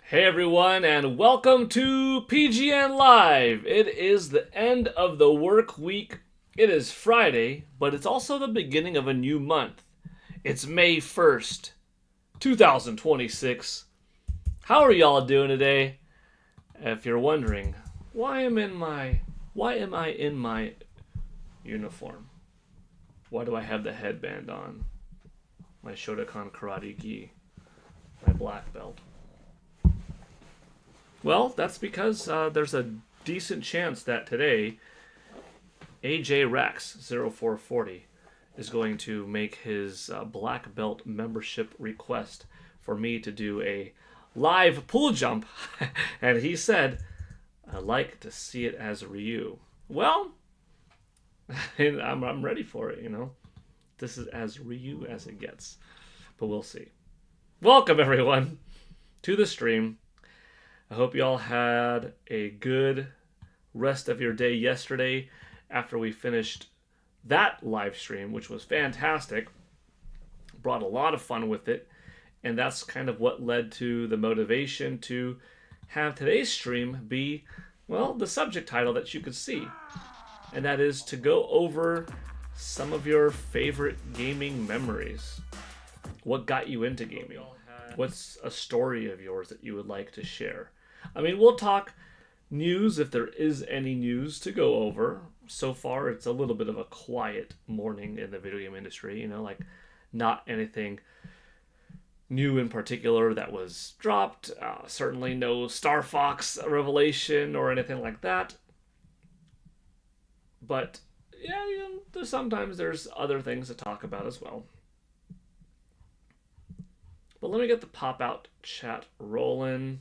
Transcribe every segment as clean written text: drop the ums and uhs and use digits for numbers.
Hey everyone, and welcome to PGN Live. It is the end of the work week. It is Friday, but it's also the beginning of a new month. It's May 1st, 2026. How are y'all doing today? If you're wondering, why am I in my uniform? Why do I have the headband on? My Shotokan karate gi, my black belt. Well, that's because there's a decent chance that today AJ Rex 0440 is going to make his black belt membership request for me to do a live pool jump. And he said, "I like to see it as Ryu." Well, I'm ready for it, you know. This is as Ryu as it gets. But we'll see. Welcome, everyone, to the stream. I hope you all had a good rest of your day yesterday after we finished that live stream, which was fantastic. Brought a lot of fun with it. And that's kind of what led to the motivation to have today's stream be, well, the subject title that you could see. And that is to go over some of your favorite gaming memories. What got you into gaming? What's a story of yours that you would like to share? I mean, we'll talk news if there is any news to go over. So far, it's a little bit of a quiet morning in the video game industry, you know, like not anything new in particular that was dropped. Certainly no Star Fox revelation or anything like that. But yeah, you know, sometimes there's other things to talk about as well. But let me get the pop-out chat rolling.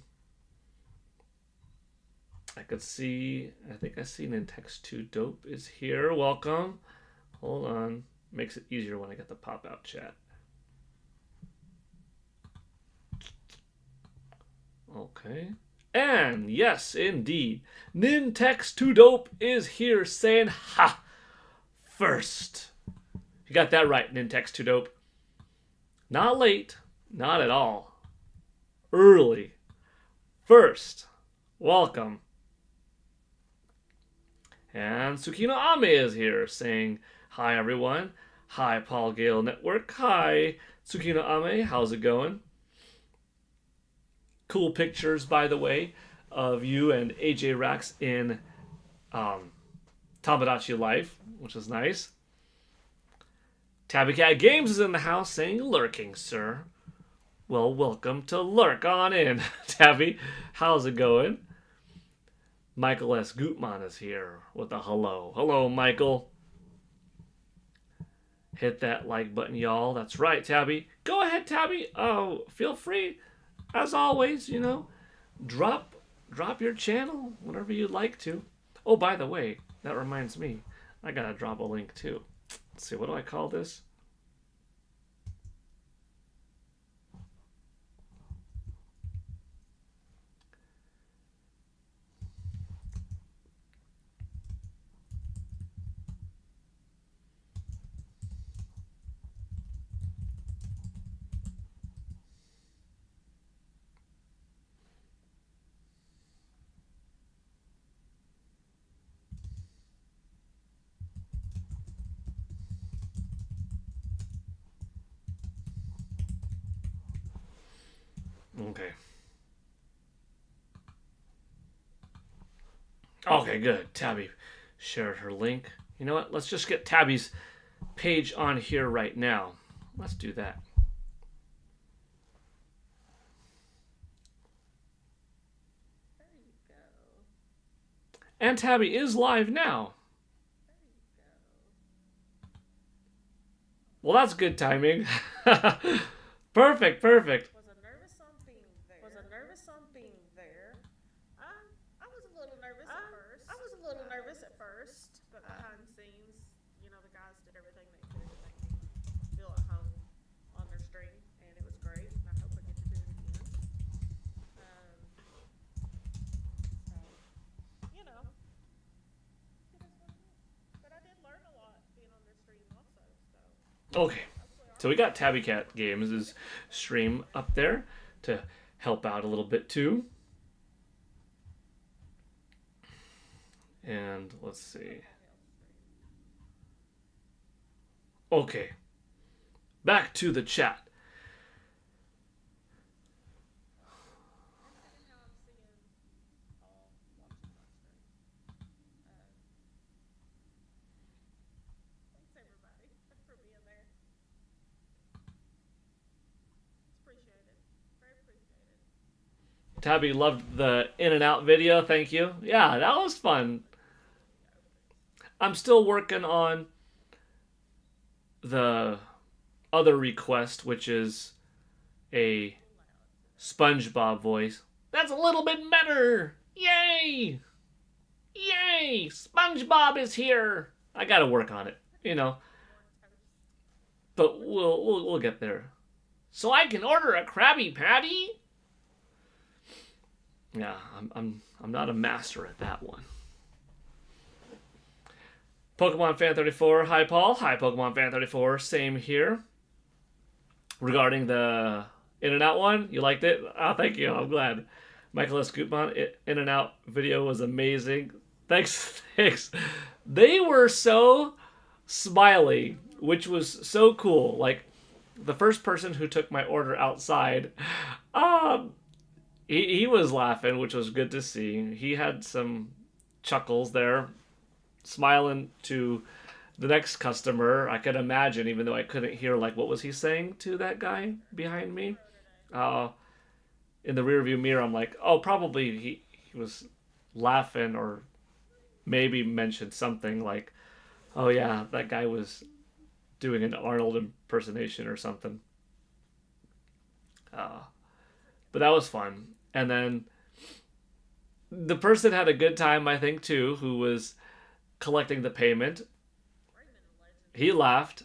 I think I see Nintex 2 Dope is here. Welcome. Hold on. Makes it easier when I get the pop-out chat. Okay. And yes, indeed, Nintex 2 Dope is here saying, "Ha! First." You got that right, Nintex 2 Dope. Not late. Not at all. Early. First. Welcome. And Tsukino Ame is here saying, "Hi everyone. Hi Paul Gale Network. Hi Tsukino Ame. How's it going?" Cool pictures, by the way, of you and AJ Rax in Tamagotchi Life, which is nice. Tabby Cat Games is in the house saying, "Lurking, sir." Well, welcome to Lurk on in, Tabby. How's it going? Michael S. Gutman is here with a hello. Hello, Michael. Hit that like button, y'all. That's right, Tabby. Go ahead, Tabby. Oh, feel free, as always, you know, drop your channel whenever you'd like to. Oh, by the way, that reminds me, I gotta drop a link too. Let's see, what do I call this? Okay. Okay, good. Tabby shared her link. You know what? Let's just get Tabby's page on here right now. Let's do that. There you go. And Tabby is live now. There you go. Well, that's good timing. Perfect, perfect. Was a nervous on being there. I was a little nervous at first. But behind the scenes, you know, the guys did everything they could to make me feel at home on their stream, and it was great. And I hope I get to do it again. So, you know, it is what it is. But I did learn a lot being on their stream also. So Okay. So we got Tabby Cat Games' stream up there to help out a little bit too. And let's see. Okay, back to the chat. I'm sitting now, I'm seeing all watching my stream. Thanks everybody for being there. It's appreciated. Very appreciated. Tabby loved the in and out video. Thank you. Yeah, that was fun. I'm still working on the other request, which is a SpongeBob voice. That's a little bit better. Yay! Yay! SpongeBob is here. I gotta work on it, but we'll get there. So I can order a Krabby Patty. Yeah, I'm not a master at that one. Pokemon Fan 34. Hi Paul. Hi Pokemon Fan 34. Same here. Regarding the in and out one, you liked it? Oh, thank you. I'm glad. Michael S. Gutman, in and out video was amazing. Thanks. They were so smiley, which was so cool. Like the first person who took my order outside, he was laughing, which was good to see. He had some chuckles there, smiling to the next customer. I could imagine, even though I couldn't hear, like, what was he saying to that guy behind me? In the rearview mirror, I'm like, oh, probably he was laughing or maybe mentioned something like, oh yeah, that guy was doing an Arnold impersonation or something. But that was fun. And then the person had a good time, I think, too, who was collecting the payment. He laughed.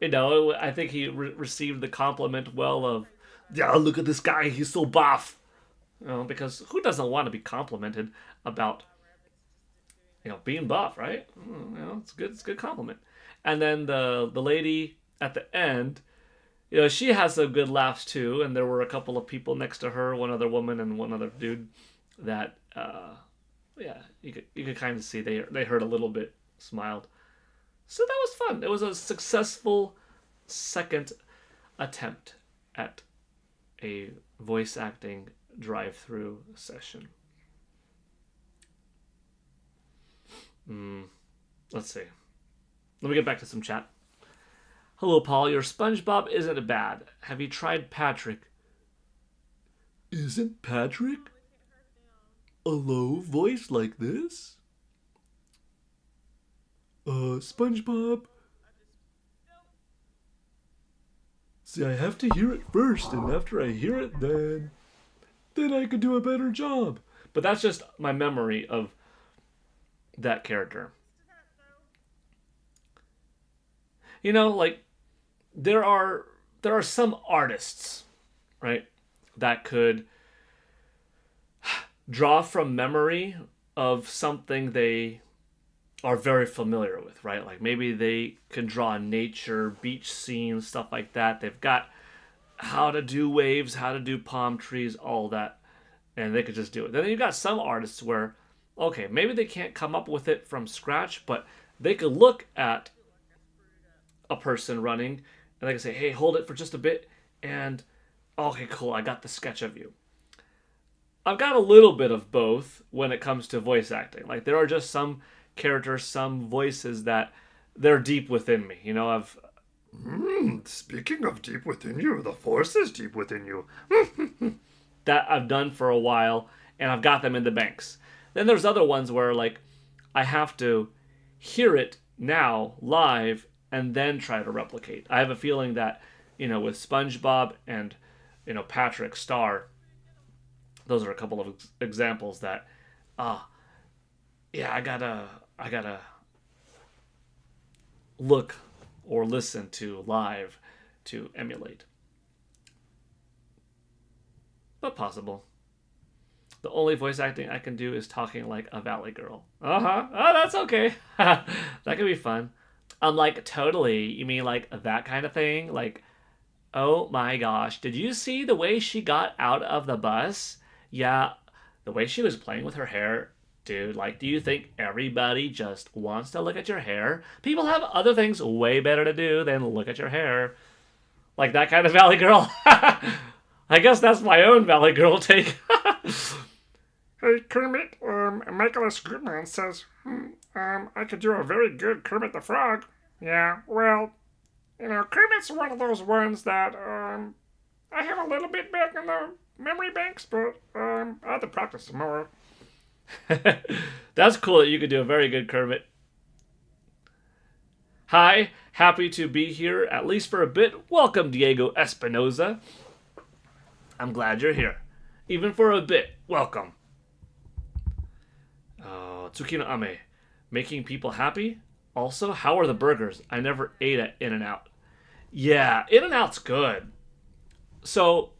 I think he received the compliment well of, yeah, look at this guy, he's so buff. Because who doesn't want to be complimented about, being buff, right? It's good. It's a good compliment. And then the lady at the end, she has some good laughs too. And there were a couple of people next to her, one other woman and one other dude, that you could kind of see they heard a little bit, smiled. So that was fun. It was a successful second attempt at a voice acting drive-through session. Let's see. Let me get back to some chat. Hello, Paul. Your SpongeBob isn't bad. Have you tried Patrick? Isn't Patrick a low voice like this? SpongeBob. See, I have to hear it first, and after I hear it, then I could do a better job. But that's just my memory of that character. Like there are some artists, right, that could draw from memory of something they are very familiar with, right? Like maybe they can draw nature, beach scenes, stuff like that. They've got how to do waves, how to do palm trees, all that, and they could just do it. Then you've got some artists where, okay, maybe they can't come up with it from scratch, but they could look at a person running and they can say, hey, hold it for just a bit, and okay, cool, I got the sketch of you. I've got a little bit of both when it comes to voice acting. Like there are just some characters, some voices that they're deep within me. I've speaking of deep within you, the force is deep within you. That I've done for a while, and I've got them in the banks. Then there's other ones where like I have to hear it now live and then try to replicate. I have a feeling that with SpongeBob and Patrick Star, those are a couple of examples that I gotta look or listen to live to emulate. But possible. The only voice acting I can do is talking like a valley girl. Oh, that's okay. That could be fun. I'm like, totally. You mean like that kind of thing? Like, Oh my gosh. Did you see the way she got out of the bus? Yeah, the way she was playing with her hair. Dude, like, do you think everybody just wants to look at your hair? People have other things way better to do than look at your hair. Like that kind of Valley Girl. I guess that's my own Valley Girl take. Hey, Kermit, Michaelis Goodman says, I could do a very good Kermit the Frog. Yeah, well, Kermit's one of those ones that, I have a little bit back in the memory banks, but, I have to practice some more. That's cool that you could do a very good Kermit. Hi, happy to be here, at least for a bit. Welcome, Diego Espinoza. I'm glad you're here. Even for a bit, welcome. Tsukino Ame, making people happy? Also, how are the burgers? I never ate at In-N-Out. Yeah, In-N-Out's good. So,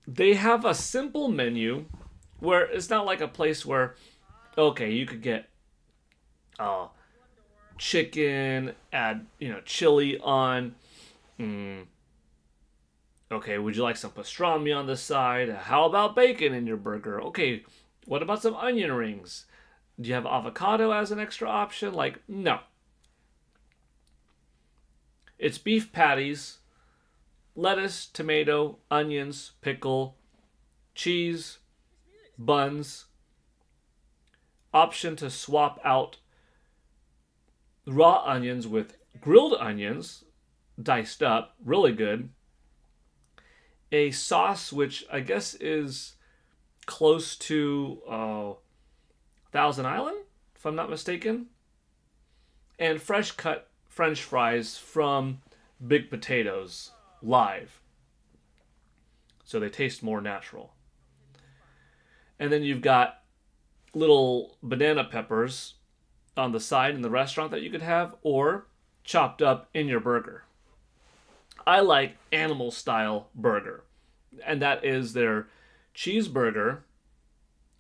they have a simple menu where it's not like a place where, okay, you could get chicken, add, chili on. Okay, would you like some pastrami on the side? How about bacon in your burger? Okay, what about some onion rings? Do you have avocado as an extra option? Like, no. It's beef patties, lettuce, tomato, onions, pickle, cheese, buns. Option to swap out raw onions with grilled onions, diced up, really good. A sauce which I guess is close to Thousand Island, if I'm not mistaken. And fresh cut French fries from Big Potatoes live. So they taste more natural. And then you've got little banana peppers on the side in the restaurant that you could have, or chopped up in your burger. I like animal style burger, and that is their cheeseburger,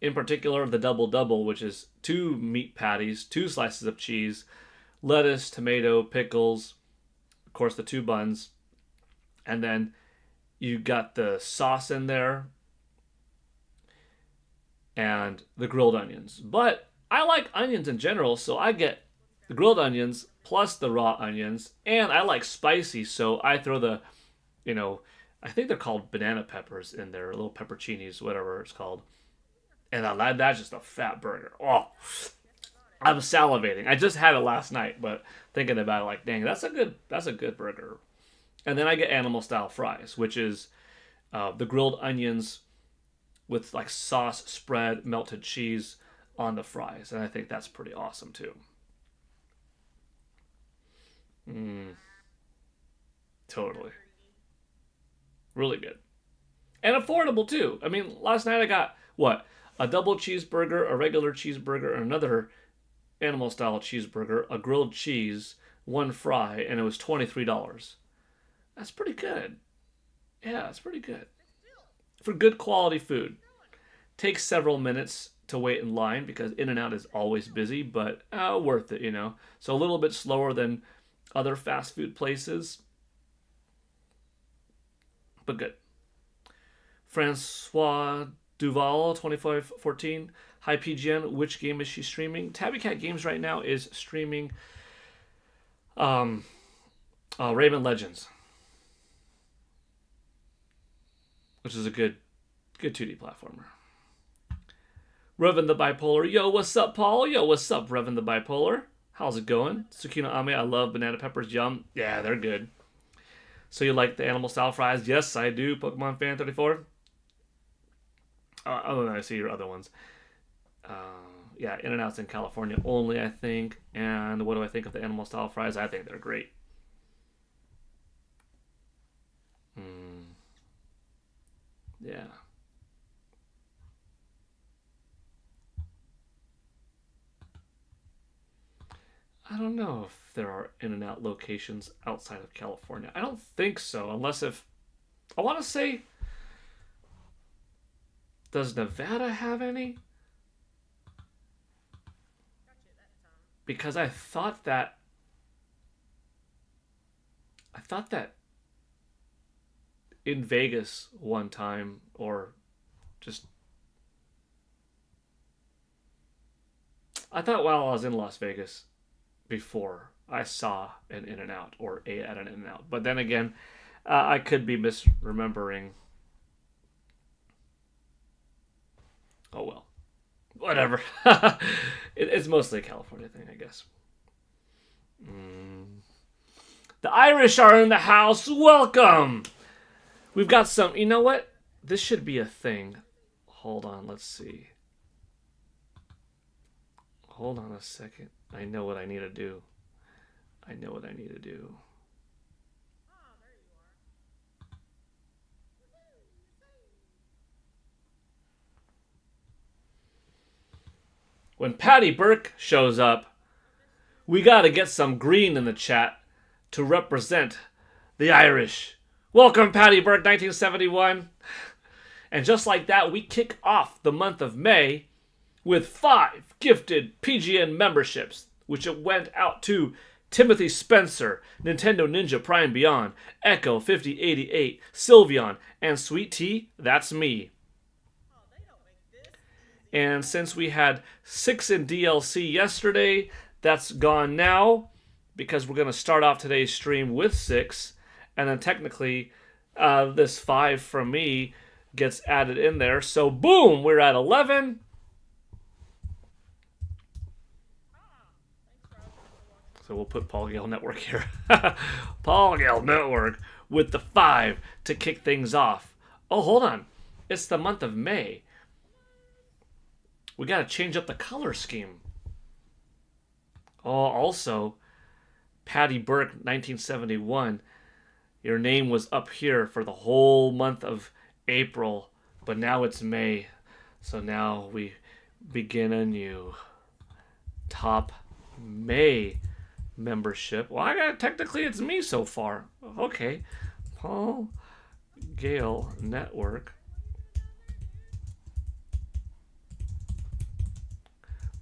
in particular the double double, which is 2 meat patties, 2 slices of cheese, lettuce, tomato, pickles, of course the 2 buns, and then you got the sauce in there and the grilled onions. But I like onions in general, so I get the grilled onions plus the raw onions, and I like spicy, so I throw the, I think they're called banana peppers in there, little pepperoncinis, whatever it's called. And that's just a fat burger. Oh, I'm salivating. I just had it last night, but thinking about it, like, dang, that's a good burger. And then I get animal style fries, which is the grilled onions with like sauce spread, melted cheese on the fries, and I think that's pretty awesome too. Totally, really good and affordable too. I mean, last night I got what, a double cheeseburger, a regular cheeseburger, another animal style cheeseburger, a grilled cheese, 1 fry, and it was $23. That's pretty good. Yeah, it's pretty good for good quality food. Takes several minutes to wait in line because In-N-Out is always busy, but worth it. So a little bit slower than other fast food places, but good. Francois Duval, 2514. Hi, PGN. Which game is she streaming? Tabby Cat Games right now is streaming Rayman Legends, which is a good 2D platformer. Revan the Bipolar. Yo, what's up, Paul? Yo, what's up, Revan the Bipolar? How's it going? Tsukino Ame, I love banana peppers. Yum. Yeah, they're good. So you like the animal style fries? Yes, I do. Pokemon Fan 34. Oh, I see your other ones. Yeah, In-N-Out's in California only, I think. And what do I think of the animal style fries? I think they're great. Yeah. I don't know if there are In-N-Out locations outside of California. I don't think so, unless if I want to say, does Nevada have any? Because I thought that in Vegas one time, or just I thought while I was in Las Vegas before I saw an In-N-Out or ate at an In-N-Out. But then again, I could be misremembering. Oh well, whatever. It's mostly a California thing, I guess. The Irish are in the house. Welcome. We've got some. You know what? This should be a thing. Hold on. Let's see. Hold on a second. I know what I need to do. I know what I need to do. When Patty Burke shows up, we gotta get some green in the chat to represent the Irish. Welcome, Patty Burke, 1971. And just like that, we kick off the month of May with 5 gifted PGN memberships, which it went out to Timothy Spencer, Nintendo Ninja Prime Beyond, Echo 5088, Sylveon, and Sweet Tea, that's me. And since we had 6 in DLC yesterday, that's gone now, because we're going to start off today's stream with 6, and then technically this 5 from me gets added in there. So boom, we're at 11. So we'll put Paul Gale Network here. Paul Gale Network with the 5 to kick things off. Oh, hold on. It's the month of May. We got to change up the color scheme. Oh, also, Patty Burke, 1971. Your name was up here for the whole month of April, but now it's May. So now we begin anew. Top May membership. Well, technically it's me so far. Okay. Paul Gale Network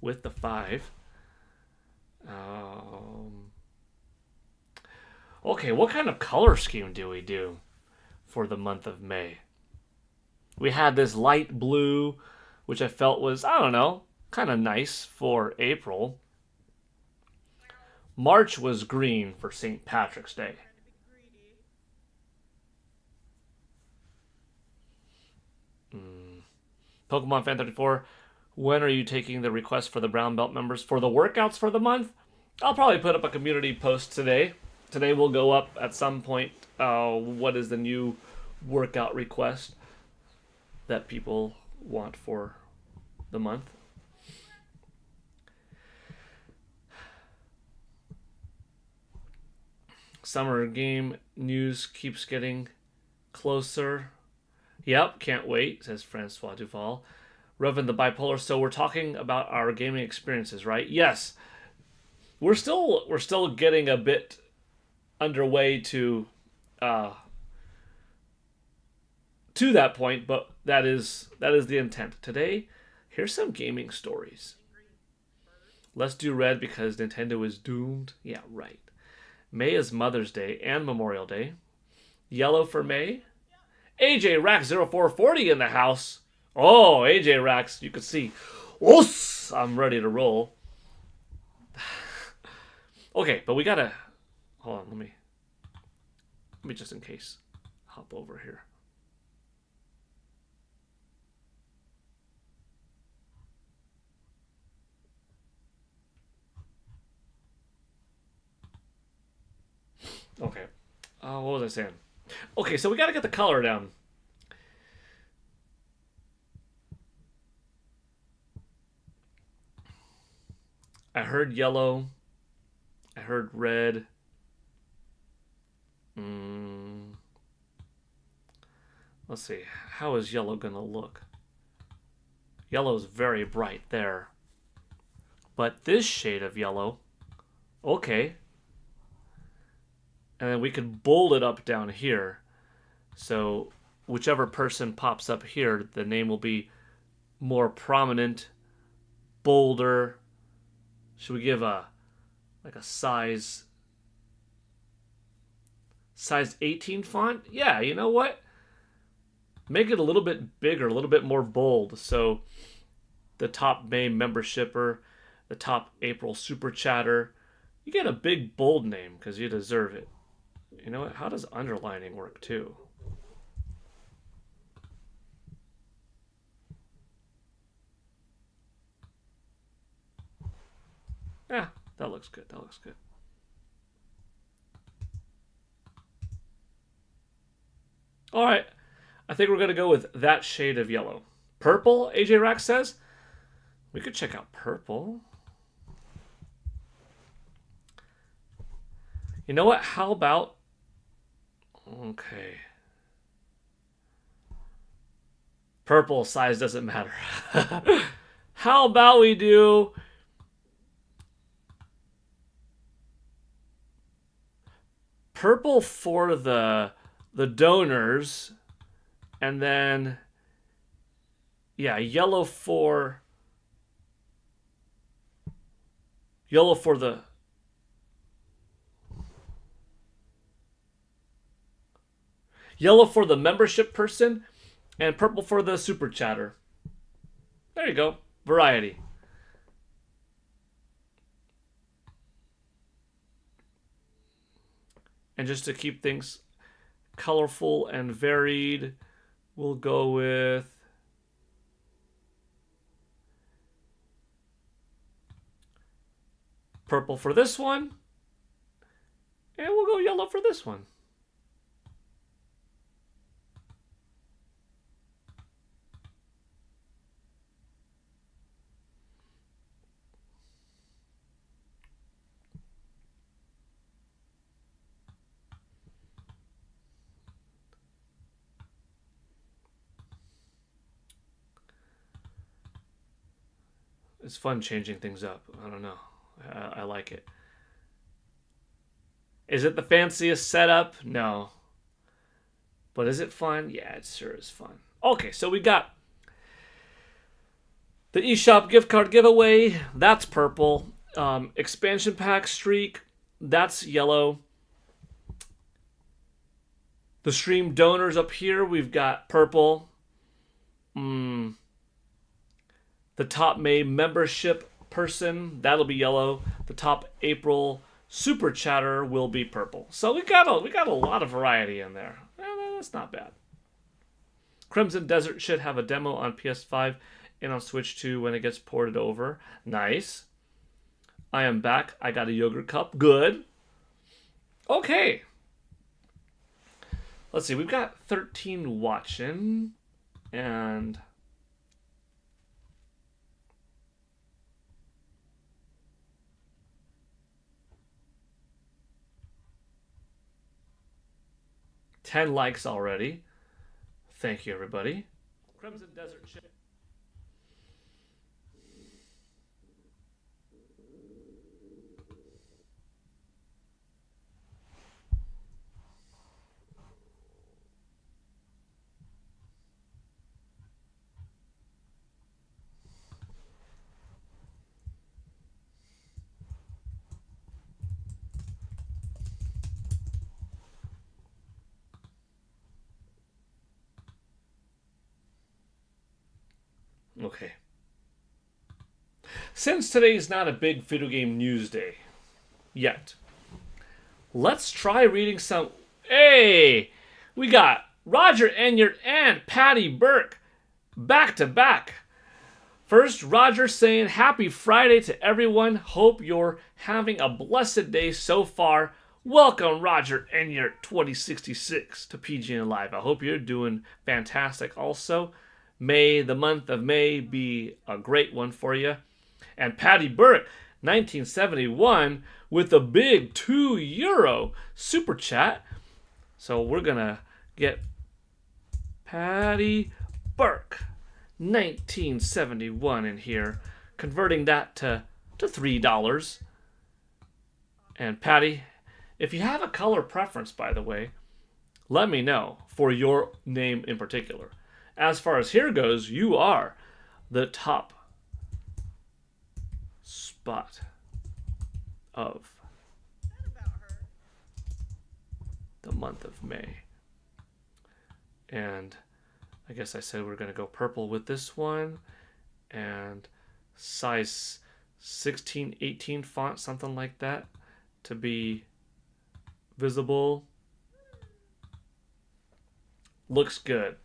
with the 5. Okay, what kind of color scheme do we do for the month of May? We had this light blue, which I felt was, I don't know, kind of nice for April. March was green for St. Patrick's Day. Pokemon Fan 34, when are you taking the request for the brown belt members for the workouts for the month? I'll probably put up a community post today. Today will go up at some point. What is the new workout request that people want for the month? Summer game news keeps getting closer. Yep, can't wait, says Francois Duval. Reverend the Bipolar. So we're talking about our gaming experiences, right? Yes. We're still getting a bit underway to that point, but that is the intent. Today, here's some gaming stories. Let's do red because Nintendo is doomed. Yeah, right. May is Mother's Day and Memorial Day. Yellow for May. AJ Rax 0440 in the house. Oh, AJ Rax, you can see. Oos, I'm ready to roll. Okay, but we gotta hold on. Let me just in case hop over here. Okay. What was I saying? Okay, so we got to get the color down. I heard yellow. I heard red. Let's see. How is yellow going to look? Yellow is very bright there. But this shade of yellow, okay. And then we could bold it up down here. So whichever person pops up here, the name will be more prominent, bolder. Should we give a size 18 font? Yeah, you know what? make it a little bit bigger, a little bit more bold. So the top May membershipper, the top April super chatter, you get a big bold name because you deserve it. You know what? How does underlining work too? Yeah, that looks good. That looks good. All right. I think we're going to go with that shade of yellow. Purple, AJ Rack says. We could check out purple. You know what? How about... Okay. Purple size doesn't matter. How about we do... purple for the donors, and then yellow for the membership person, and purple for the super chatter. There you go. Variety. And just to keep things colorful and varied, we'll go with purple for this one, and we'll go yellow for this one. It's fun changing things up. I don't know. I like it. Is it the fanciest setup? No. But is it fun? Yeah, it sure is fun. Okay, so we got the eShop gift card giveaway. That's purple. Expansion pack streak. That's yellow. The stream donors up here, we've got purple. The top May membership person, that'll be yellow. The top April super chatter will be purple. So we got a lot of variety in there. That's not bad. Crimson Desert should have a demo on PS5 and on Switch 2 when it gets ported over. Nice. I am back. I got a yogurt cup. Good. Okay. Let's see. We've got 13 watching. And... $10 likes already. Thank you, everybody. Crimson Desert Ship. Okay. Since today's not a big video game news day yet, let's try reading some... Hey! We got Roger Enyart and Patty Burke back to back. First, Roger saying happy Friday to everyone. Hope you're having a blessed day so far. Welcome, Roger Enyart 2066 to PGN Live. I hope you're doing fantastic also. May, the month of May, be a great one for you. And Patty Burke, 1971, with a big €2 super chat. So we're going to get Patty Burke, 1971 in here, converting that to $3. And Patty, if you have a color preference, by the way, let me know for your name in particular. As far as here goes, you are the top spot of the month of May. And I guess I said we're going to go purple with this one. And size 16, 18 font, something like that, to be visible. Looks good.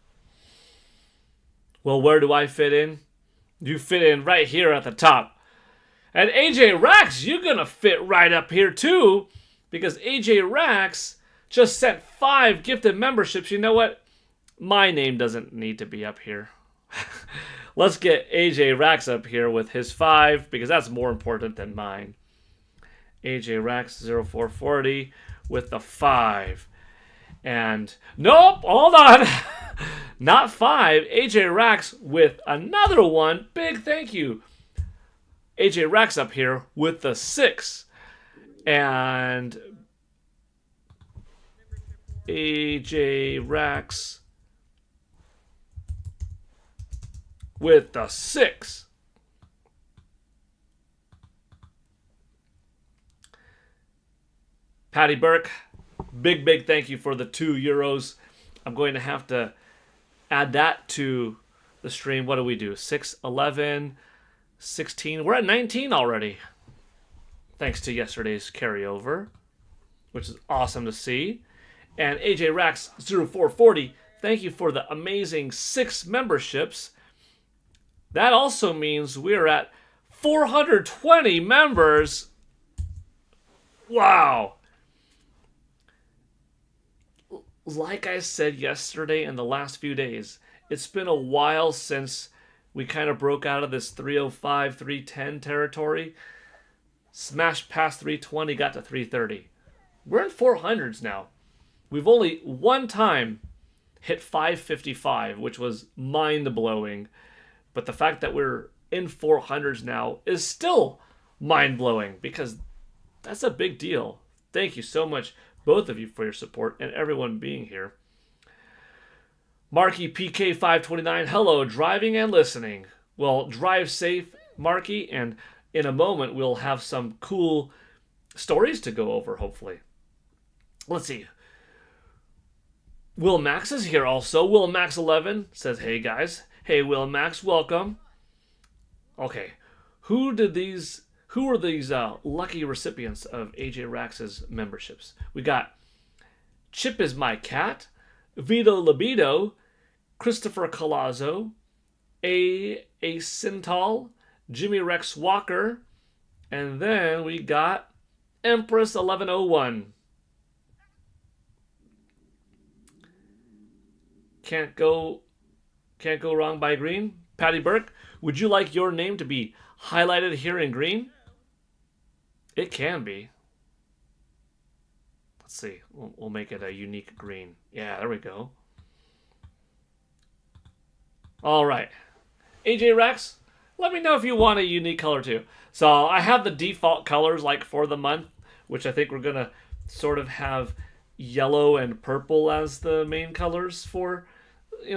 Well, where do I fit in? You fit in right here at the top. And AJ Rax, you're going to fit right up here too, because AJ Rax just sent 5 gifted memberships. You know what? My name doesn't need to be up here. Let's get AJ Rax up here with his 5, because that's more important than mine. AJ Rax 0440 with the 5. And nope, hold on. Not 5. AJ Rax with another one. Big thank you. AJ Rax up here with the 6. And AJ Rax with the 6. Patty Burke, big thank you for the €2. I'm going to have to add that to the stream. What do we do? 6, 11, 16. We're at 19 already. Thanks to yesterday's carryover, which is awesome to see. And AJ Rax 0440, thank you for the amazing 6 memberships. That also means we're at 420 members. Wow. Like I said yesterday and the last few days, it's been a while since we kind of broke out of this 305, 310 territory. Smashed past 320, got to 330. We're in 400s now. We've only one time hit 555, which was mind-blowing. But the fact that we're in 400s now is still mind-blowing, because that's a big deal. Thank you so much, both of you, for your support and everyone being here. Marky PK529, hello, driving and listening. Well, drive safe, Marky, and in a moment we'll have some cool stories to go over, hopefully. Let's see. Will Max is here also. Will Max 11 says, hey guys. Hey Will Max, welcome. Okay, who are these lucky recipients of AJ Rax's memberships? We got Chip is My Cat, Vito Libido, Christopher Colazzo, A Sintal, Jimmy Rex Walker, and then we got Empress 1101. Can't go wrong by green. Patty Burke, would you like your name to be highlighted here in green? It can be. Let's see. We'll make it a unique green. Yeah, there we go. All right. AJ Rex, let me know if you want a unique color too. So I have the default colors like for the month, which I think we're going to sort of have yellow and purple as the main colors for,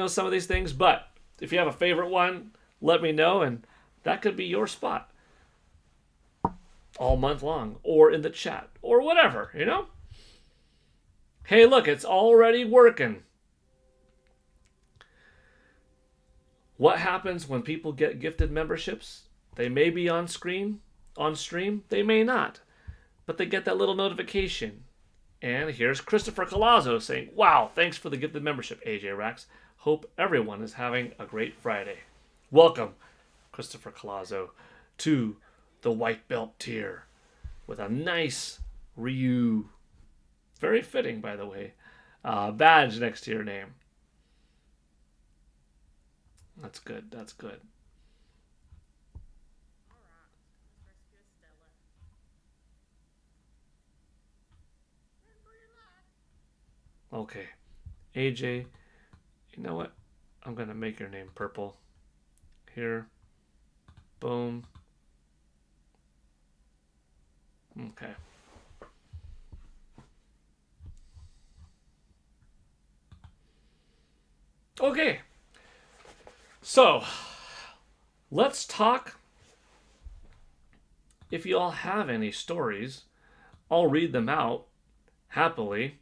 some of these things. But if you have a favorite one, let me know, and that could be your spot all month long, or in the chat, or whatever, Hey, look, it's already working. What happens when people get gifted memberships? They may be on stream, they may not, but they get that little notification. And here's Christopher Colazzo saying, wow, thanks for the gifted membership, AJ Rax. Hope everyone is having a great Friday. Welcome, Christopher Colazzo, to the white belt tier with a nice Ryu, very fitting, by the way, badge next to your name. That's good. That's good. Okay. AJ, you know what? I'm going to make your name purple. Here. Boom. Okay. Okay. So, let's talk. If you all have any stories, I'll read them out happily.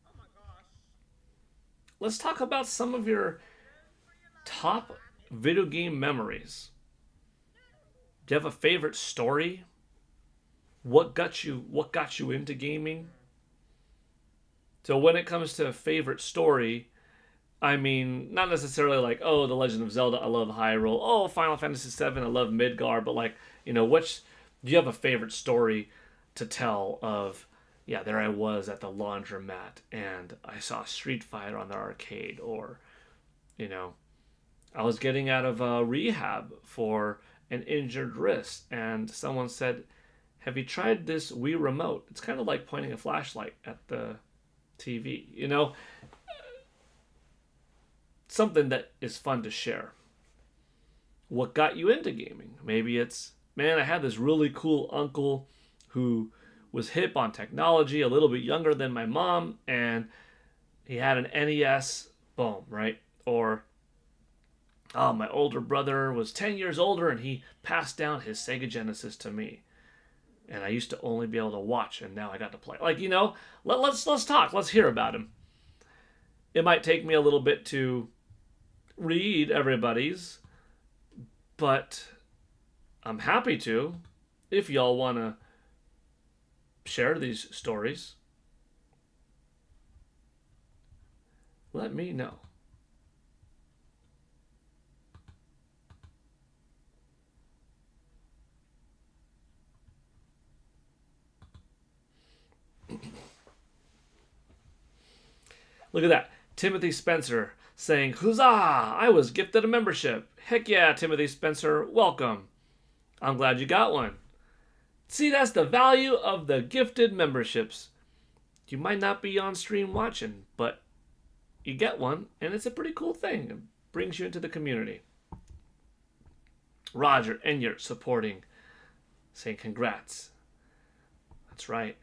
Oh my gosh. let's talk about some of your top video game memories. Do you have a favorite story? What got you into gaming? So when it comes to favorite story, I mean, not necessarily like, oh, The Legend of Zelda, I love Hyrule. Oh, Final Fantasy VII, I love Midgar. But like, which do you have a favorite story to tell of? Yeah, there I was at the laundromat, and I saw Street Fighter on the arcade, or you know, I was getting out of rehab for an injured wrist, and someone said, "Have you tried this Wii remote? It's kind of like pointing a flashlight at the TV." Something that is fun to share. What got you into gaming? Maybe it's, man, I had this really cool uncle who was hip on technology, a little bit younger than my mom, and he had an NES. Boom, right? Or, oh, my older brother was 10 years older and he passed down his Sega Genesis to me. And I used to only be able to watch, and now I got to play. Like, let's talk. Let's hear about him. It might take me a little bit to read everybody's, but I'm happy to if y'all want to share these stories. Let me know. Look at that. Timothy Spencer saying, "Huzzah! I was gifted a membership." Heck yeah, Timothy Spencer, welcome. I'm glad you got one. See, that's the value of the gifted memberships. You might not be on stream watching, but you get one, and it's a pretty cool thing. It brings you into the community. Roger Enyart supporting, saying congrats. That's right.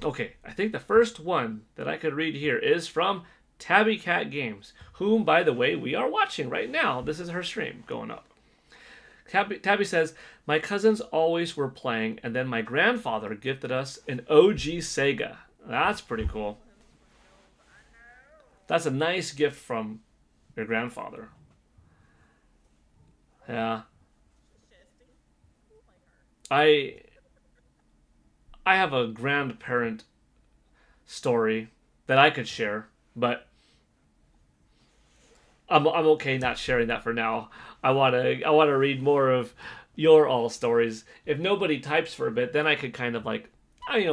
Okay, I think the first one that I could read here is from Tabby Cat Games, whom, by the way, we are watching right now. This is her stream going up. Tabby says, my cousins always were playing, and then my grandfather gifted us an OG Sega. That's pretty cool. That's a nice gift from your grandfather. Yeah. I have a grandparent story that I could share, but I'm okay not sharing that for now. I wanna read more of your all stories. If nobody types for a bit, then I could kind of like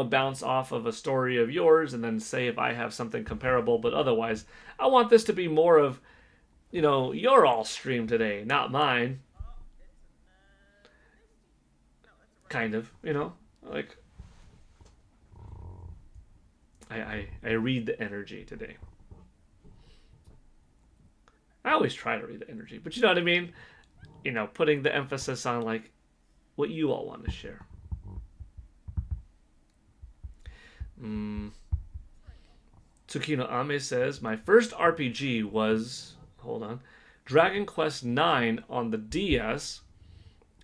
bounce off of a story of yours and then say if I have something comparable. But otherwise, I want this to be more of your all stream today, not mine. Kind of, like I read the energy today. I always try to read the energy, but you know what I mean? Putting the emphasis on like what you all want to share. Tsukino Ame says, my first RPG was, hold on, Dragon Quest IX on the DS.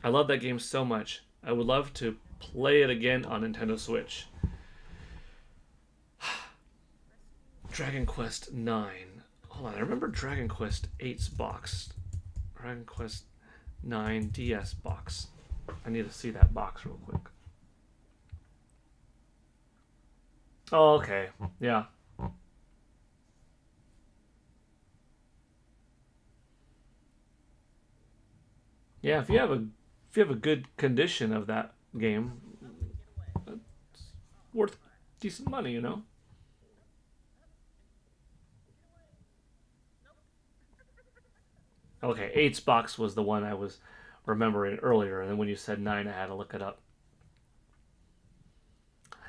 I love that game so much. I would love to play it again on Nintendo Switch. Dragon Quest IX. Hold on, I remember Dragon Quest 8's box. Dragon Quest 9 DS box. I need to see that box real quick. Oh, okay. Yeah. Yeah, if you have a good condition of that game, it's worth decent money, Okay, 8's box was the one I was remembering earlier, and then when you said 9, I had to look it up.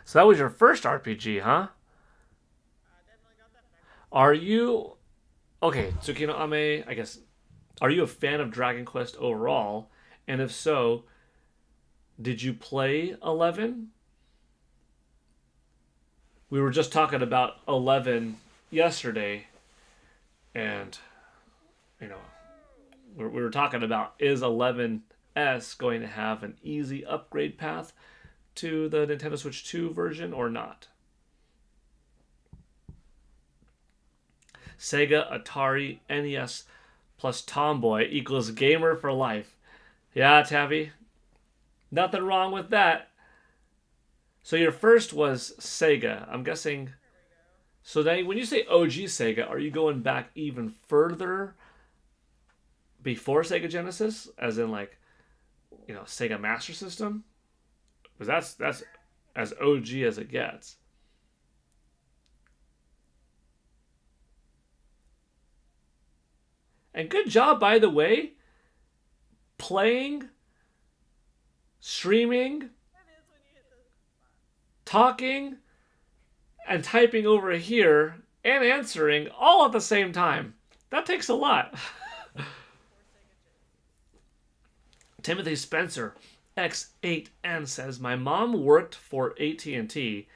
So that was your first RPG, huh? Are you okay, Tsukino Ame? I guess. Are you a fan of Dragon Quest overall? And if so, did you play 11? We were just talking about 11 yesterday, and you know we were talking about, is 11S going to have an easy upgrade path to the Nintendo Switch 2 version or not? Sega, Atari, NES plus Tomboy equals gamer for life. Yeah, Tabby. Nothing wrong with that. So your first was Sega. I'm guessing. So then, when you say OG Sega, are you going back even further before Sega Genesis, as in like, Sega Master System? Because that's as OG as it gets. And good job, by the way, playing, streaming, talking, and typing over here and answering all at the same time. That takes a lot. Timothy Spencer, X8N says, my mom worked for AT&T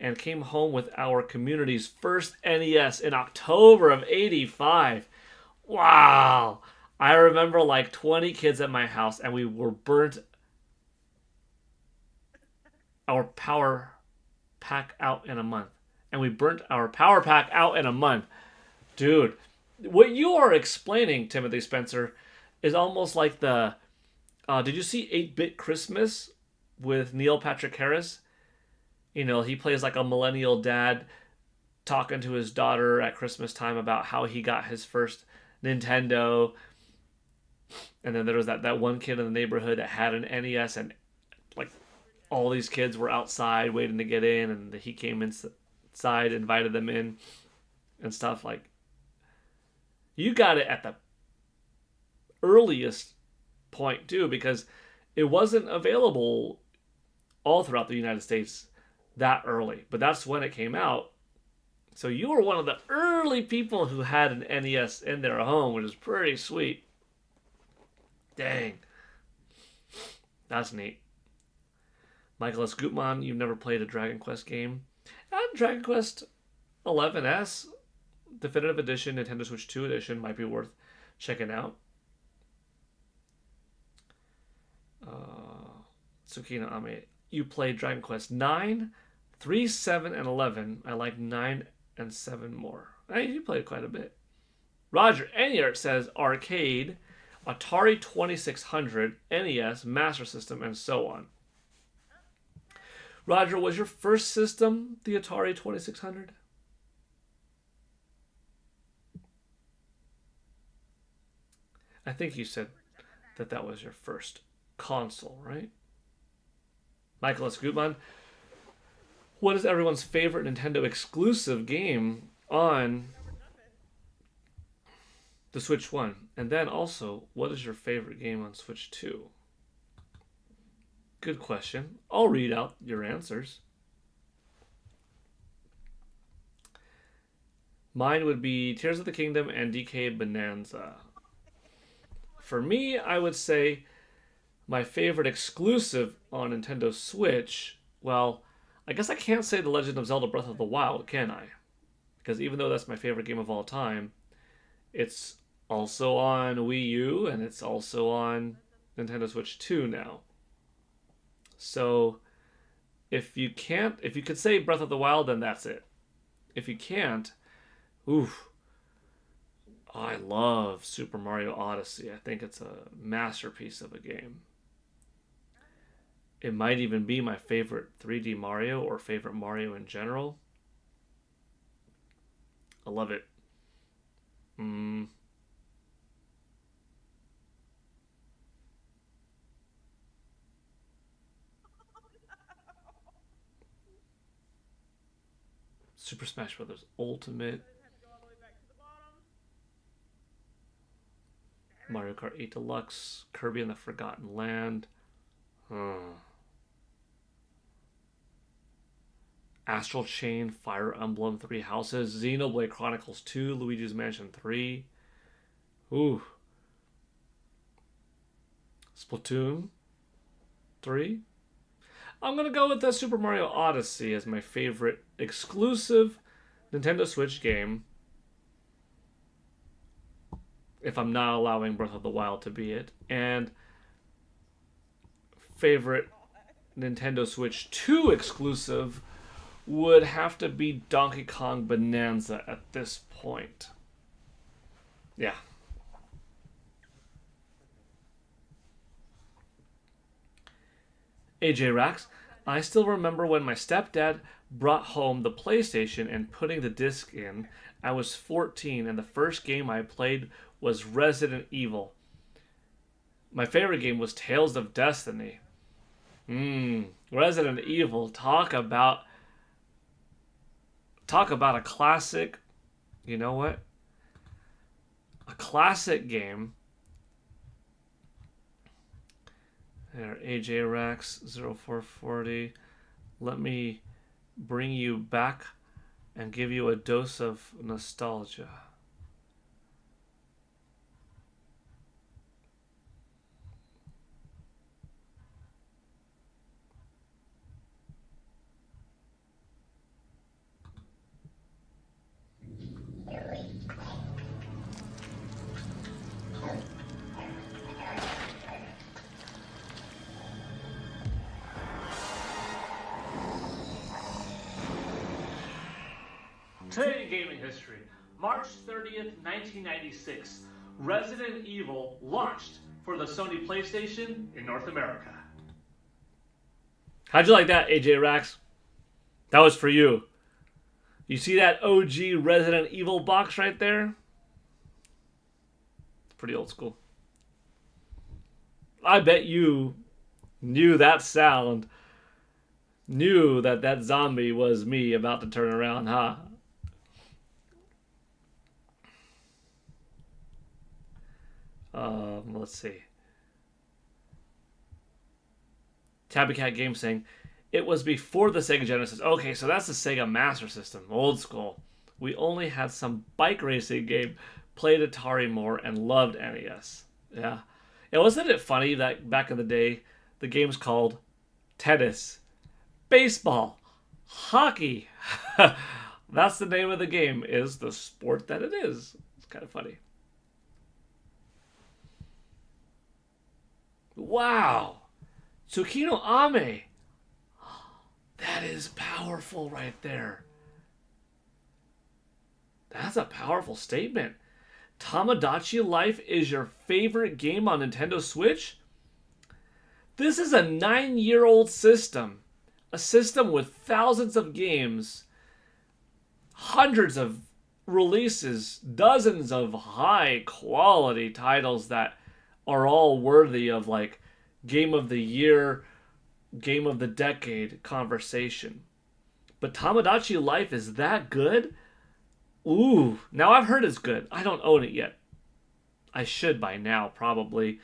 and came home with our community's first NES in October of 85. Wow. I remember like 20 kids at my house and we were burnt our power pack out in a month. And we burnt our power pack out in a month. Dude, what you are explaining, Timothy Spencer, is almost like the... did you see 8-Bit Christmas with Neil Patrick Harris? He plays like a millennial dad talking to his daughter at Christmas time about how he got his first Nintendo. And then there was that one kid in the neighborhood that had an NES, and like all these kids were outside waiting to get in, and he came inside, invited them in and stuff. Like, you got it at the earliest point too, because it wasn't available all throughout the United States that early, but that's when it came out. So you were one of the early people who had an NES in their home, which is pretty sweet. Dang. That's neat. Michael S. Gutmann, you've never played a Dragon Quest game? Dragon Quest 11S Definitive Edition, Nintendo Switch 2 Edition might be worth checking out. Tsukino Ame, you played Dragon Quest 9, 3, 7, and 11. I like 9 and 7 more. Hey, you played quite a bit. Roger Enyart says arcade, Atari 2600, NES, Master System, and so on. Roger, was your first system the Atari 2600? I think you said that was your first console, right? Michael S. Gutmann, what is everyone's favorite Nintendo exclusive game on the Switch 1? And then also, what is your favorite game on Switch 2? Good question. I'll read out your answers. Mine would be Tears of the Kingdom and DK Bonanza. For me, I would say my favorite exclusive on Nintendo Switch, well, I guess I can't say The Legend of Zelda Breath of the Wild, can I? Because even though that's my favorite game of all time, it's also on Wii U and it's also on Nintendo Switch 2 now. So if you could say Breath of the Wild, then that's it. If you can't, oof. I love Super Mario Odyssey. I think it's a masterpiece of a game. It might even be my favorite 3D Mario or favorite Mario in general. I love it. Super Smash Bros. Ultimate. Mario Kart 8 Deluxe. Kirby and the Forgotten Land. Astral Chain, Fire Emblem, Three Houses, Xenoblade Chronicles 2, Luigi's Mansion 3. Ooh. Splatoon 3. I'm going to go with the Super Mario Odyssey as my favorite exclusive Nintendo Switch game. If I'm not allowing Breath of the Wild to be it. And favorite Nintendo Switch 2 exclusive would have to be Donkey Kong Bonanza at this point. Yeah. AJ Rax, I still remember when my stepdad brought home the PlayStation and putting the disc in. I was 14 and the first game I played was Resident Evil. My favorite game was Tales of Destiny. Resident Evil. Talk about a classic. You know what? A classic game. There, AJ Rax 0440. Let me bring you back and give you a dose of nostalgia. Today in gaming history, March 30th, 1996, Resident Evil launched for the Sony PlayStation in North America. How'd you like that, AJ Rax? That was for you. You see that OG Resident Evil box right there? It's pretty old school. I bet you knew that sound, knew that that zombie was me about to turn around, huh? Let's see. Tabby Cat Game saying, it was before the Sega Genesis. Okay, so that's the Sega Master System. Old school. We only had some bike racing game, played Atari more, and loved NES. Yeah. Yeah, wasn't it funny that back in the day, the game's called tennis, baseball, hockey. That's the name of the game, is the sport that it is. It's kind of funny. Wow. Tsukino Ame. That is powerful right there. That's a powerful statement. Tamagotchi Life is your favorite game on Nintendo Switch? This is a 9-year-old system. A system with thousands of games, hundreds of releases, dozens of high quality titles that are all worthy of like Game of the Year, Game of the Decade conversation. But Tamagotchi Life is that good? Ooh, now I've heard it's good. I don't own it yet. I should by now, probably.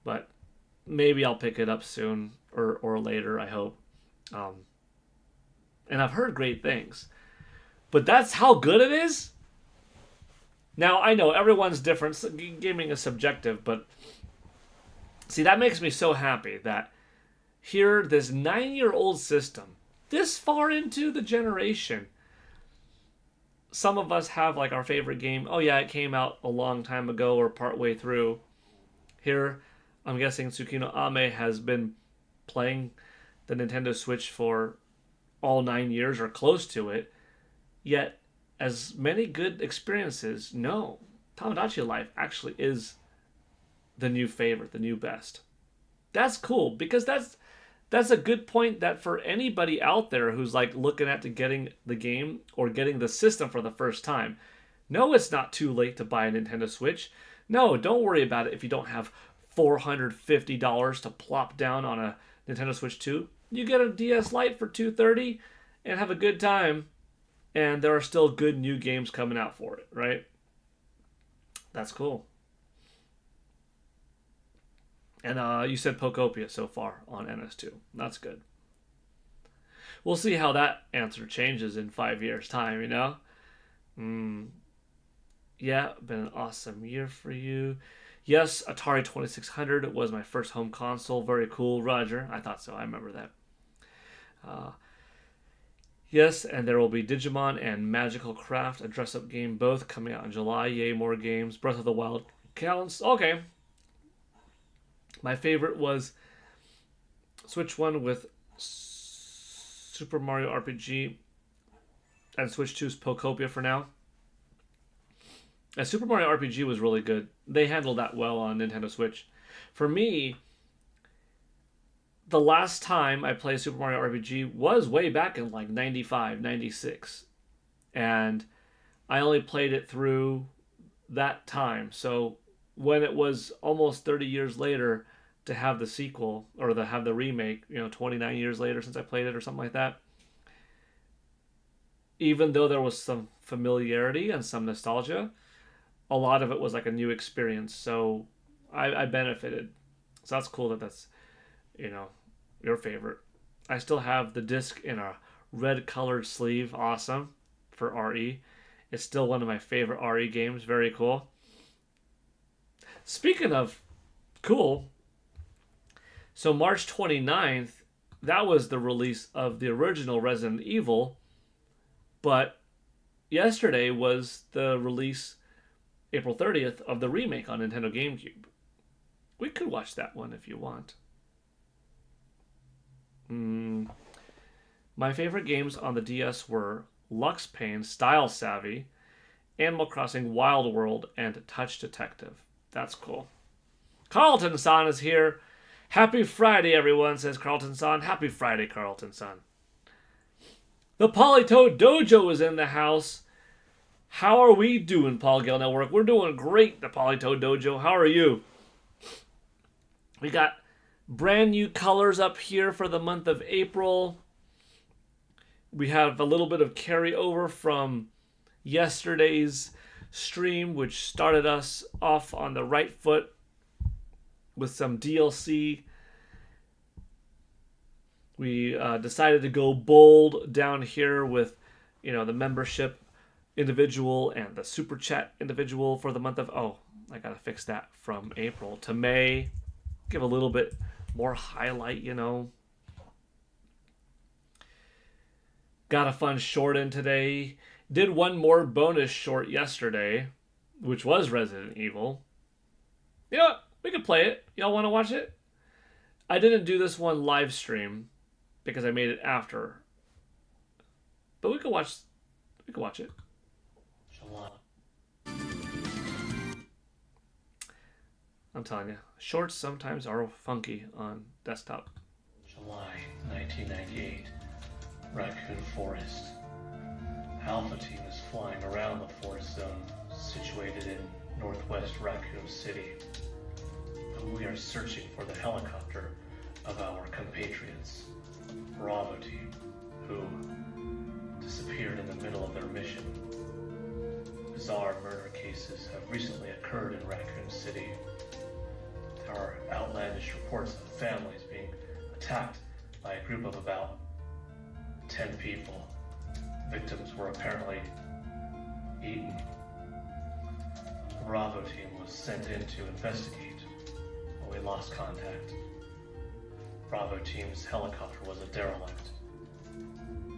But maybe I'll pick it up soon or later, I hope. And I've heard great things. But that's how good it is? Now, I know everyone's different. Gaming is subjective, but see, that makes me so happy that here, this 9-year-old system, this far into the generation, some of us have like our favorite game. Oh yeah, it came out a long time ago or partway through. Here, I'm guessing Tsukino Ame has been playing the Nintendo Switch for all 9 years or close to it. Yet, as many good experiences, no, Tamagotchi Life actually is the new favorite, the new best. That's cool because that's a good point that for anybody out there who's like looking at to getting the game or getting the system for the first time, no, it's not too late to buy a Nintendo Switch. No, don't worry about it if you don't have $450 to plop down on a Nintendo Switch 2. You get a DS Lite for $230 and have a good time. And there are still good new games coming out for it, right? That's cool. And you said Pokopia so far on NS2. That's good. We'll see how that answer changes in 5 years' time, you know? Yeah, been an awesome year for you. Yes, Atari 2600 was my first home console. Very cool, Roger. I thought so. I remember that. Yes, and there will be Digimon and Magical Craft, a dress-up game, both coming out in July. Yay, more games. Breath of the Wild counts. Okay. My favorite was Switch 1 with Super Mario RPG and Switch 2's Pokopia for now. And Super Mario RPG was really good. They handled that well on Nintendo Switch. For me, the last time I played Super Mario RPG was way back in like 95, 96. And I only played it through that time. So when it was almost 30 years later to have the sequel or to have the remake, 29 years later since I played it or something like that, even though there was some familiarity and some nostalgia, a lot of it was like a new experience. So I benefited. So that's cool that's, your favorite. I still have the disc in a red colored sleeve. Awesome. For RE. It's still one of my favorite RE games. Very cool. Speaking of cool, so March 29th, that was the release of the original Resident Evil, but yesterday was the release, April 30th, of the remake on Nintendo GameCube. We could watch that one if you want. My favorite games on the DS were Lux Pain, Style Savvy, Animal Crossing Wild World, and Touch Detective. That's cool. Carlton-san is here. Happy Friday, everyone, says Carlton-san. Happy Friday, Carlton-san. The Polytoad Dojo is in the house. How are we doing, Paul Gale Network? We're doing great, the Polytoad Dojo. How are you? We got brand new colors up here for the month of April. We have a little bit of carryover from yesterday's stream, which started us off on the right foot with some DLC. We decided to go bold down here with, the membership individual and the super chat individual for the month of, I gotta fix that, from April to May. Give a little bit more highlight, Got a fun short in today. Did one more bonus short yesterday, which was Resident Evil. You know what? We could play it. Y'all want to watch it? I didn't do this one live stream because I made it after. But we could watch it. July. I'm telling you, shorts sometimes are funky on desktop. July 1998, Raccoon Forest. Alpha Team is flying around the forest zone situated in northwest Raccoon City. We are searching for the helicopter of our compatriots, Bravo Team, who disappeared in the middle of their mission. Bizarre murder cases have recently occurred in Raccoon City. There are outlandish reports of families being attacked by a group of about 10 people. Victims were apparently eaten. The Bravo Team was sent in to investigate, but we lost contact. Bravo Team's helicopter was a derelict,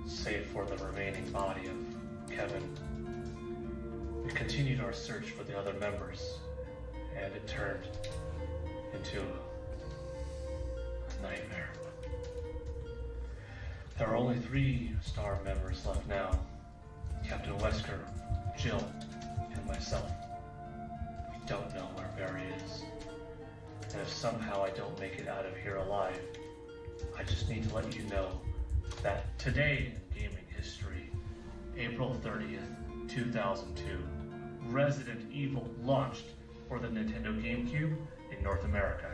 save for the remaining body of Kevin. We continued our search for the other members, and it turned into a nightmare. There are only 3 star members left now: Captain Wesker, Jill, and myself. We don't know where Barry is. And if somehow I don't make it out of here alive, I just need to let you know that today in gaming history, April 30th, 2002, Resident Evil launched for the Nintendo GameCube in North America.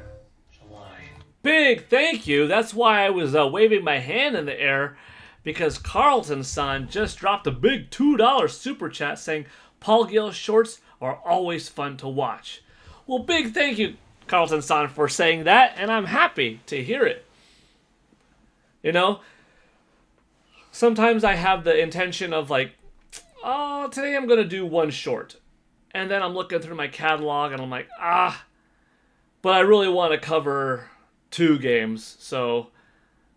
July. Big thank you. That's why I was waving my hand in the air, because Carlton-san just dropped a big $2 super chat saying Paul Gale shorts are always fun to watch. Well, big thank you, Carlton-san, for saying that, and I'm happy to hear it. Sometimes I have the intention of today I'm going to do one short. And then I'm looking through my catalog and I'm like, but I really want to cover 2 games. So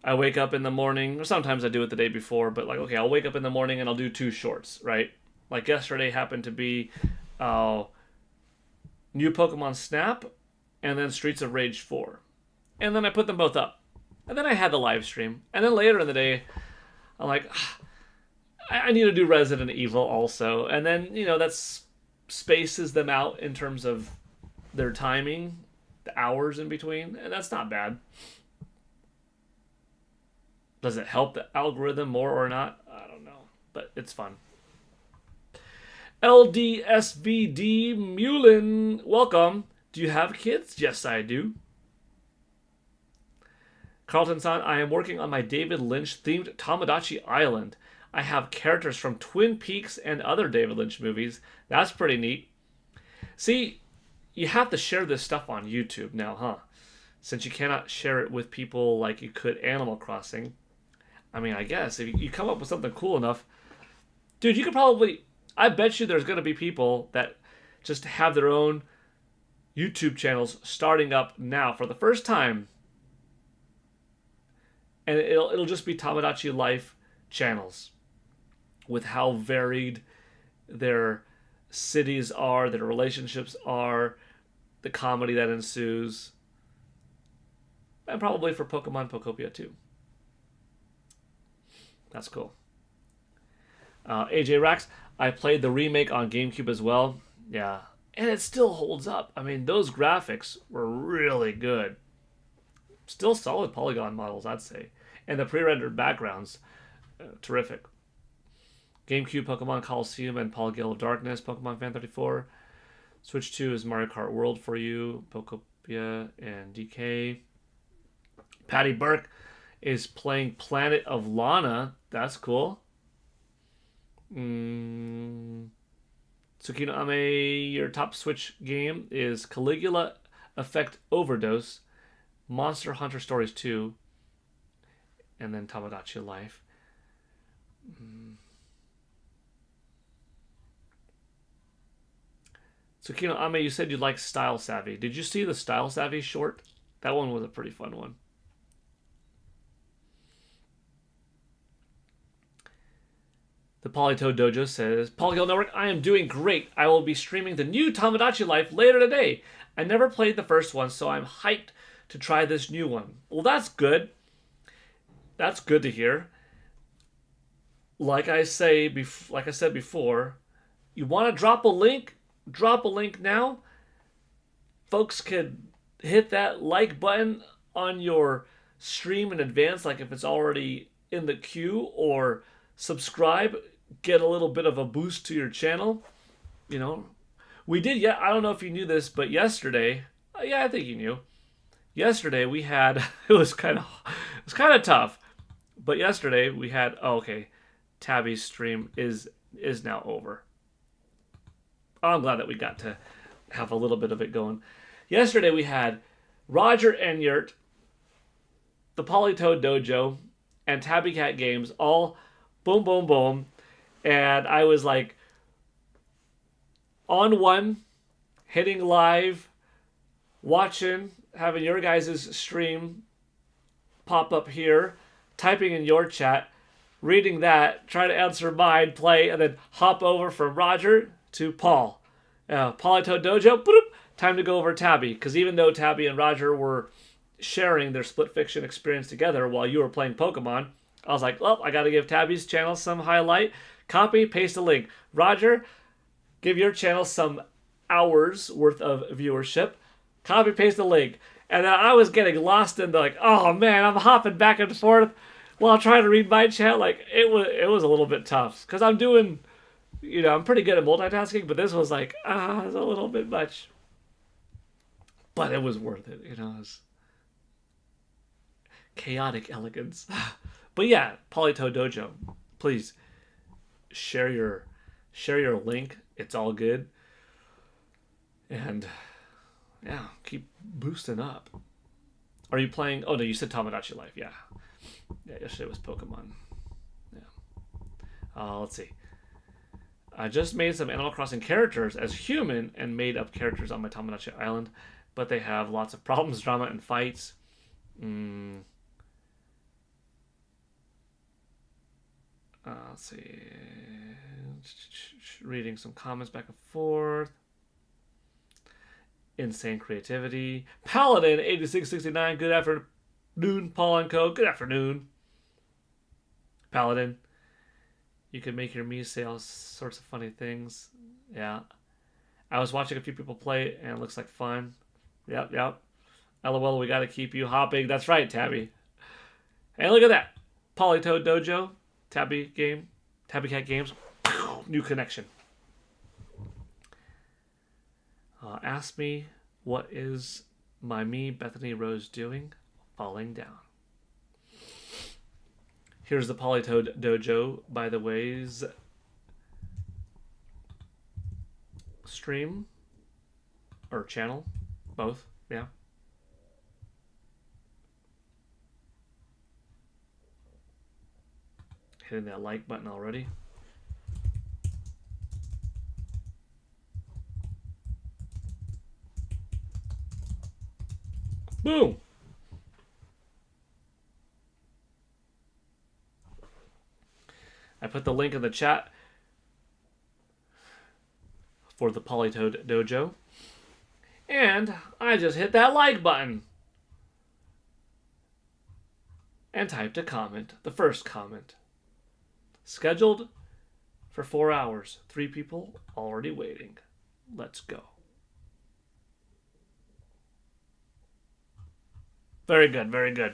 I wake up in the morning, or sometimes I do it the day before, but I'll wake up in the morning and I'll do 2 shorts, right? Like yesterday happened to be new Pokemon Snap and then Streets of Rage 4. And then I put them both up. And then I had the live stream. And then later in the day, I'm like, I need to do Resident Evil also. And then, that's spaces them out in terms of their timing, the hours in between, and that's not bad. Does it help the algorithm more or not? I don't know, but it's fun. LDSVD Mulin, welcome. Do you have kids? Yes, I do. Carlton-san, I am working on my David Lynch-themed Tomodachi Island. I have characters from Twin Peaks and other David Lynch movies. That's pretty neat. See, you have to share this stuff on YouTube now, huh? Since you cannot share it with people like you could Animal Crossing. I mean, I guess if you come up with something cool enough, dude, you could probably... I bet you there's going to be people that just have their own YouTube channels starting up now for the first time. And it'll just be Tomodachi Life channels with how varied their cities are, their relationships are, the comedy that ensues. And probably for Pokemon Pokopia too. That's cool. AJ Rax, I played the remake on GameCube as well. Yeah. And it still holds up. I mean, those graphics were really good. Still solid polygon models, I'd say. And the pre-rendered backgrounds, terrific. GameCube, Pokemon Coliseum, and Paul Gale of Darkness, Pokemon Fan 34. Switch 2 is Mario Kart World for you, Pokopia, and DK. Patty Burke is playing Planet of Lana. That's cool. Tsukino Ame, your top Switch game is Caligula Effect Overdose, Monster Hunter Stories 2, and then Tomodachi Life. Tsukino Ame, you said you like Style Savvy. Did you see the Style Savvy short? That one was a pretty fun one. The Polytoad Dojo says, Polygon Network, I am doing great. I will be streaming the new Tomodachi Life later today. I never played the first one, so I'm hyped to try this new one. Well, that's good. That's good to hear. Like I said before, you want to drop a link? Drop a link now. Folks can hit that like button on your stream in advance, like if it's already in the queue, or subscribe, get a little bit of a boost to your channel. You know, we did, yeah, I don't know if you knew this, but yesterday, yeah, I think you knew. Yesterday we had, it was kind of tough, but yesterday we had, Tabby's stream is now over. Oh, I'm glad that we got to have a little bit of it going. Yesterday we had Roger Enyart, the Polytoad Dojo, and Tabby Cat Games all boom, boom, boom. And I was like on one, hitting live, watching, having your guys' stream pop up here, typing in your chat, reading that, try to answer mine, play, and then hop over from Roger to Paul. Polytoad Dojo, boop, time to go over Tabby. Because even though Tabby and Roger were sharing their split fiction experience together while you were playing Pokemon, I was like, well, I got to give Tabby's channel some highlight. Copy, paste a link. Roger, give your channel some hours worth of viewership. Copy, paste a link. And then I was getting lost in the like, oh man, I'm hopping back and forth while trying to read my chat. Like, it was a little bit tough. Because I'm doing, I'm pretty good at multitasking, but this was like, it's a little bit much. But it was worth it, it was chaotic elegance. But yeah, Polytoad Dojo, please share your link. It's all good. And yeah, keep boosting up. Are you playing? Oh no, you said Tomodachi Life. Yeah, yesterday was Pokemon. Yeah. Let's see. I just made some Animal Crossing characters as human and made up characters on my Tomodachi Island, but they have lots of problems, drama, and fights. Let's see. Reading some comments back and forth. Insane creativity. Paladin 8669. Good afternoon, Paul and Co. Good afternoon, Paladin. You can make your Mii say all sorts of funny things. Yeah. I was watching a few people play, and it looks like fun. Yep, yep. LOL, we gotta keep you hopping. That's right, Tabby. Hey, look at that. Polytoad Dojo, Tabby game, Tabby Cat Games. New connection. Ask me, what is my me, Bethany Rose, doing? Falling down. Here's the Polytoad Dojo, by the ways. Stream or channel, both, yeah. Hitting that like button already. Boom. I put the link in the chat for the Polytoad Dojo. And I just hit that like button. And typed a comment, the first comment. Scheduled for 4 hours. 3 people already waiting. Let's go. Very good, very good.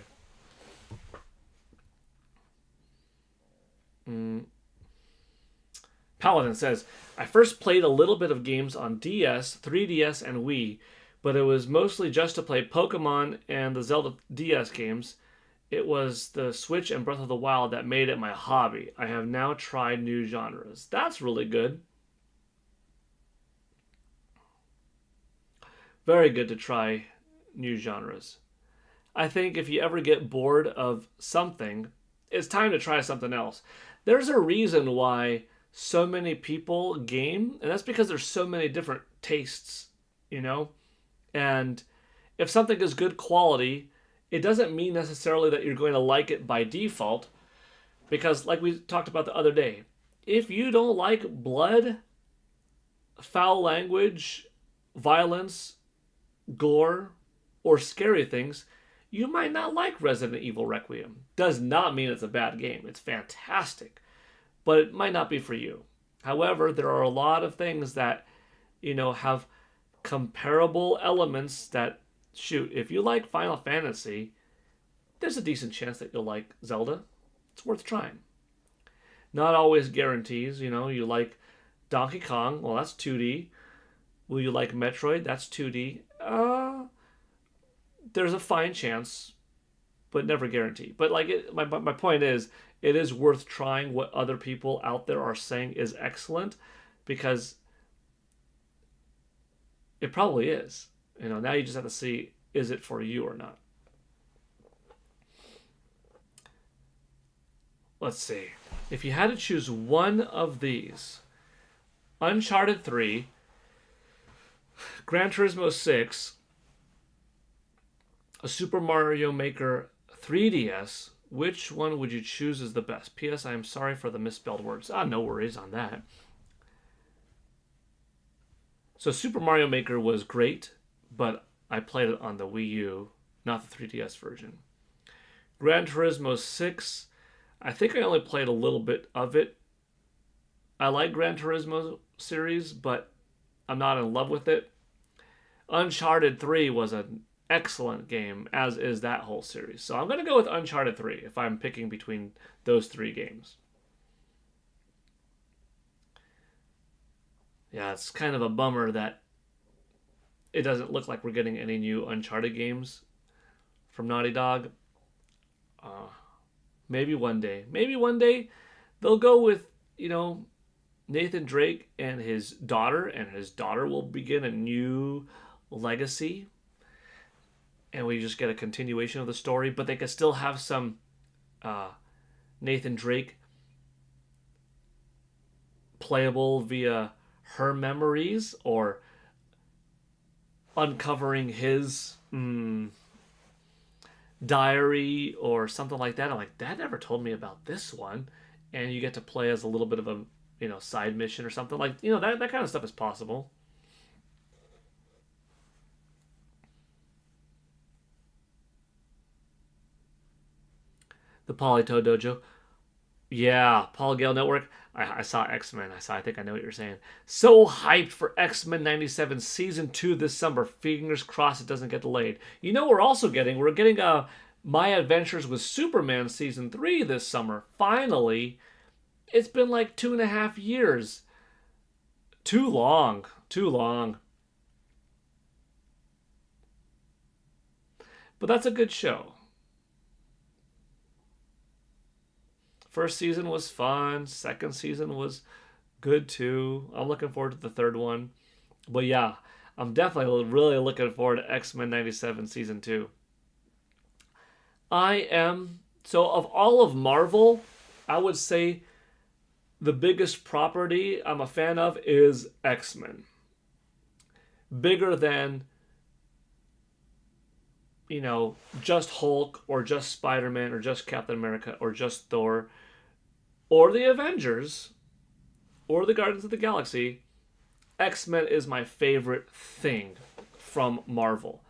Paladin says, I first played a little bit of games on DS, 3DS, and Wii, but it was mostly just to play Pokemon and the Zelda DS games. It was the Switch and Breath of the Wild that made it my hobby. I have now tried new genres. That's really good. Very good to try new genres. I think if you ever get bored of something, it's time to try something else. There's a reason why so many people game, and that's because there's so many different tastes, you know? And if something is good quality, it doesn't mean necessarily that you're going to like it by default, because like we talked about the other day, if you don't like blood, foul language, violence, gore, or scary things, you might not like Resident Evil Requiem. Does not mean it's a bad game. It's fantastic. But it might not be for you. However, there are a lot of things that, have comparable elements that, shoot, if you like Final Fantasy, there's a decent chance that you'll like Zelda. It's worth trying. Not always guarantees, you like Donkey Kong, well, that's 2D. Will you like Metroid? That's 2D. There's a fine chance, but never guarantee. But my point is, it is worth trying what other people out there are saying is excellent, because it probably is. Now you just have to see, is it for you or not? Let's see. If you had to choose one of these, Uncharted 3, Gran Turismo 6, a Super Mario Maker 3DS, which one would you choose as the best? P.S. I am sorry for the misspelled words. No worries on that. So Super Mario Maker was great, but I played it on the Wii U, not the 3DS version. Gran Turismo 6, I think I only played a little bit of it. I like Gran Turismo series, but I'm not in love with it. Uncharted 3 was an excellent game, as is that whole series. So I'm going to go with Uncharted 3 if I'm picking between those 3 games. Yeah, it's kind of a bummer that it doesn't look like we're getting any new Uncharted games from Naughty Dog. Maybe one day. Maybe one day they'll go with, Nathan Drake and his daughter will begin a new legacy. And we just get a continuation of the story, but they could still have some Nathan Drake playable via her memories, or uncovering his diary or something like that. I'm like, Dad never told me about this one. And you get to play as a little bit of a side mission or something, like, that kind of stuff is possible. The Polytoad Dojo. Yeah, Paul Gale Network. I saw X-Men. I think I know what you're saying. So hyped for X-Men 97 Season 2 this summer. Fingers crossed it doesn't get delayed. You know we're also getting? We're getting My Adventures with Superman Season 3 this summer. Finally. It's been like 2.5 years. Too long. Too long. But that's a good show. First season was fun. Second season was good too. I'm looking forward to the third one. But yeah, I'm definitely really looking forward to X-Men 97 season 2. I am so of all of Marvel, I would say the biggest property I'm a fan of is X-Men. Bigger than just Hulk or just Spider-Man or just Captain America or just Thor or the Avengers or the Guardians of the Galaxy. X-Men is my favorite thing from Marvel.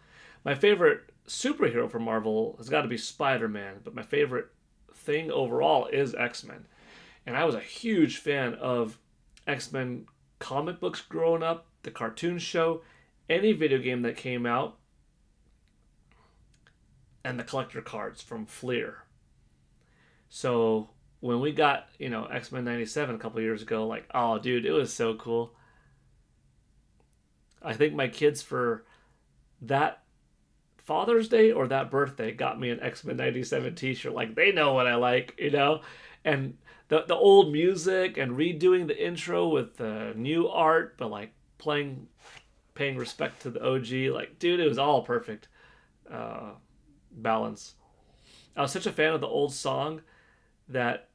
My favorite superhero from Marvel has got to be Spider-Man, but my favorite thing overall is X-Men. And I was a huge fan of X-Men comic books growing up, the cartoon show, any video game that came out, and the collector cards from Fleer. So when we got, X-Men 97 a couple years ago, like, oh, dude, it was so cool. I think my kids for that Father's Day or that birthday got me an X-Men 97 t-shirt. Like, they know what I like. And the old music and redoing the intro with the new art, but like paying respect to the OG. Like, dude, it was all perfect balance. I was such a fan of the old song that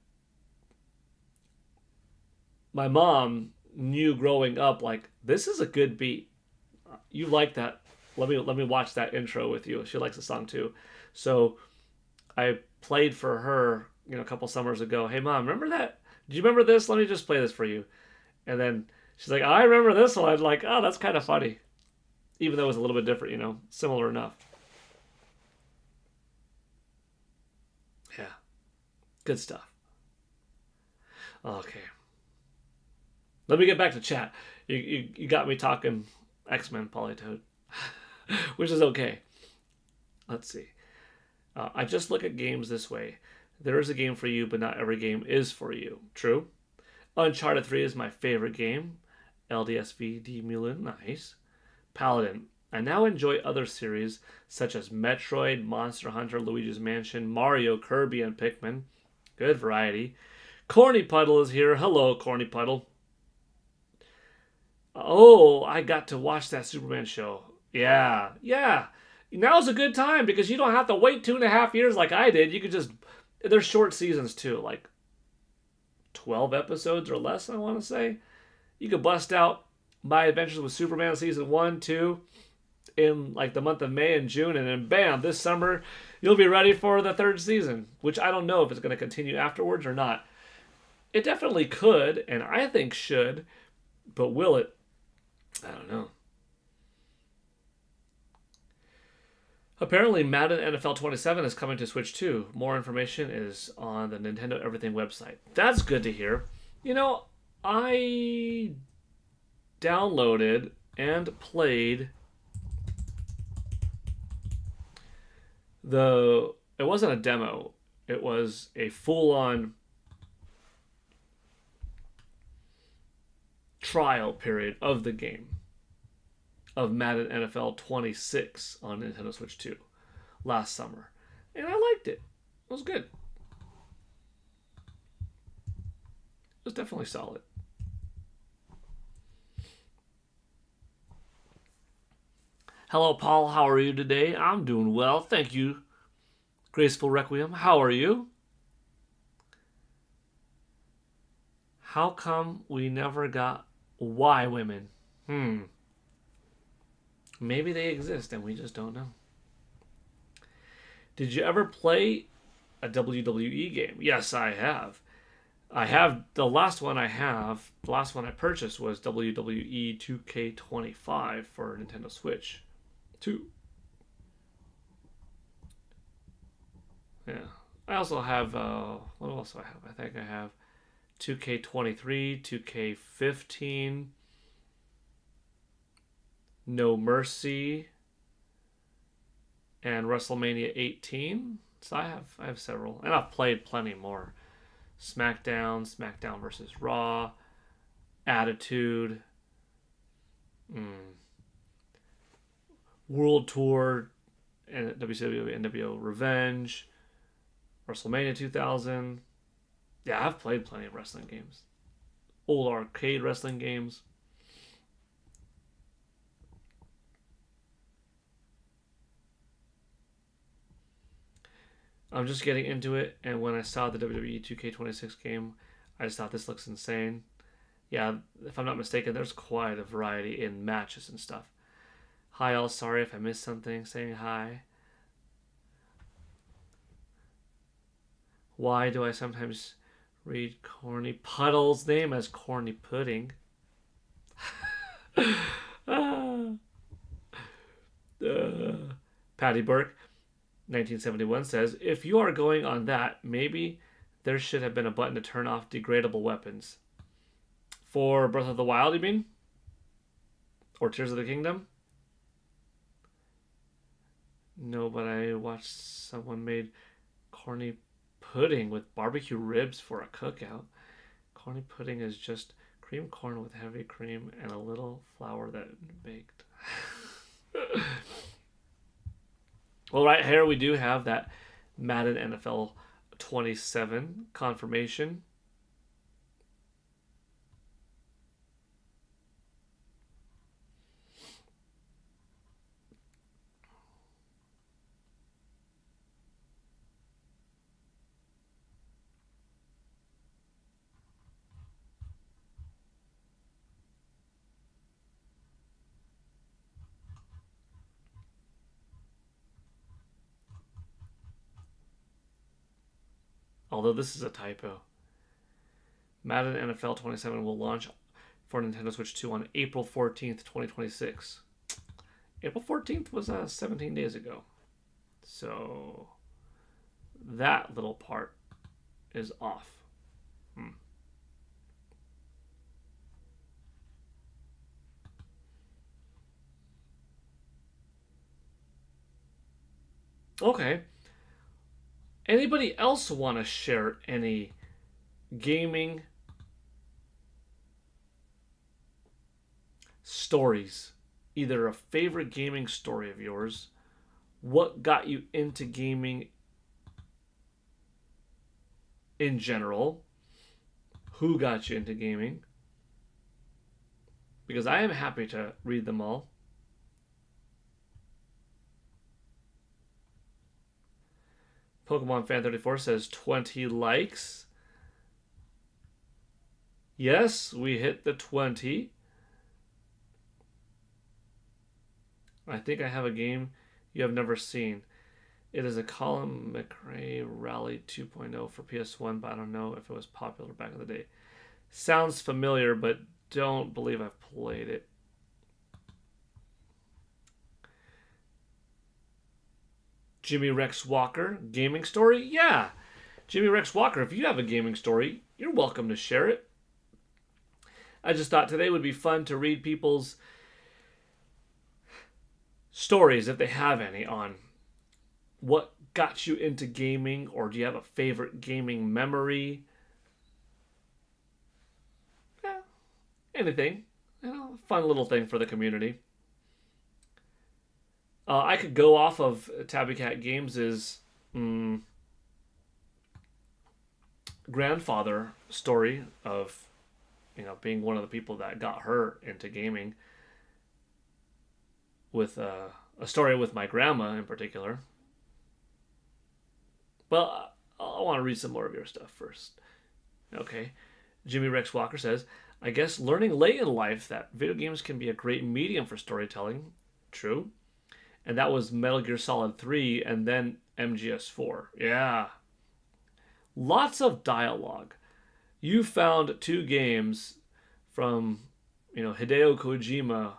my mom knew growing up, like, this is a good beat. You like that? Let me watch that intro with you. She likes the song too. So I played for her, a couple summers ago. Hey mom, remember that? Do you remember this? Let me just play this for you. And then she's like, I remember this one. I'm like, oh, that's kind of funny. Even though it was a little bit different, similar enough. Yeah. Good stuff. Okay. Let me get back to chat. You got me talking X-Men Polytoad, which is okay. Let's see. I just look at games this way. There is a game for you, but not every game is for you. True. Uncharted 3 is my favorite game. LDSV D Mulin, nice. Paladin. I now enjoy other series such as Metroid, Monster Hunter, Luigi's Mansion, Mario, Kirby, and Pikmin. Good variety. Corny Puddle is here. Hello, Corny Puddle. Oh, I got to watch that Superman show. Yeah. Now's a good time because you don't have to wait 2.5 years like I did. You could just... They're short seasons too, like 12 episodes or less, I want to say. You could bust out My Adventures with Superman season 1, 2 in like the month of May and June, and then bam, this summer you'll be ready for the third season, which I don't know if it's going to continue afterwards or not. It definitely could, and I think should, but will it? I don't know. Apparently, Madden NFL 27 is coming to Switch too. More information is on the Nintendo Everything website. That's good to hear. I downloaded and played it wasn't a demo. It was a full-on trial period of the game of Madden NFL 26 on Nintendo Switch 2 last summer. And I liked it. It was good. It was definitely solid. Hello, Paul. How are you today? I'm doing well. Thank you. Graceful Requiem. How are you? How come we never got why women? Maybe they exist and we just don't know. Did you ever play a WWE game? Yes, I have. The last one I purchased was WWE 2K25 for Nintendo Switch 2. Yeah. I also have, what else do I have? I think I have 2K23, 2K15, No Mercy, and WrestleMania 18. So I have several, and I've played plenty more. SmackDown versus Raw, Attitude, World Tour, and WCW NWO Revenge, WrestleMania 2000. Yeah, I've played plenty of wrestling games. Old arcade wrestling games. I'm just getting into it, and when I saw the WWE 2K26 game, I just thought this looks insane. Yeah, if I'm not mistaken, there's quite a variety in matches and stuff. Hi, all. Sorry if I missed something. Saying hi. Why do I sometimes read Corny Puddle's name as Corny Pudding? Patty Burke, 1971, says, if you are going on that, maybe there should have been a button to turn off degradable weapons. For Breath of the Wild, you mean? Or Tears of the Kingdom? No, but I watched someone made corny pudding with barbecue ribs for a cookout. Corny pudding is just cream corn with heavy cream and a little flour that baked. Well, right here we do have that Madden NFL 27 confirmation. Although this is a typo. Madden NFL 27 will launch for Nintendo Switch 2 on April 14th, 2026. April 14th was 17 days ago. So that little part is off. Okay. Anybody else want to share any gaming stories? Either a favorite gaming story of yours, what got you into gaming in general, who got you into gaming? Because I am happy to read them all. Pokemon Fan 34 says 20 likes. Yes, we hit the 20. I think I have a game you have never seen. It is a Colin McRae Rally 2.0 for PS1, but I don't know if it was popular back in the day. Sounds familiar, but don't believe I've played it. Jimmy Rex Walker, gaming story? Yeah. Jimmy Rex Walker, if you have a gaming story, you're welcome to share it. I just thought today would be fun to read people's stories, if they have any, on what got you into gaming, or do you have a favorite gaming memory? Yeah, anything. Fun little thing for the community. I could go off of Tabby Cat Games' grandfather story of, being one of the people that got her into gaming, with a story with my grandma in particular. Well, I want to read some more of your stuff first. Okay. Jimmy Rex Walker says, I guess learning late in life that video games can be a great medium for storytelling. True. And that was Metal Gear Solid 3 and then MGS4. Yeah. Lots of dialogue. You found two games from, Hideo Kojima,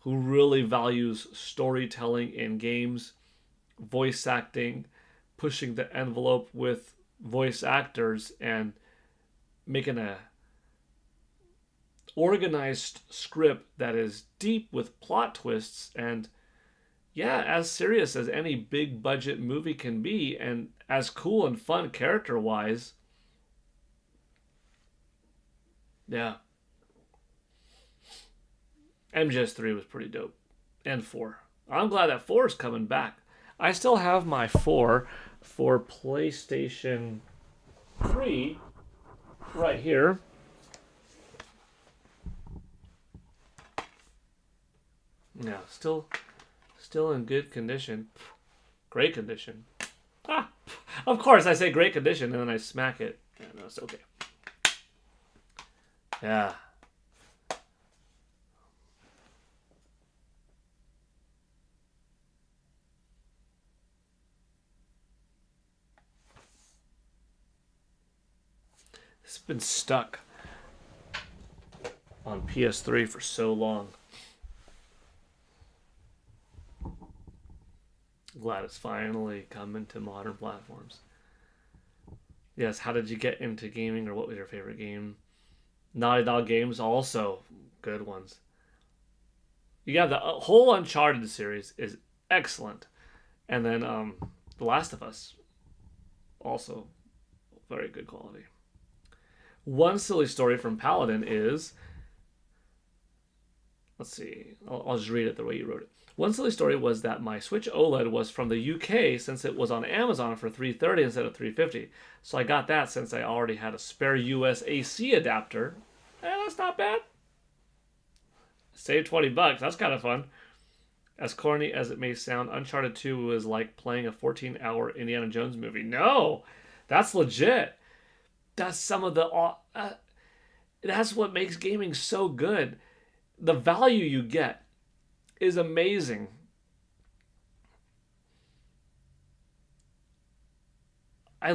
who really values storytelling in games, voice acting, pushing the envelope with voice actors and making a organized script that is deep with plot twists and yeah, as serious as any big budget movie can be and as cool and fun character wise. Yeah. MGS3 was pretty dope. And 4. I'm glad that 4 is coming back. I still have my 4 for PlayStation 3 right here. Yeah, still in good condition. Great condition. Ah, of course I say great condition and then I smack it. Yeah, no, it's okay. Yeah. It's been stuck on PS3 for so long. Glad it's finally coming to modern platforms. Yes, how did you get into gaming, or what was your favorite game? Naughty Dog games, also good ones. Yeah, the whole Uncharted series is excellent. And then The Last of Us, also very good quality. One silly story from Paladin is, let's see, I'll just read it the way you wrote it. One silly story was that my Switch OLED was from the UK since it was on Amazon for $330 instead of $350. So I got that since I already had a spare US AC adapter. That's not bad. Saved $20. That's kind of fun. As corny as it may sound, Uncharted 2 was like playing a 14-hour Indiana Jones movie. No, that's legit. That's some of the... that's what makes gaming so good. The value you get is amazing. I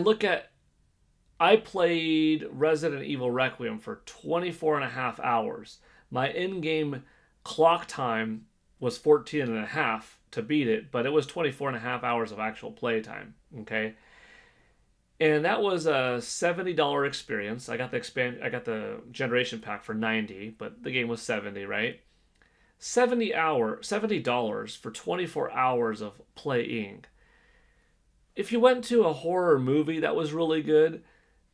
played Resident Evil Requiem for 24 and a half hours. My in-game clock time was 14 and a half to beat it, but it was 24 and a half hours of actual play time. Okay. And that was a $70 experience. I got the generation pack for $90, but the game was $70, right? $70 for 24 hours of playing. If you went to a horror movie that was really good,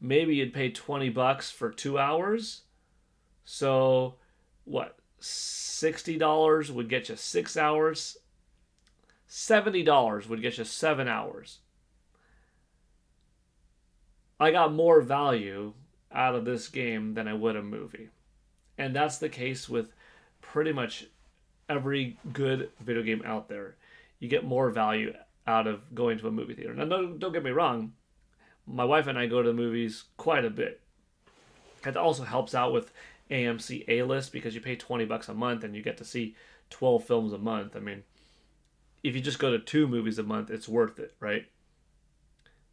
maybe you'd pay $20 for 2 hours. So, what? $60 would get you 6 hours. $70 would get you 7 hours. I got more value out of this game than I would a movie. And that's the case with pretty much every good video game out there. You get more value out of going to a movie theater. Now, don't get me wrong. My wife and I go to the movies quite a bit. It also helps out with AMC A-List because you pay $20 a month and you get to see 12 films a month. I mean, if you just go to 2 movies a month, it's worth it, right?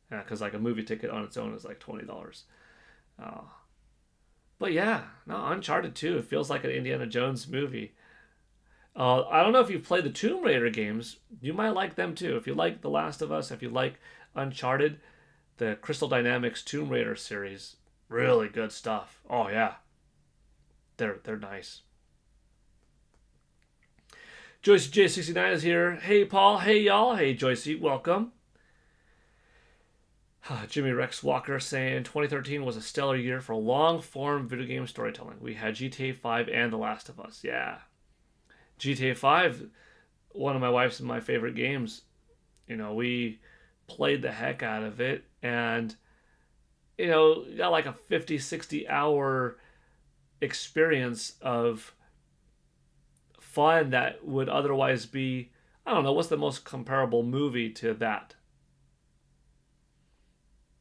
Because like a movie ticket on its own is like $20. But yeah, no, Uncharted 2, it feels like an Indiana Jones movie. I don't know if you've played the Tomb Raider games. You might like them too. If you like The Last of Us, if you like Uncharted, the Crystal Dynamics Tomb Raider series, really good stuff. Oh yeah, they're nice. Joyce J69 is here. Hey Paul, hey y'all, hey Joyce, welcome. Jimmy Rex Walker saying 2013 was a stellar year for long-form video game storytelling. We had GTA 5 and The Last of Us. Yeah. GTA 5, one of my wife's and my favorite games. You know, we played the heck out of it and, you know, got like a 50, 60 hour experience of fun that would otherwise be, I don't know, what's the most comparable movie to that?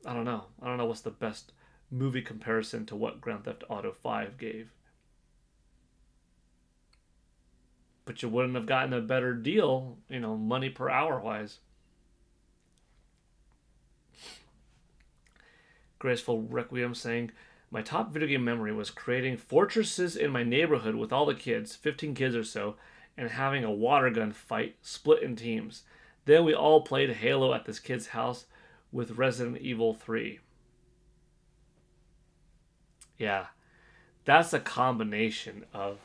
I don't know what's the best movie comparison to what Grand Theft Auto 5 gave. But you wouldn't have gotten a better deal, you know, money per hour wise. Graceful Requiem saying, my top video game memory was creating fortresses in my neighborhood with all the kids, 15 kids or so, and having a water gun fight split in teams. Then we all played Halo at this kid's house with Resident Evil 3. Yeah, that's a combination of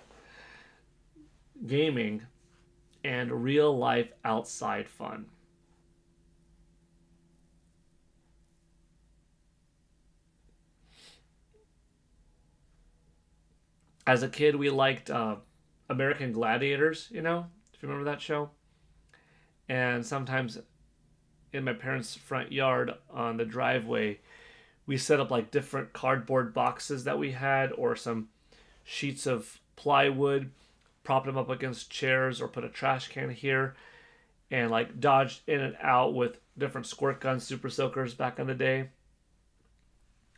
gaming and real life outside fun. As a kid, we liked American Gladiators, if you remember that show. And sometimes in my parents' front yard on the driveway, we set up like different cardboard boxes that we had, or some sheets of plywood, prop them up against chairs, or put a trash can here, and like dodged in and out with different squirt guns, super soakers back in the day.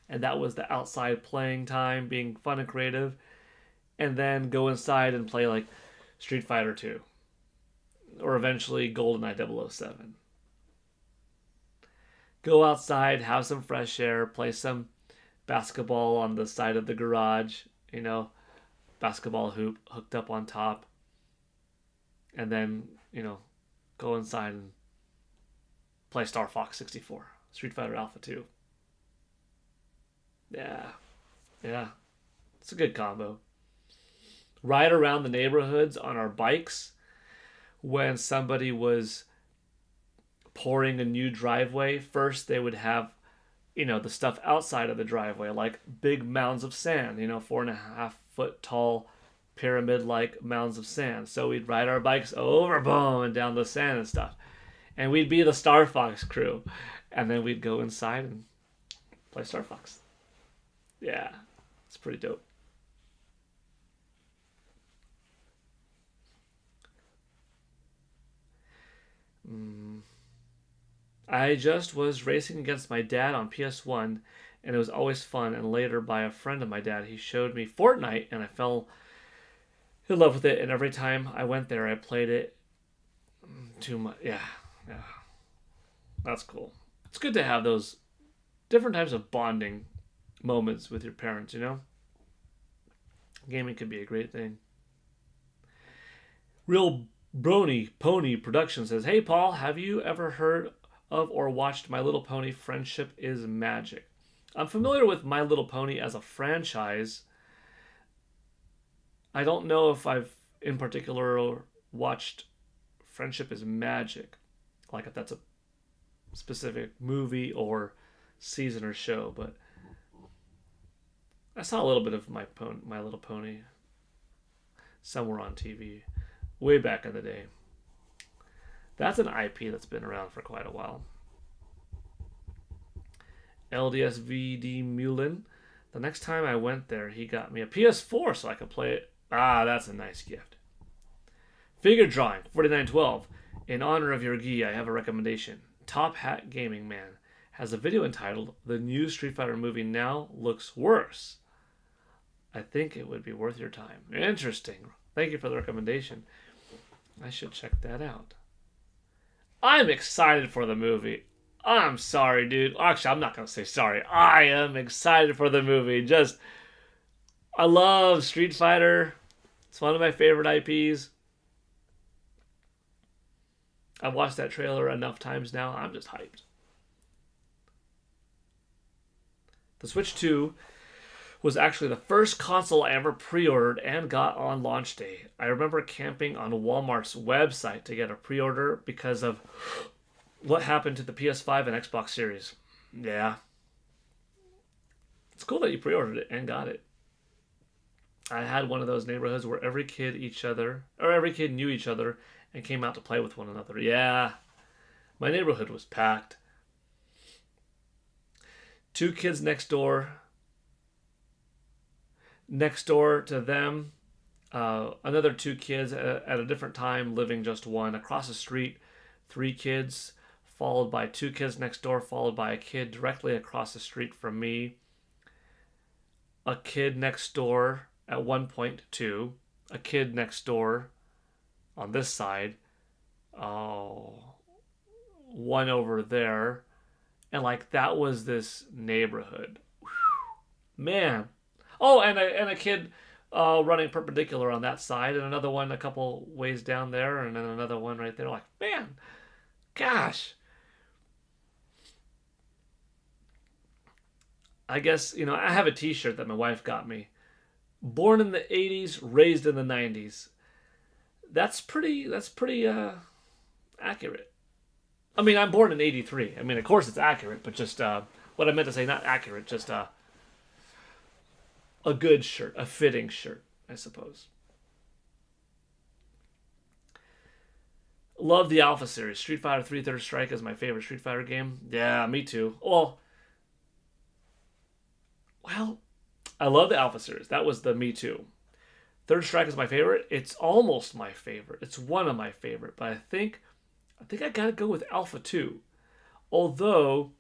And that was the outside playing time, being fun and creative. And then go inside and play like Street Fighter 2, or eventually GoldenEye 007. Go outside, have some fresh air, play some basketball on the side of the garage, basketball hoop hooked up on top. And then, go inside and play Star Fox 64, Street Fighter Alpha 2. Yeah. It's a good combo. Ride around the neighborhoods on our bikes when somebody was pouring a new driveway. First, they would have, the stuff outside of the driveway, like big mounds of sand, 4.5-foot tall pyramid-like mounds of sand. So we'd ride our bikes over, boom, and down the sand and stuff. And we'd be the Star Fox crew. And then we'd go inside and play Star Fox. Yeah, it's pretty dope. I just was racing against my dad on PS1, and it was always fun. And later, by a friend of my dad, he showed me Fortnite, and I fell in love with it. And every time I went there, I played it too much. Yeah, that's cool. It's good to have those different types of bonding moments with your parents. Gaming could be a great thing. Real Brony Pony Production says, "Hey Paul, have you ever heard of or watched My Little Pony Friendship is Magic?" I'm familiar with My Little Pony as a franchise. I don't know if I've in particular watched Friendship is Magic, like if that's a specific movie or season or show, but I saw a little bit of My Little Pony somewhere on TV. Way back in the day. That's an IP that's been around for quite a while. LDSVD Mulin. The next time I went there, he got me a PS4 so I could play it. Ah, that's a nice gift. Figure Drawing, 4912. In honor of your gi, I have a recommendation. Top Hat Gaming Man has a video entitled "The New Street Fighter Movie Now Looks Worse." I think it would be worth your time. Interesting. Thank you for the recommendation. I should check that out. I'm excited for the movie. I'm sorry, dude. Actually, I'm not going to say sorry. I am excited for the movie. I love Street Fighter. It's one of my favorite IPs. I've watched that trailer enough times now. I'm just hyped. The Switch 2 was actually the first console I ever pre-ordered and got on launch day. I remember camping on Walmart's website to get a pre-order because of what happened to the PS5 and Xbox Series. Yeah. It's cool that you pre-ordered it and got it. I had one of those neighborhoods where every kid knew each other and came out to play with one another. Yeah. My neighborhood was packed. 2 kids next door to them, another 2 kids at a different time living just one. Across the street, 3 kids, followed by 2 kids next door, followed by a kid directly across the street from me. A kid next door at one point, 2. A kid next door on this side. One over there. And that was this neighborhood. Whew. Man. Oh, and a kid running perpendicular on that side, and another one a couple ways down there, and then another one right there. Man, gosh. I guess, I have a t-shirt that my wife got me. Born in the 80s, raised in the 90s. That's pretty accurate. I mean, I'm born in 83. I mean, of course it's accurate, but just what I meant to say, not accurate, just a good shirt, a fitting shirt, I suppose. Love the Alpha series. Street Fighter 3 Third Strike is my favorite Street Fighter game. Yeah, me too. Well, I love the Alpha series. That was the me too. Third Strike is my favorite. It's almost my favorite. It's one of my favorite, but I think I gotta go with Alpha 2. Although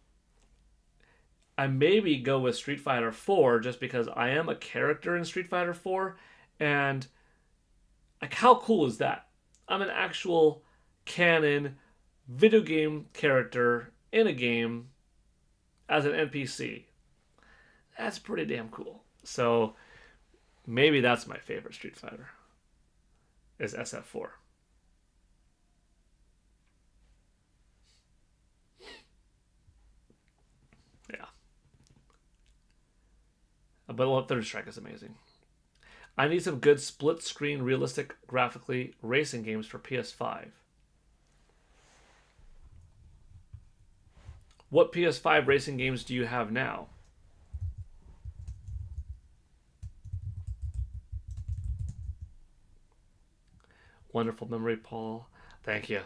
I maybe go with Street Fighter 4 just because I am a character in Street Fighter 4, and like how cool is that? I'm an actual canon video game character in a game as an NPC. That's pretty damn cool. So maybe that's my favorite Street Fighter is SF4. Yeah. But Third Strike is amazing. I need some good split screen realistic graphically racing games for PS5. What PS5 racing games do you have now? Wonderful memory, Paul. Thank you.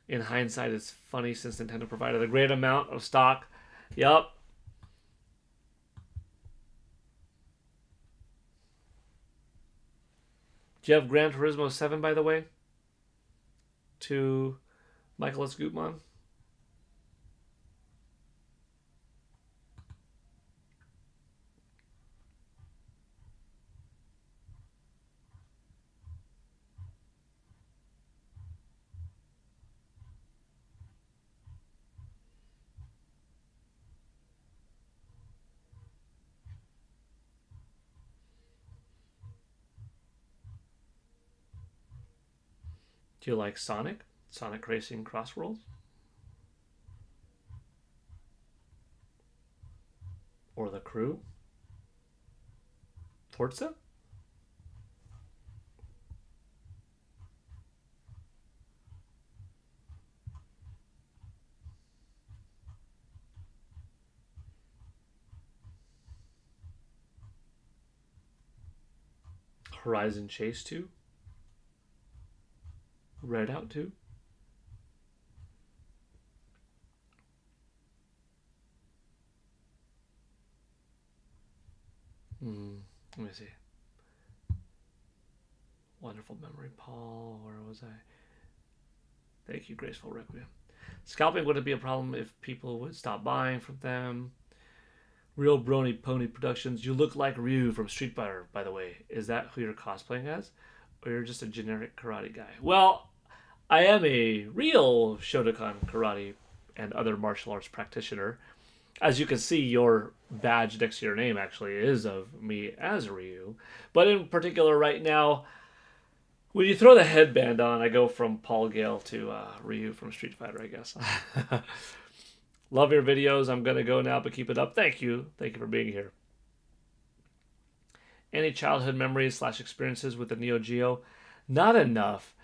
In hindsight, it's funny since Nintendo provided a great amount of stock. Yup. Do you have Gran Turismo 7, by the way? To Michaelis Gutmann? Do you like Sonic? Sonic Racing Crossworlds? Or The Crew? Forza? Horizon Chase 2? Redout 2? Let me see. Wonderful memory, Paul. Where was I? Thank you, Graceful Requiem. Scalping wouldn't be a problem if people would stop buying from them. Real Brony Pony Productions. You look like Ryu from Street Fighter, by the way. Is that who you're cosplaying as? Or you're just a generic karate guy? Well, I am a real Shotokan karate and other martial arts practitioner. As you can see, your badge next to your name actually is of me as Ryu. But in particular, right now, when you throw the headband on, I go from Paul Gale to Ryu from Street Fighter, I guess. Love your videos. I'm going to go now, but keep it up. Thank you. Thank you for being here. Any childhood memories / experiences with the Neo Geo? Not enough.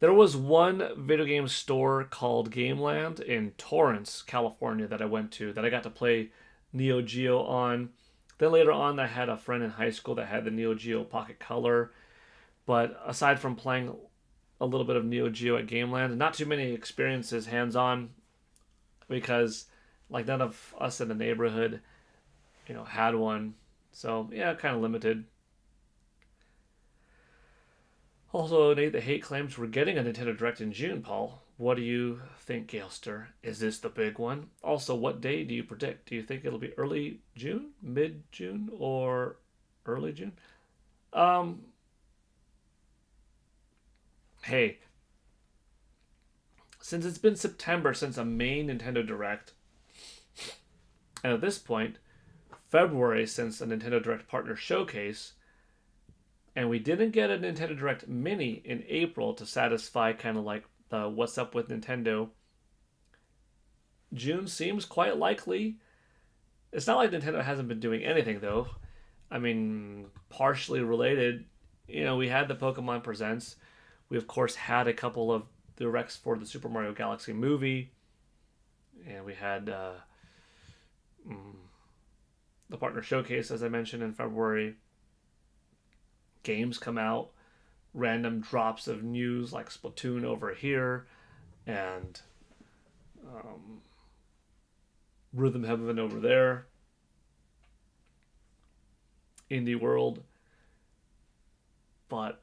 There was one video game store called Gameland in Torrance, California that I went to that I got to play Neo Geo on. Then later on, I had a friend in high school that had the Neo Geo Pocket Color. But aside from playing a little bit of Neo Geo at Gameland, not too many experiences hands-on because like none of us in the neighborhood, had one. So yeah, kind of limited. Also, Nate, the hate claims we're getting a Nintendo Direct in June, Paul. What do you think, Galester? Is this the big one? Also, what day do you predict? Do you think it'll be early June, mid-June, or early June? Hey, since it's been September since a main Nintendo Direct, and at this point, February since a Nintendo Direct Partner Showcase, and we didn't get a Nintendo Direct Mini in April to satisfy kind of like the what's up with Nintendo June seems quite likely. It's not like Nintendo hasn't been doing anything, though. I mean, partially related, we had the Pokemon Presents. We, of course, had a couple of directs for the Super Mario Galaxy movie. And we had the Partner Showcase, as I mentioned, in February. Games come out. Random drops of news like Splatoon over here. And Rhythm Heaven over there. Indie World. But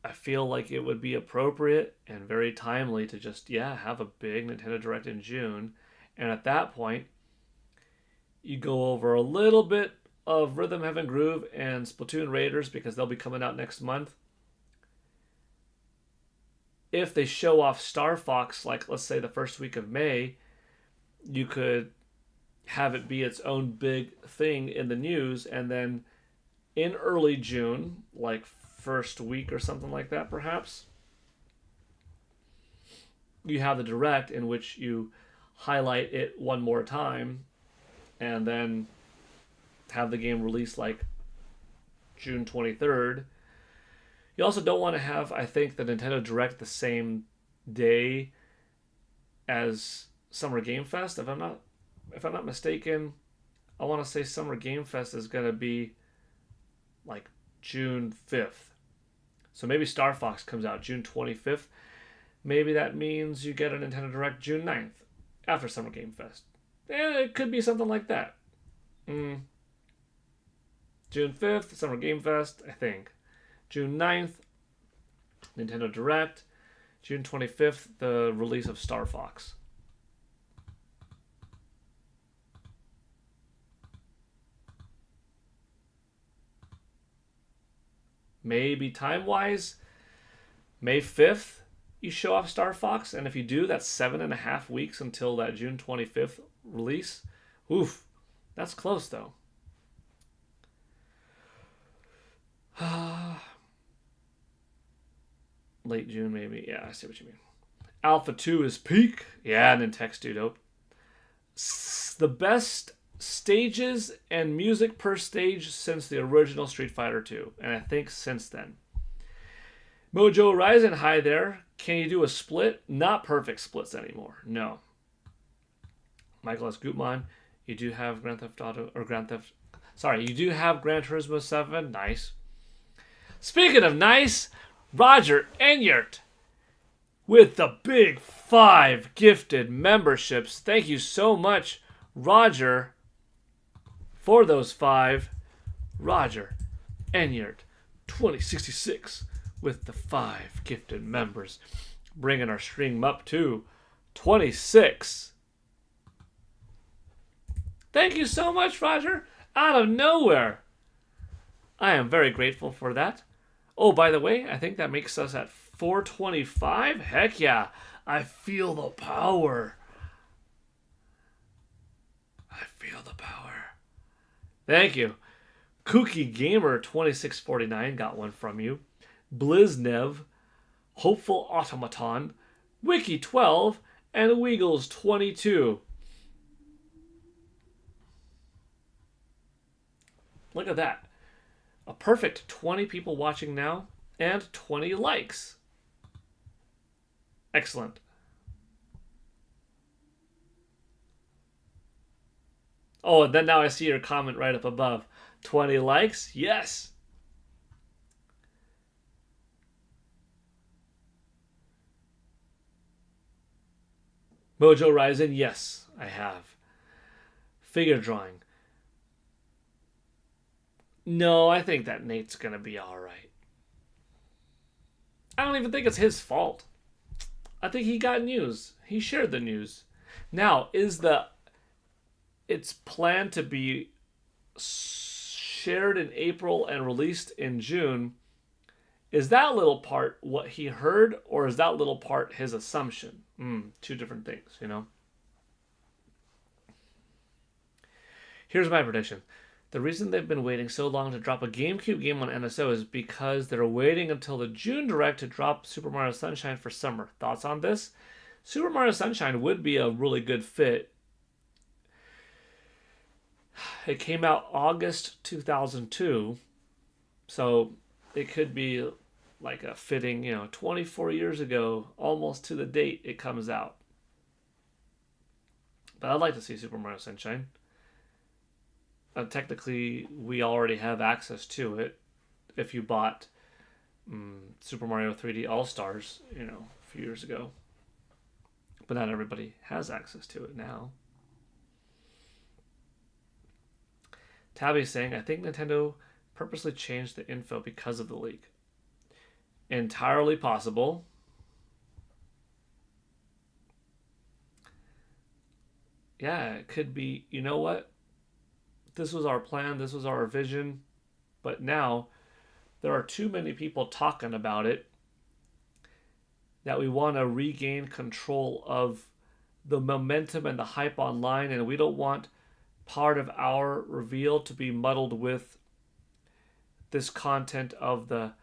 I feel like it would be appropriate and very timely to just, have a big Nintendo Direct in June. And at that point, you go over a little bit of Rhythm Heaven Groove and Splatoon Raiders because they'll be coming out next month. If they show off Star Fox, like let's say the first week of May, you could have it be its own big thing in the news, and then in early June, like first week or something like that perhaps, you have the direct in which you highlight it one more time and then have the game released like June 23rd. You also don't want to have, I think, the Nintendo Direct the same day as Summer Game Fest. If I'm not mistaken, I want to say Summer Game Fest is going to be like June 5th. So maybe Star Fox comes out June 25th. Maybe that means you get a Nintendo Direct June 9th after Summer Game Fest. It could be something like that. June 5th, Summer Game Fest, I think. June 9th, Nintendo Direct. June 25th, the release of Star Fox. Maybe time-wise, May 5th, you show off Star Fox. And if you do, that's 7.5 weeks until that June 25th release. Oof, that's close, though. Late June, maybe. Yeah, I see what you mean. Alpha 2 is peak. Yeah, Nintex, dude. Dope. The best stages and music per stage since the original Street Fighter 2. And I think since then. Mojo Horizon, hi there. Can you do a split? Not perfect splits anymore. No. Michael S. Gutmann, you do have you do have Gran Turismo 7. Nice. Speaking of nice, Roger Enyart with the big 5 gifted memberships. Thank you so much, Roger, for those 5. Roger Enyart, 2066, with the 5 gifted members, bringing our stream up to 26. Thank you so much, Roger, out of nowhere. I am very grateful for that. Oh, by the way, I think that makes us at 425. Heck yeah. I feel the power. I feel the power. Thank you. Kooky Gamer 2649 got one from you. Bliznev, Hopeful Automaton, Wiki 12, and Weagles 22. Look at that. A perfect 20 people watching now and 20 likes. Excellent. Oh, and then now I see your comment right up above. 20 likes? Yes. Mojo Rising? Yes, I have. Figure drawing. No, I think that Nate's going to be alright. I don't even think it's his fault. I think he got news. He shared the news. Now, it's planned to be shared in April and released in June. Is that little part what he heard, or is that little part his assumption? Two different things, you know? Here's my prediction. The reason they've been waiting so long to drop a GameCube game on NSO is because they're waiting until the June Direct to drop Super Mario Sunshine for summer. Thoughts on this? Super Mario Sunshine would be a really good fit. It came out August 2002, so it could be like a fitting, 24 years ago, almost to the date it comes out. But I'd like to see Super Mario Sunshine. Technically, we already have access to it if you bought Super Mario 3D All Stars, a few years ago. But not everybody has access to it now. Tabby's saying, I think Nintendo purposely changed the info because of the leak. Entirely possible. Yeah, it could be, you know what? This was our plan, this was our vision, but now there are too many people talking about it that we want to regain control of the momentum and the hype online, and we don't want part of our reveal to be muddled with this content of the,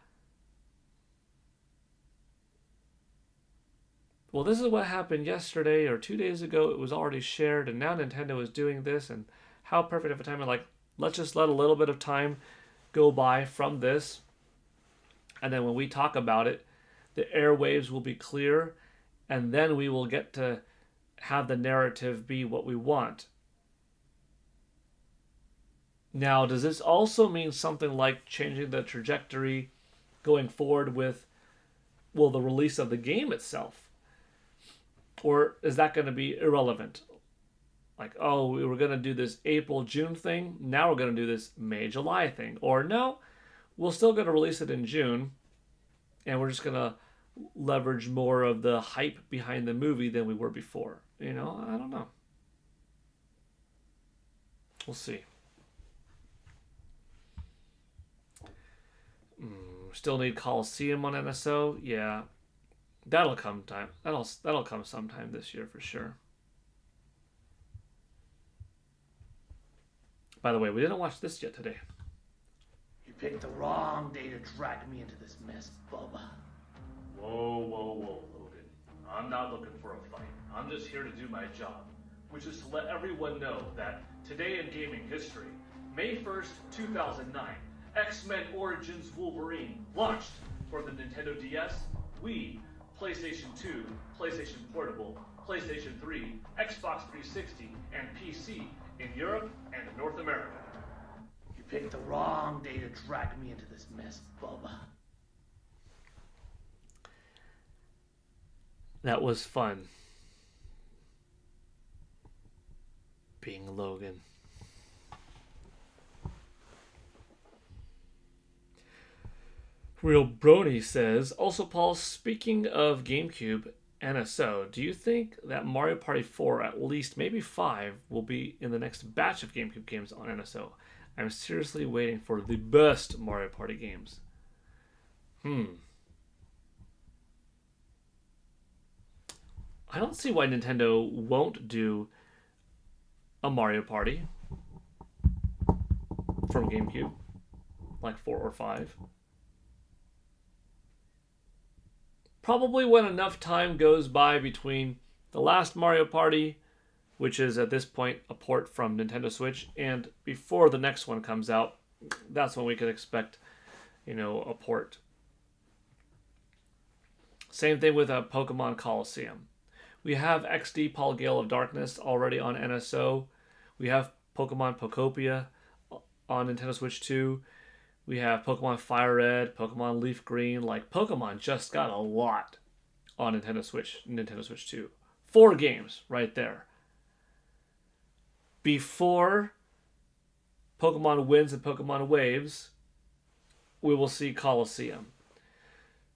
well, this is what happened yesterday or 2 days ago, it was already shared, and now Nintendo is doing this, and how perfect of a time. And like, let's just let a little bit of time go by from this, and then when we talk about it, the airwaves will be clear, and then we will get to have the narrative be what we want. Now, does this also mean something like changing the trajectory going forward with, well, the release of the game itself? Or is that going to be irrelevant? Like, oh, we were going to do this April-June thing. Now we're going to do this May-July thing. Or no, we're still going to release it in June, and we're just going to leverage more of the hype behind the movie than we were before. I don't know. We'll see. Still need Coliseum on NSO. Yeah, that'll come time. That'll come sometime this year for sure. By the way, we didn't watch this yet today. You picked the wrong day to drag me into this mess, Bubba. Whoa, Logan. I'm not looking for a fight. I'm just here to do my job, which is to let everyone know that today in gaming history, May 1st, 2009, X-Men Origins Wolverine launched for the Nintendo DS, Wii, PlayStation 2, PlayStation Portable, PlayStation 3, Xbox 360, and PC in Europe and North America. You picked the wrong day to drag me into this mess, Bubba. That was fun. Being Logan. Real Brony says, also Paul, speaking of GameCube NSO, do you think that Mario Party 4, at least maybe 5, will be in the next batch of GameCube games on NSO? I'm seriously waiting for the best Mario Party games. I don't see why Nintendo won't do a Mario Party from GameCube, like 4 or 5. Probably when enough time goes by between the last Mario Party, which is at this point a port from Nintendo Switch, and before the next one comes out, that's when we could expect, a port. Same thing with Pokemon Coliseum. We have XD Paul Gale of Darkness already on NSO. We have Pokemon Pokopia on Nintendo Switch 2. We have Pokemon Fire Red, Pokemon Leaf Green. Like, Pokemon just got a lot on Nintendo Switch 2. 4 games right there. Before Pokemon Winds and Pokemon Waves, we will see Coliseum.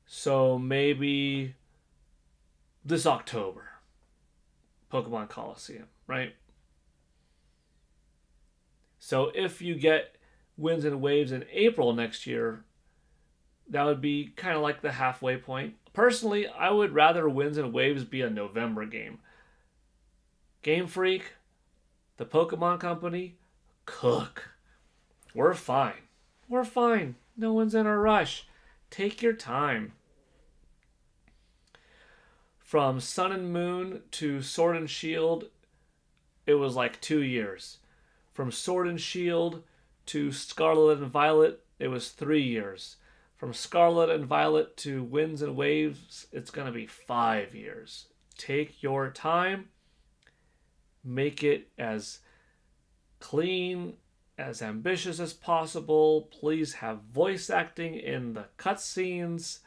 So maybe this October, Pokemon Coliseum, right? So if you get Winds and Waves in April next year, that would be kind of like the halfway point. Personally, I would rather Winds and Waves be a November game. Game Freak, the Pokemon Company, cook. We're fine. We're fine. No one's in a rush. Take your time. From Sun and Moon to Sword and Shield, it was like 2 years. From Sword and Shield to Scarlet and Violet, it was 3 years. From Scarlet and Violet to Winds and Waves, it's going to be 5 years. Take your time. Make it as clean, as ambitious as possible. Please have voice acting in the cutscenes.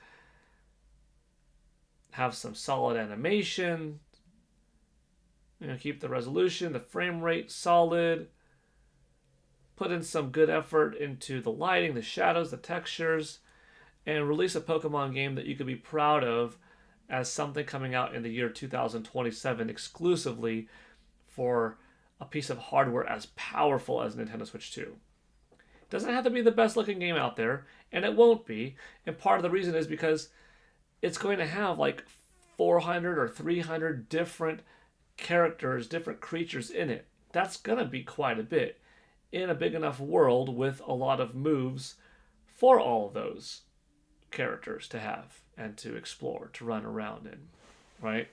Have some solid animation. Keep the resolution, the frame rate solid. Put in some good effort into the lighting, the shadows, the textures, and release a Pokemon game that you could be proud of as something coming out in the year 2027 exclusively for a piece of hardware as powerful as Nintendo Switch 2. It doesn't have to be the best looking game out there, and it won't be. And part of the reason is because it's going to have like 400 or 300 different characters, different creatures in it. That's going to be quite a bit in a big enough world with a lot of moves for all of those characters to have and to explore, to run around in, right?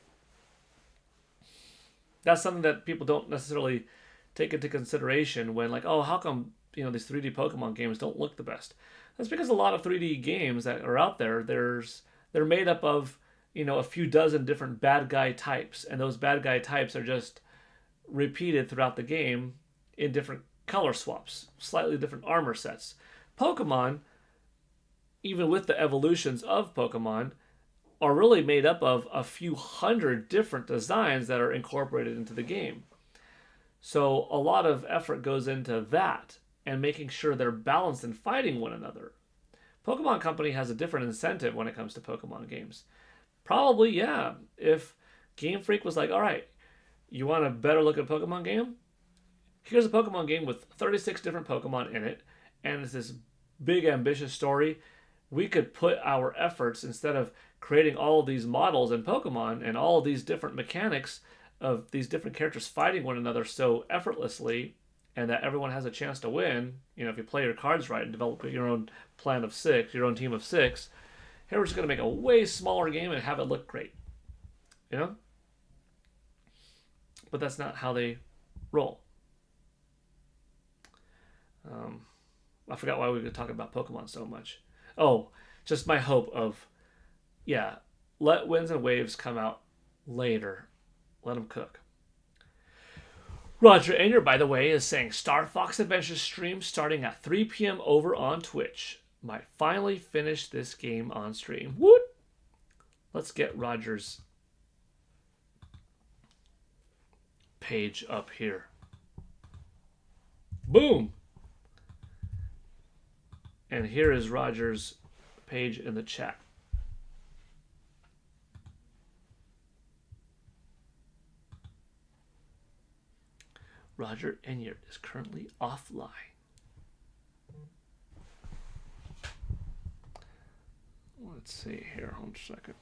That's something that people don't necessarily take into consideration when like, oh, how come, these 3D Pokemon games don't look the best? That's because a lot of 3D games that are out there, they're made up of, a few dozen different bad guy types, and those bad guy types are just repeated throughout the game in different color swaps, slightly different armor sets. Pokemon, even with the evolutions of Pokemon, are really made up of a few hundred different designs that are incorporated into the game. So a lot of effort goes into that and making sure they're balanced and fighting one another. Pokemon Company has a different incentive when it comes to Pokemon games. Probably, yeah. If Game Freak was like, all right, you want a better looking Pokemon game? Here's a Pokemon game with 36 different Pokemon in it, and it's this big, ambitious story. We could put our efforts, instead of creating all of these models in Pokemon and all of these different mechanics of these different characters fighting one another so effortlessly, and that everyone has a chance to win, if you play your cards right and develop your own plan of 6, your own team of 6, here we're just going to make a way smaller game and have it look great. But that's not how they roll. I forgot why we were talking about Pokemon so much. Oh, just my hope of, let Winds and Waves come out later. Let them cook. Roger Ainer, by the way, is saying Star Fox Adventure stream starting at 3 p.m. over on Twitch. Might finally finish this game on stream. Woot! Let's get Roger's page up here. Boom! And here is Roger's page in the chat. Roger Enyart is currently offline. Let's see here. Hold a second.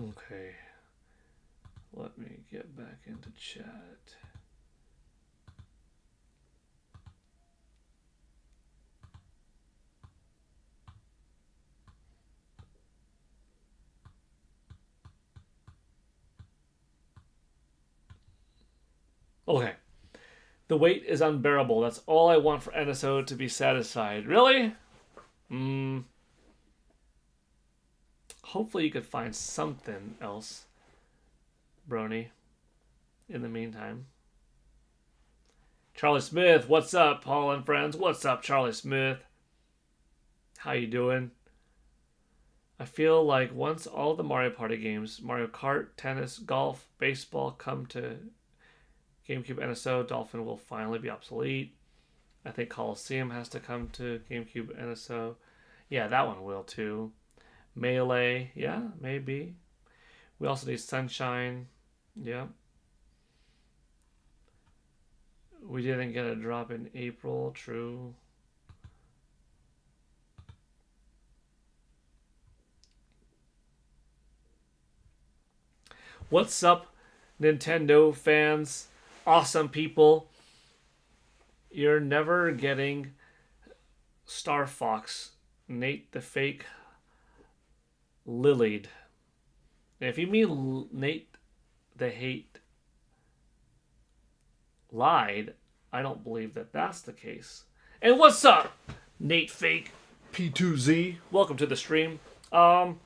Okay, let me get back into chat. Okay, the wait is unbearable. That's all I want for NSO to be satisfied. Really? Hopefully you could find something else, Brony, in the meantime. Charlie Smith, what's up, Paul and friends? What's up, Charlie Smith? How you doing? I feel like once all the Mario Party games, Mario Kart, tennis, golf, baseball, come to GameCube NSO, Dolphin will finally be obsolete. I think Coliseum has to come to GameCube NSO. Yeah, that one will too. Melee, yeah, maybe. We also need Sunshine, yeah. We didn't get a drop in April, true. What's up, Nintendo fans? Awesome people. You're never getting Star Fox, Nate the Fake, Lilied. If you mean Nate the Hate lied, I don't believe that that's the case. And what's up, Nate Fake P2Z? Welcome to the stream. And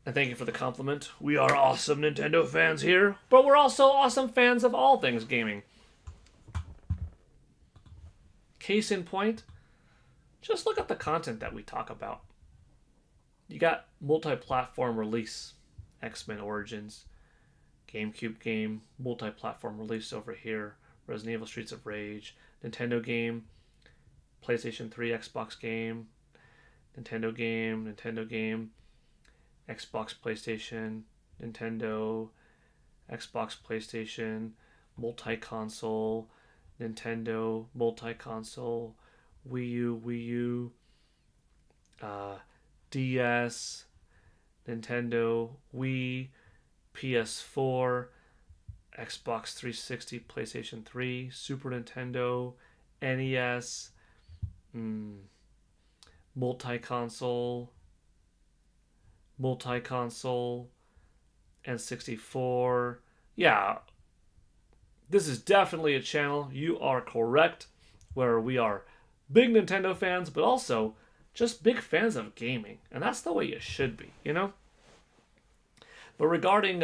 thank you for the compliment. We are awesome Nintendo fans here, but we're also awesome fans of all things gaming. Case in point, just look at the content that we talk about. You got multi-platform release, X-Men Origins, GameCube game, multi-platform release over here, Resident Evil Streets of Rage, Nintendo game, PlayStation 3, Xbox game, Nintendo game, Xbox, PlayStation, Nintendo, Xbox, PlayStation, multi-console, Nintendo, multi-console, Wii U, DS, Nintendo, Wii, PS4, Xbox 360, PlayStation 3, Super Nintendo, NES, multi-console, N64. Yeah, this is definitely a channel, you are correct, where we are big Nintendo fans, but also just big fans of gaming. And that's the way you should be, you know? But regarding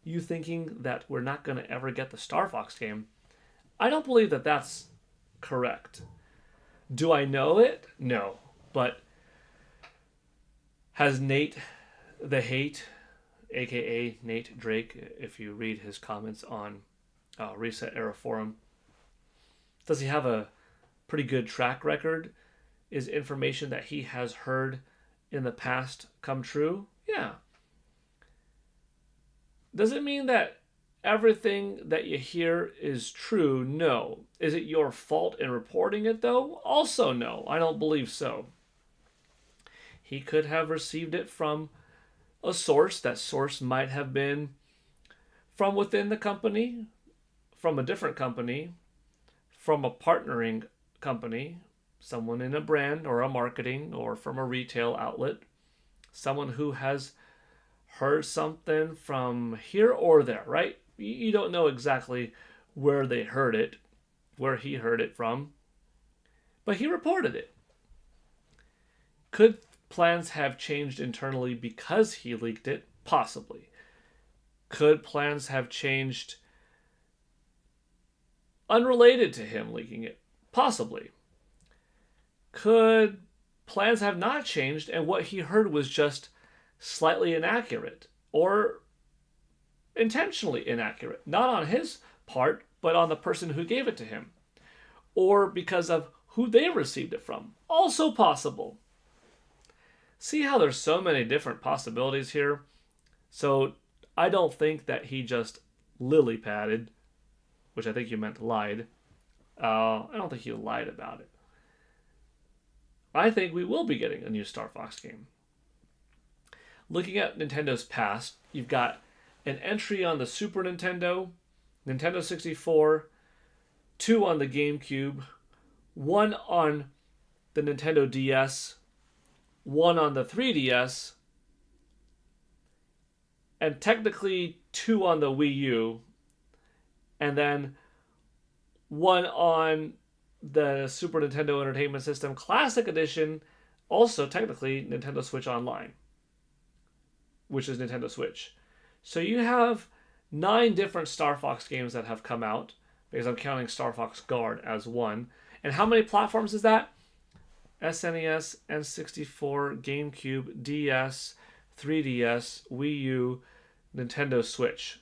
you thinking that we're not going to ever get the Star Fox game, I don't believe that that's correct. Do I know it? No. But has Nate the Hate, aka Nate Drake, if you read his comments on Reset Era Forum, does he have a pretty good track record? Is information that he has heard in the past come true? Yeah. Does it mean that everything that you hear is true? No. Is it your fault in reporting it, though? Also, no. I don't believe so. He could have received it from a source. That source might have been from within the company, from a different company, from a partnering company, someone in a brand or a marketing, or from a retail outlet, someone who has heard something from here or there, right? You don't know exactly where they heard it, where he heard it from, but he reported it. Could plans have changed internally because he leaked it? Possibly. Could plans have changed unrelated to him leaking it? Possibly. Could plans have not changed and what he heard was just slightly inaccurate or intentionally inaccurate? Not on his part, but on the person who gave it to him. Or because of who they received it from? Also possible. See how there's so many different possibilities here? So I don't think that he just lily-padded, which I think you meant lied. I don't think he lied about it. I think we will be getting a new Star Fox game. Looking at Nintendo's past, you've got an entry on the Super Nintendo, Nintendo 64, 2 on the GameCube, 1 on the Nintendo DS, 1 on the 3DS, and technically 2 on the Wii U, and then 1 on the Super Nintendo Entertainment System Classic Edition, also technically Nintendo Switch Online, which is Nintendo Switch. So you have 9 different Star Fox games that have come out, because I'm counting Star Fox Guard as one. And how many platforms is that? SNES, N64, GameCube, DS, 3DS, Wii U, Nintendo Switch.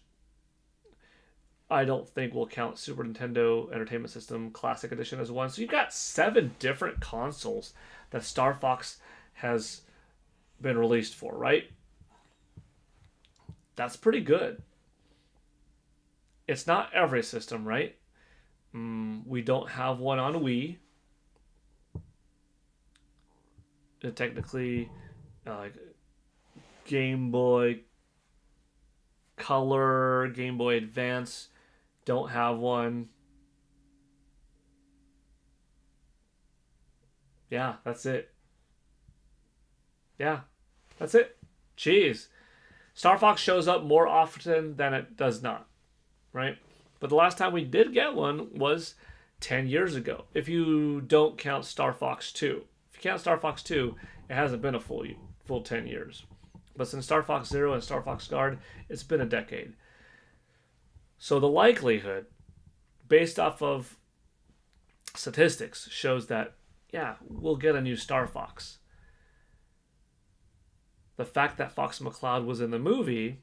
I don't think we'll count Super Nintendo Entertainment System Classic Edition as one. So you've got 7 different consoles that Star Fox has been released for, right? That's pretty good. It's not every system, right? We don't have one on Wii. Technically, like Game Boy Color, Game Boy Advance don't have one. Yeah, that's it. Yeah, that's it. Jeez. Star Fox shows up more often than it does not, right? But the last time we did get one was 10 years ago. If you don't count Star Fox 2. If you count Star Fox 2, it hasn't been a full 10 years. But since Star Fox Zero and Star Fox Guard, it's been a decade. So the likelihood, based off of statistics, shows that, yeah, we'll get a new Star Fox. The fact that Fox McCloud was in the movie,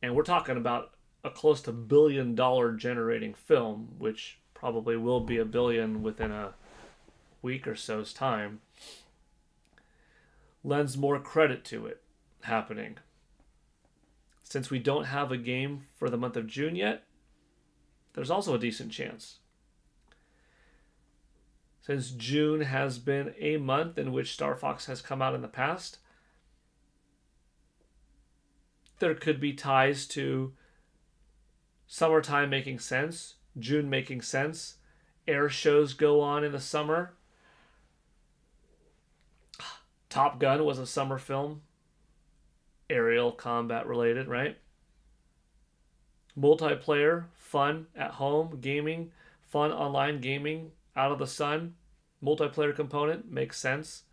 and we're talking about a close to $1 billion generating film, which probably will be $1 billion within a week or so's time, lends more credit to it happening. Since we don't have a game for the month of June yet, there's also a decent chance. Since June has been a month in which Star Fox has come out in the past, there could be ties to summertime making sense, June making sense, air shows go on in the summer. Top Gun was a summer film, aerial combat related, right? Multiplayer, fun at home, gaming, fun online gaming out of the sun, multiplayer component makes sense.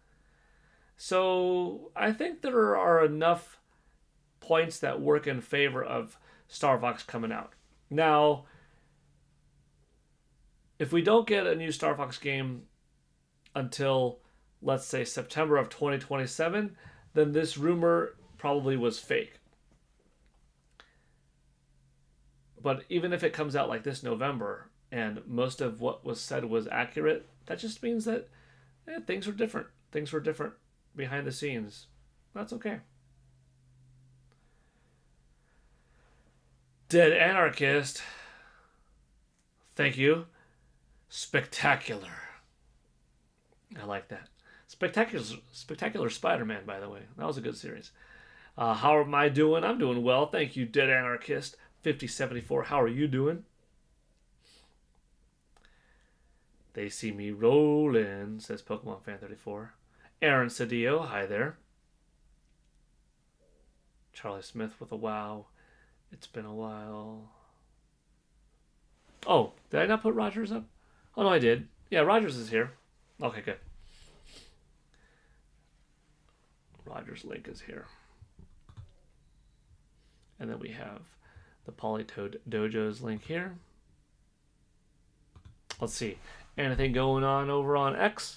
So I think there are enough points that work in favor of Star Fox coming out. Now, if we don't get a new Star Fox game until, let's say, September of 2027, then this rumor probably was fake. But even if it comes out like this November and most of what was said was accurate, that just means that things were different. Things were different behind the scenes. That's okay. Dead Anarchist. Thank you. Spectacular. I like that. Spectacular Spider-Man, by the way. That was a good series. How am I doing? I'm doing well. Thank you, Dead Anarchist. 5074. How are you doing? They see me rolling, says Pokemon Fan 34. Aaron Cedillo, hi there. Charlie Smith with a wow. It's been a while. Oh, did I not put Rogers up? Oh, no, I did. Yeah, Rogers is here. Okay, good. Rogers' link is here. And then we have the Polytoad Dojo's link here. Let's see. Anything going on over on X?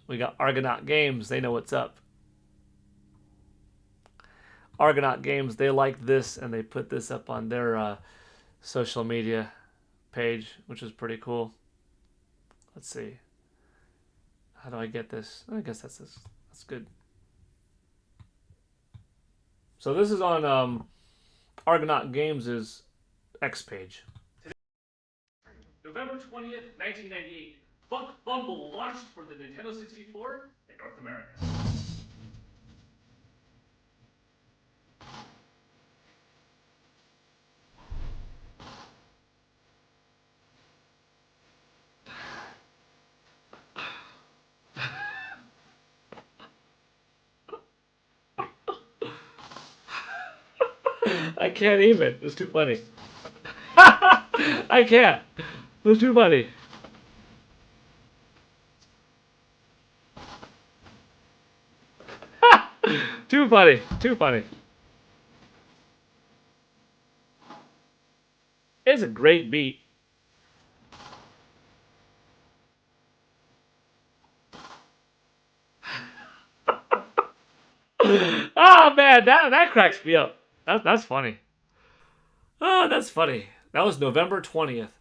We got Argonaut Games. They know what's up. Argonaut Games, they like this, and they put this up on their social media page, which is pretty cool. Let's see. How do I get this? I guess that's this. That's good. So this is on Argonaut Games' X page. November 20th, 1998. Buck Bumble launched for the Nintendo 64 in North America. I can't even. It's too funny. I can't. It's too funny. Too funny. Too funny. It's a great beat. Oh man, that cracks me up. That's funny. Oh, that's funny. That was November 20th.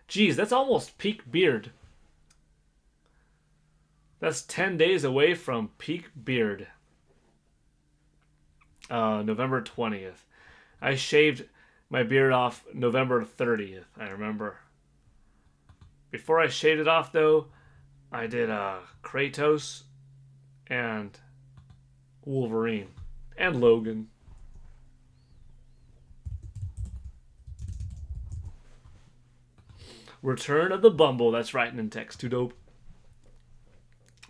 Geez, that's almost peak beard. That's 10 days away from peak beard. November 20th. I shaved my beard off November 30th, I remember. Before I shaved it off, though, I did Kratos and Wolverine and Logan. Return of the Bumble. That's right, Nintex. Too dope.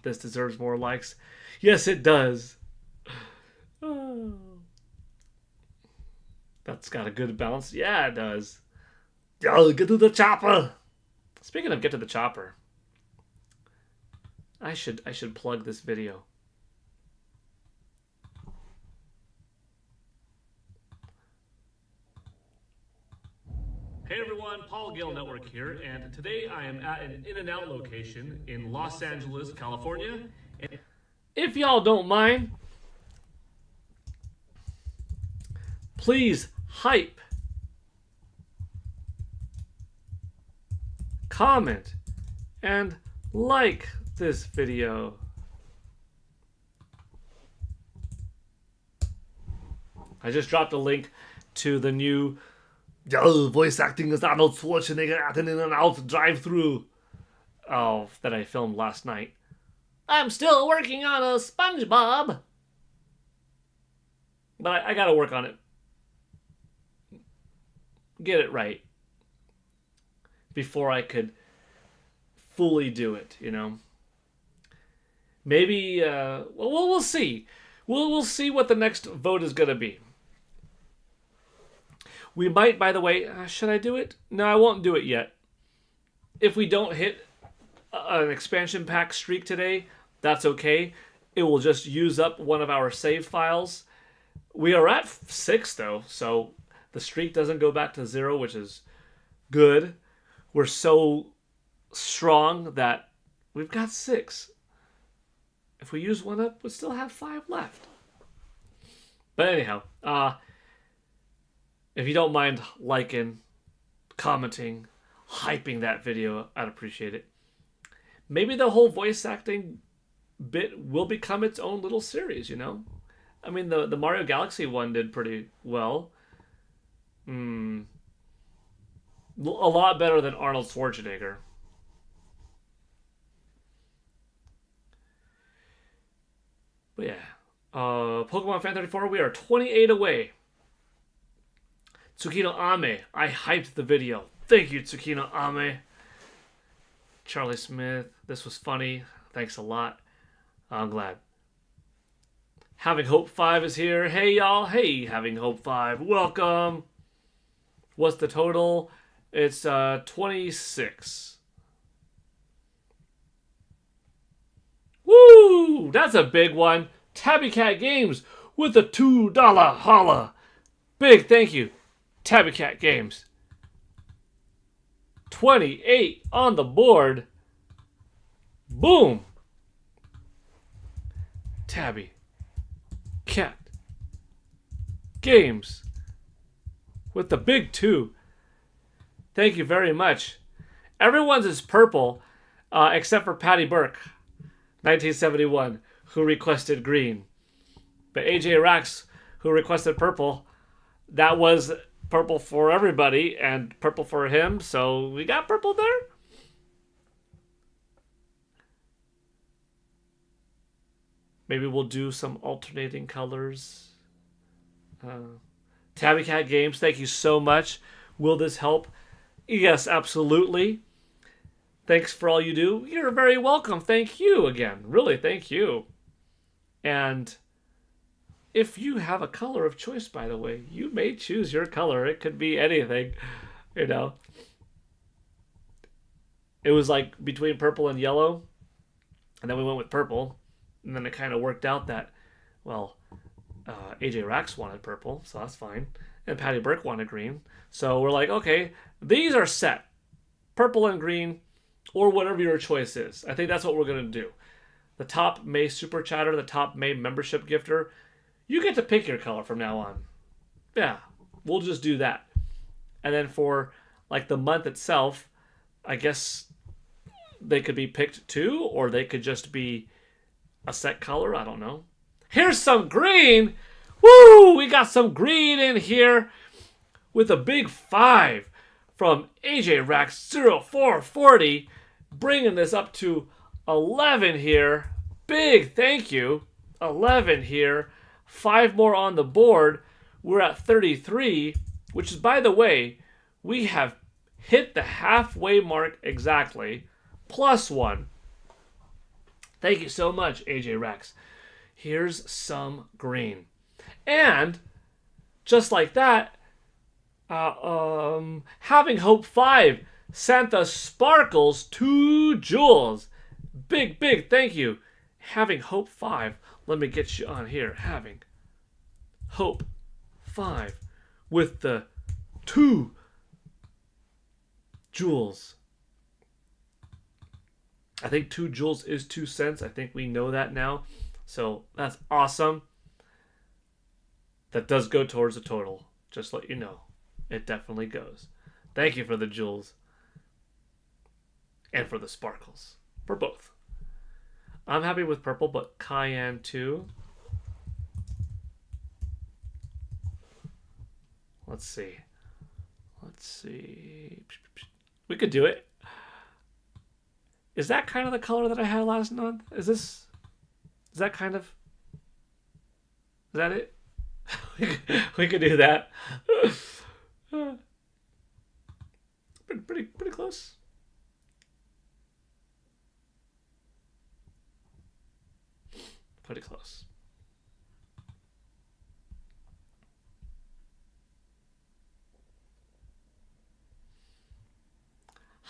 This deserves more likes. Yes, it does. Oh. That's got a good balance. Yeah, it does. Yo, get to the chopper. Speaking of get to the chopper, I should plug this video. Hey everyone, Paul Gale Network here, and today I am at an In-N-Out location in Los Angeles, California. And if y'all don't mind, please hype, comment, and like this video. I just dropped a link to the new voice acting as Arnold Schwarzenegger at an In-N-Out drive-through that I filmed last night. I'm still working on a SpongeBob, but I gotta work on it. Get it right before I could fully do it, you know. Maybe we'll see. We'll see what the next vote is gonna be. We might, by the way, should I do it? No, I won't do it yet. If we don't hit an expansion pack streak today, that's okay. It will just use up one of our save files. We are at 6 though, so the streak doesn't go back to 0, which is good. We're so strong that we've got 6. If we use one up, we'll still have 5 left. But anyhow, if you don't mind liking, commenting, hyping that video, I'd appreciate it. Maybe the whole voice acting bit will become its own little series, you know? I mean, the Mario Galaxy one did pretty well. A lot better than Arnold Schwarzenegger. But yeah. Pokemon Fan 34, we are 28 away. Tsukino Ame, I hyped the video. Thank you, Tsukino Ame. Charlie Smith, this was funny. Thanks a lot. I'm glad. Having Hope 5 is here. Hey, y'all. Hey, Having Hope 5. Welcome. What's the total? It's 26. Woo! That's a big one. Tabby Cat Games with a $2 holla. Big thank you. Tabby Cat Games. 28 on the board. Boom. Tabby Cat Games with the big 2. Thank you very much. Everyone's is purple except for Patty Burke, 1971, who requested green. But AJ Rax, who requested purple, that was purple for everybody and purple for him, so we got purple there. Maybe we'll do some alternating colors. Tabby Cat Games, thank you so much. Will this help? Yes, absolutely. Thanks for all you do. You're very welcome. Thank you again. Really, thank you. And if you have a color of choice, by the way, you may choose your color. It could be anything, you know. It was like between purple and yellow, and then we went with purple, and then it kind of worked out that, well, AJ Rax wanted purple, so that's fine, and Patty Burke wanted green. So we're like, okay, these are set. Purple and green, or whatever your choice is. I think that's what we're going to do. The top May Super Chatter, the top May membership gifter, you get to pick your color from now on. Yeah, we'll just do that. And then for like the month itself, I guess they could be picked too, or they could just be a set color. I don't know. Here's some green. Woo! We got some green in here with a big 5 from AJ Rax 0440, bringing this up to 11 here. Big thank you. 11 here. 5 more on the board. We're at 33, which is, by the way, we have hit the halfway mark exactly. +1. Thank you so much, AJ Rex. Here's some green. And just like that, Having Hope 5 sent us sparkles 2 jewels. Big thank you. Having Hope 5. Let me get you on here. Having Hope 5 with the 2 jewels. I think 2 jewels is 2 cents. I think we know that now. So that's awesome. That does go towards the total. Just let you know. It definitely goes. Thank you for the jewels. And for the sparkles. For both. I'm happy with purple, but cayenne too. Let's see. We could do it. Is that kind of the color that I had last month? Is that kind of... Is that it? we could do that. Pretty close. Pretty close.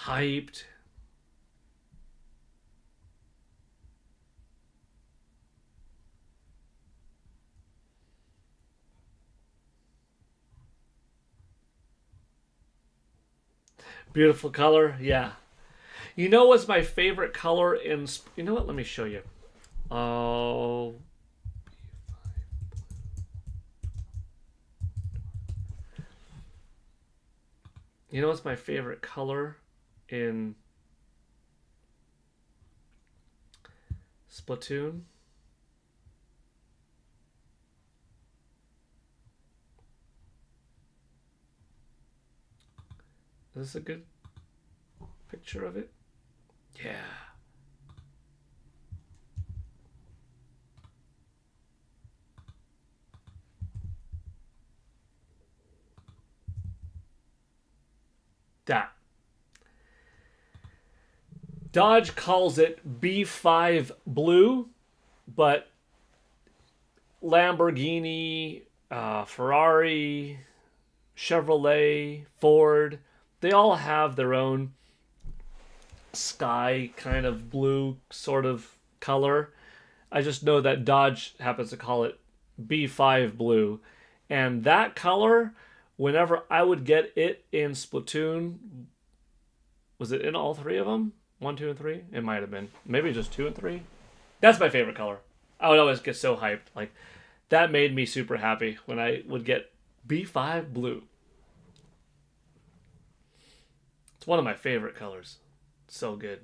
Hyped. Beautiful color, yeah. You know what's my favorite color in... You know what? Let me show you. Oh... You know what's my favorite color in Splatoon? Is this a good picture of it? Yeah. That. Dodge calls it B5 blue, but Lamborghini, Ferrari, Chevrolet, Ford, they all have their own sky kind of blue sort of color. I just know that Dodge happens to call it B5 blue. And that color, whenever I would get it in Splatoon, was it in all 3 of them? 1, 2, and 3? It might have been. Maybe just 2 and 3. That's my favorite color. I would always get so hyped. Like, that made me super happy when I would get B5 blue. It's one of my favorite colors. So good.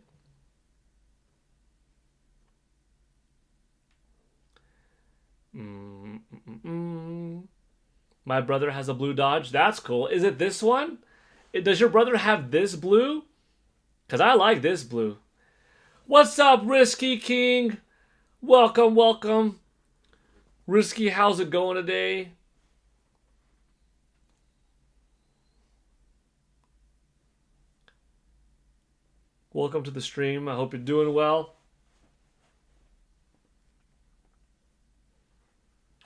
My brother has a blue Dodge. That's cool. Is it this one? Does your brother have this blue? Because I like this blue. What's up, Risky King? Welcome. Risky, how's it going today? Welcome to the stream. I hope you're doing well.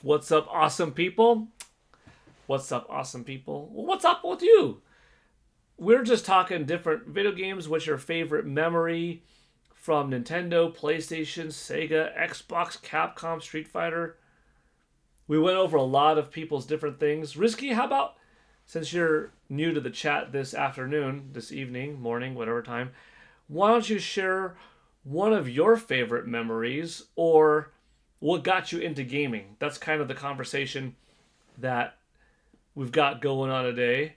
What's up, awesome people? What's up, awesome people? Well, what's up with you? We're just talking different video games. What's your favorite memory from Nintendo, PlayStation, Sega, Xbox, Capcom, Street Fighter? We went over a lot of people's different things. Risky, how about, since you're new to the chat this afternoon, this evening, morning, whatever time, why don't you share one of your favorite memories or what got you into gaming? That's kind of the conversation that we've got going on today.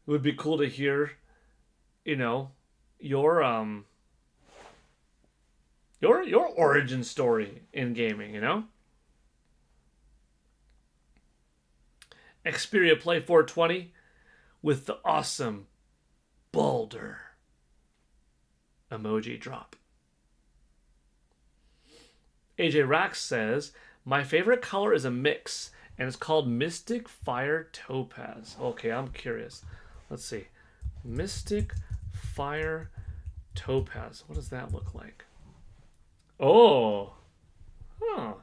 It would be cool to hear, you know, your your origin story in gaming, you know? Xperia Play 420 with the awesome Balder emoji drop. AJ Rax says, my favorite color is a mix, and it's called Mystic Fire Topaz. Okay, I'm curious. Let's see. Mystic Fire Topaz. What does that look like? Oh. Huh.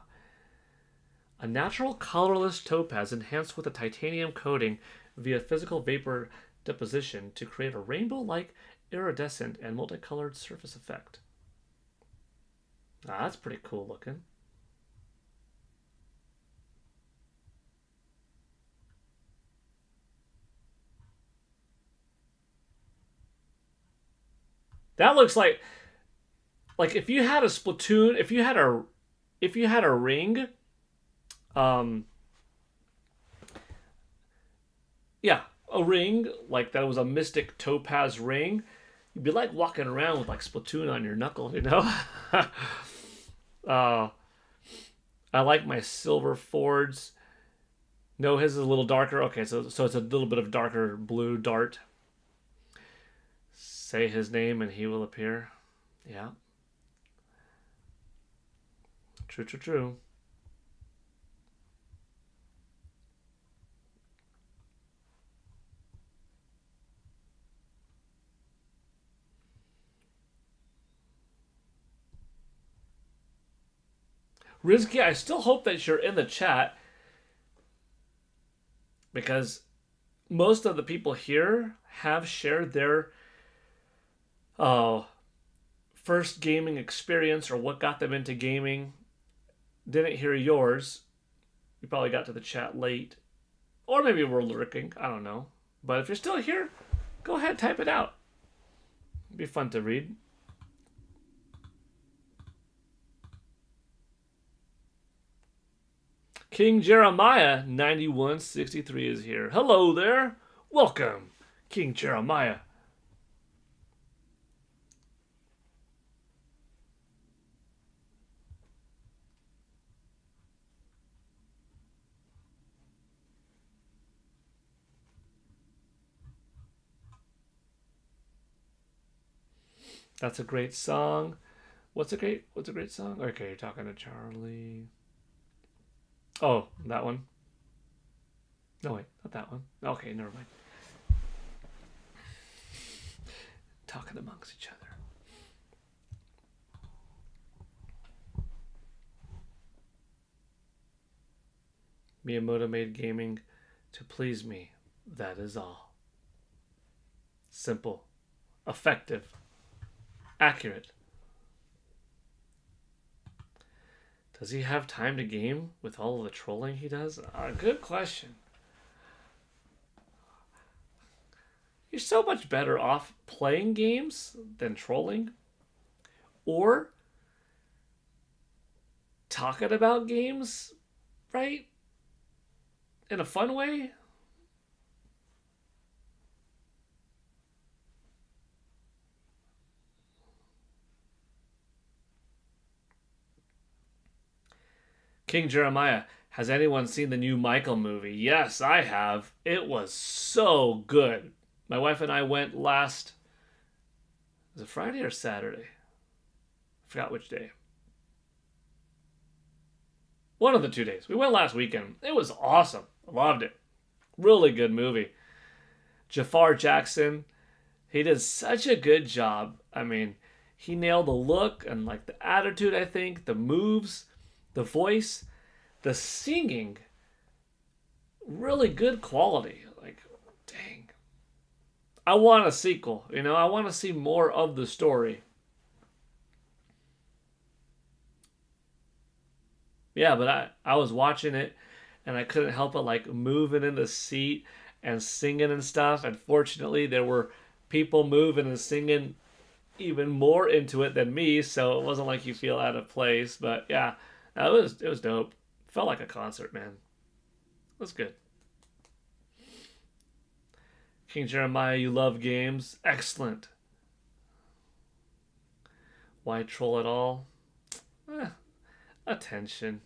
A natural colorless topaz enhanced with a titanium coating via physical vapor deposition to create a rainbow-like iridescent and multicolored surface effect. Ah, that's pretty cool looking. That looks like if you had a Splatoon, if you had a ring, yeah, a ring like that was a mystic topaz ring, you'd be like walking around with like Splatoon on your knuckle, you know? I like my silver Fords. No, his is a little darker. Okay, so it's a little bit of darker blue dart. Say his name and he will appear. Yeah. True, true, true. Rizky, I still hope that you're in the chat because most of the people here have shared their first gaming experience or what got them into gaming. Didn't hear yours. You probably got to the chat late. Or maybe we're lurking. I don't know. But if you're still here, go ahead, type it out. It'd be fun to read. King Jeremiah 9163 is here. Hello there. Welcome, King Jeremiah. That's a great song. What's a great song? Okay, you're talking to Charlie. Oh, that one. No, wait, not that one. Okay, never mind. Talking amongst each other. Miyamoto made gaming to please me. That is all. Simple, effective, accurate. Does he have time to game with all of the trolling he does? Good question. You're so much better off playing games than trolling. Or talking about games, right? In a fun way. King Jeremiah, has anyone seen the new Michael movie? Yes, I have. It was so good. My wife and I went last... Was it Friday or Saturday? I forgot which day. One of the 2 days. We went last weekend. It was awesome. I loved it. Really good movie. Jafar Jackson, he did such a good job. I mean, he nailed the look and like the attitude, I think, the moves, the voice, the singing. Really good quality. Like, dang. I want a sequel, you know? I want to see more of the story. Yeah, but I was watching it and I couldn't help but like moving in the seat and singing and stuff. And fortunately, there were people moving and singing even more into it than me, so it wasn't like you feel out of place. But yeah, it was dope. Felt like a concert, man. It was good. King Jeremiah, you love games. Excellent. Why troll at all? Attention.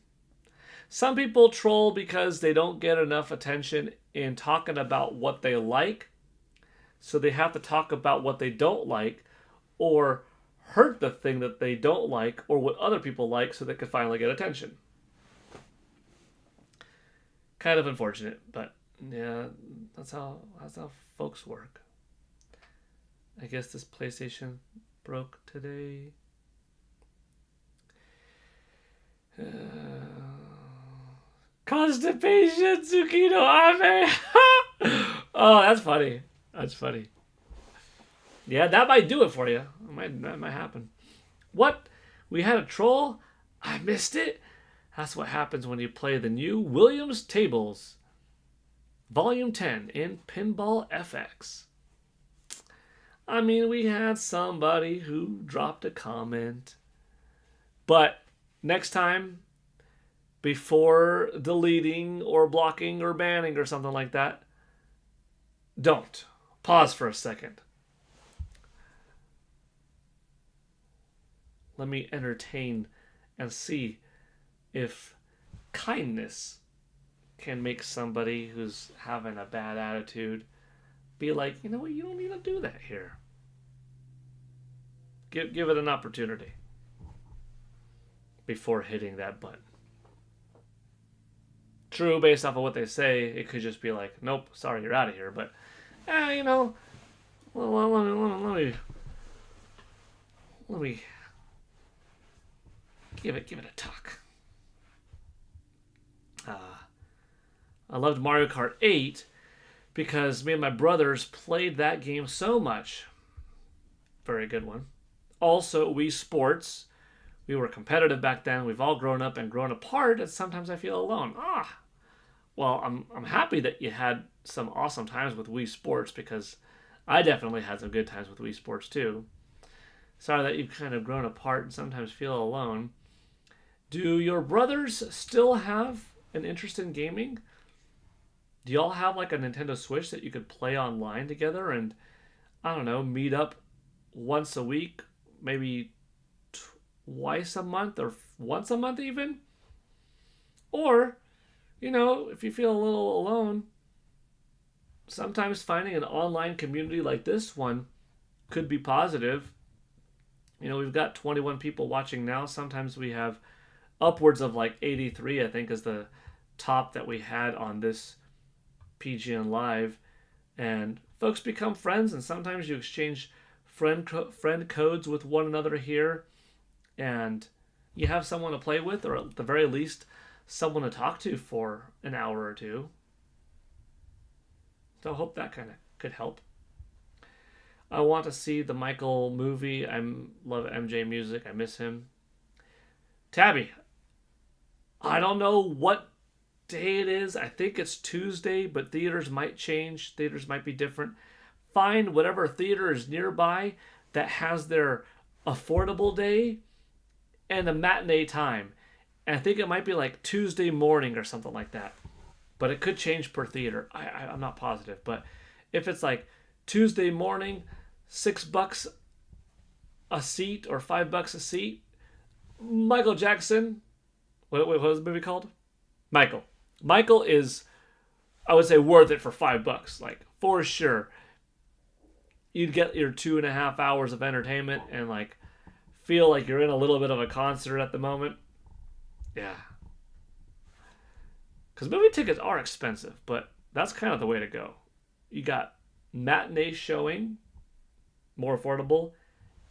Some people troll because they don't get enough attention in talking about what they like, so they have to talk about what they don't like, or hurt the thing that they don't like, or what other people like, so they can finally get attention. Kind of unfortunate, but yeah, that's how folks work. I guess this PlayStation broke today. Constipation, Tsukino Ame. Oh, that's funny. That's funny. Yeah, that might do it for you. That might happen. What? We had a troll? I missed it? That's what happens when you play the new Williams Tables, Volume 10 in Pinball FX. I mean, we had somebody who dropped a comment. But next time, before deleting or blocking or banning or something like that, don't. Pause for a second. Let me entertain and see if kindness can make somebody who's having a bad attitude be like, you know what, you don't need to do that here. Give it an opportunity before hitting that button. True, based off of what they say, it could just be like, nope, sorry, you're out of here. But, you know, let me give it a talk. I loved Mario Kart 8 because me and my brothers played that game so much. Very good one. Also, Wii Sports. We were competitive back then. We've all grown up and grown apart, and sometimes I feel alone. Well, I'm happy that you had some awesome times with Wii Sports, because I definitely had some good times with Wii Sports too. Sorry that you've kind of grown apart and sometimes feel alone. Do your brothers still have an interest in gaming? Do y'all have like a Nintendo Switch that you could play online together and, I don't know, meet up once a week, maybe twice a month or once a month even? Or, you know, if you feel a little alone, sometimes finding an online community like this one could be positive. You know, we've got 21 people watching now. Sometimes we have upwards of like 83, I think, is the top that we had on this PGN Live. And folks become friends, and sometimes you exchange friend codes with one another here, and you have someone to play with, or at the very least, someone to talk to for an hour or two. So I hope that kind of could help. I want to see the Michael movie. I love MJ music. I miss him. Tabby, I don't know what day it is. I think it's Tuesday, but theaters might change. Theaters might be different. Find whatever theater is nearby that has their affordable day and a matinee time. And I think it might be like Tuesday morning or something like that. But it could change per theater. I'm not positive. But if it's like Tuesday morning, $6 a seat or $5 a seat, Michael Jackson, what was the movie called? Michael. Michael is, I would say, worth it for $5. Like, for sure. You'd get your 2.5 hours of entertainment and like feel like you're in a little bit of a concert at the moment. Yeah. Because movie tickets are expensive, but that's kind of the way to go. You got matinee showing, more affordable,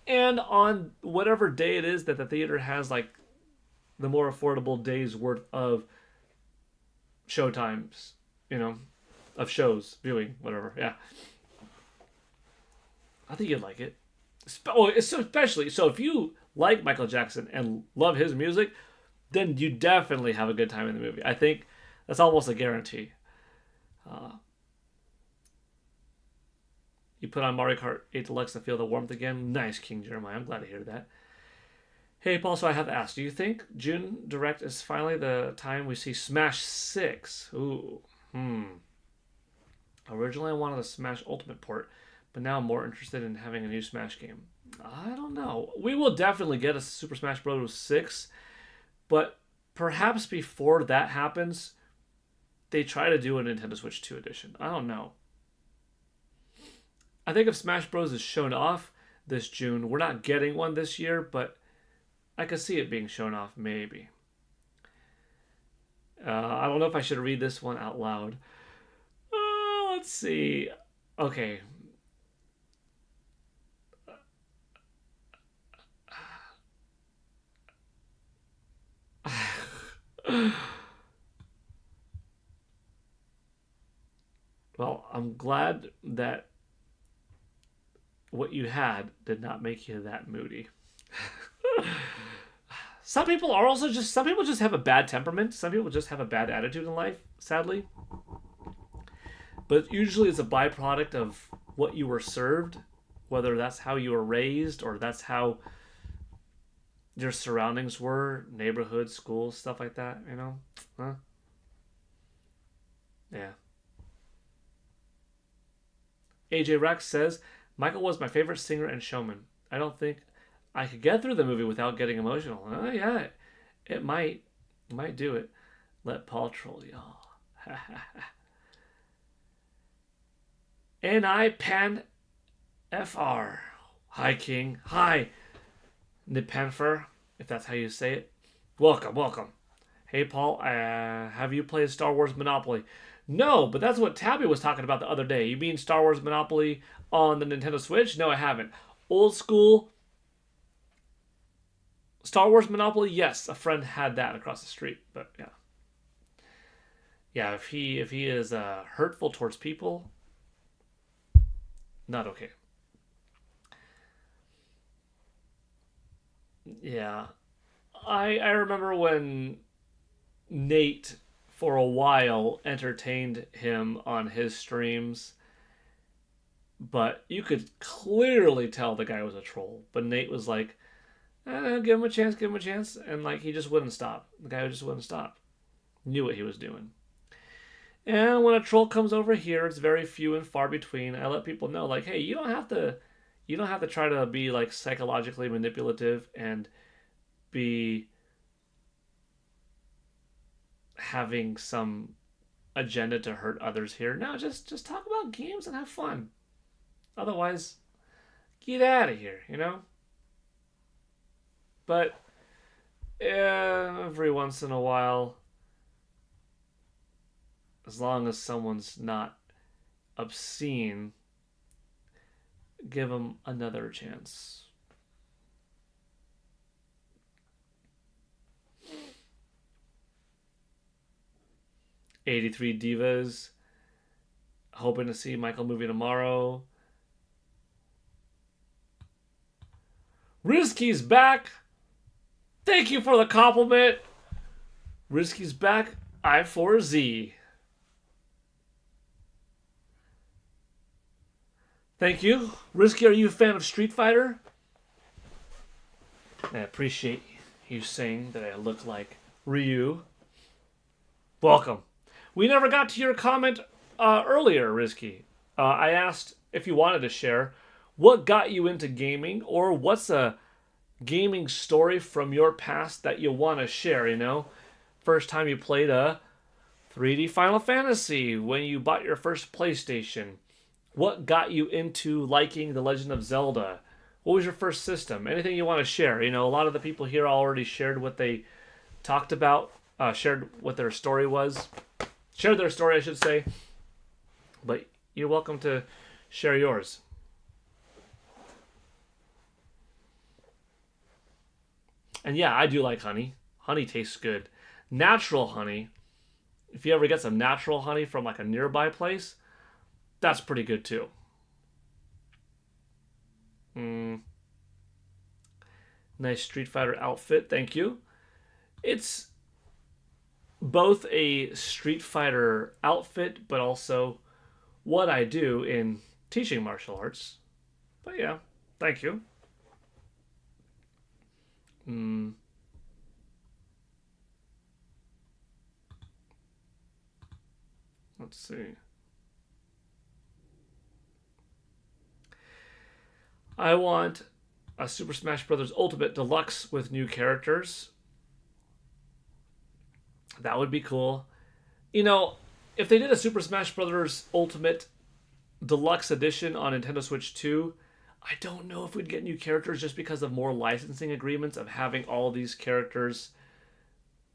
and on whatever day it is that the theater has like the more affordable day's worth of show times, you know, of shows, viewing, whatever. Yeah. I think you'd like it. Especially, so if you like Michael Jackson and love his music, then you definitely have a good time in the movie. I think that's almost a guarantee. You put on Mario Kart 8 Deluxe and feel the warmth again. Nice, King Jeremiah. I'm glad to hear that. Hey, Paul, so I have to ask, do you think June Direct is finally the time we see Smash 6? Ooh. Originally, I wanted a Smash Ultimate port, but now I'm more interested in having a new Smash game. I don't know. We will definitely get a Super Smash Bros. 6, but perhaps before that happens, they try to do a Nintendo Switch 2 edition. I don't know. I think if Smash Bros. Is shown off this June, we're not getting one this year, but I could see it being shown off, maybe. I don't know if I should read this one out loud. Let's see. Okay. Well, I'm glad that what you had did not make you that moody. Some people just have a bad temperament. Some people just have a bad attitude in life, sadly. But usually it's a byproduct of what you were served, whether that's how you were raised or that's how your surroundings were, neighborhood, schools, stuff like that, you know? Huh? Yeah. AJ Rex says, Michael was my favorite singer and showman. I don't think I could get through the movie without getting emotional. Oh, yeah, it might. It might do it. Let Paul troll y'all. N.I. Pan FR. Hi, King. Hi, Nipanfer, if that's how you say it. Welcome, welcome. Hey, Paul, have you played Star Wars Monopoly? No, but that's what Tabby was talking about the other day. You mean Star Wars Monopoly on the Nintendo Switch? No, I haven't. Old school Star Wars Monopoly, yes. A friend had that across the street, but yeah. Yeah, if he is hurtful towards people, not okay. Yeah. I remember when Nate for a while entertained him on his streams, but you could clearly tell the guy was a troll. But Nate was like, give him a chance, give him a chance, and like he just wouldn't stop. The guy just wouldn't stop. Knew what he was doing. And when a troll comes over here, it's very few and far between. I let people know, like, hey, you don't have to try to be like psychologically manipulative and be having some agenda to hurt others here. No, just talk about games and have fun. Otherwise, get out of here, you know? But every once in a while, as long as someone's not obscene, give them another chance. '83 Divas, hoping to see Michael movie tomorrow. Risky's back. Thank you for the compliment. Risky's back. I4Z. Thank you. Risky, are you a fan of Street Fighter? I appreciate you saying that I look like Ryu. Welcome. We never got to your comment earlier, Risky. I asked if you wanted to share what got you into gaming, or what's a gaming story from your past that you want to share, you know? First time you played a 3D Final Fantasy, when you bought your first PlayStation. What got you into liking The Legend of Zelda? What was your first system? Anything you want to share? You know, a lot of the people here already shared what they talked about, shared what their story was. Shared their story, I should say. But you're welcome to share yours. And yeah, I do like honey. Honey tastes good. Natural honey, if you ever get some natural honey from like a nearby place, that's pretty good too. Nice Street Fighter outfit, thank you. It's both a Street Fighter outfit, but also what I do in teaching martial arts. But yeah, thank you. Let's see. I want a Super Smash Bros. Ultimate Deluxe with new characters. That would be cool. You know, if they did a Super Smash Bros. Ultimate Deluxe Edition on Nintendo Switch 2, I don't know if we'd get new characters just because of more licensing agreements of having all of these characters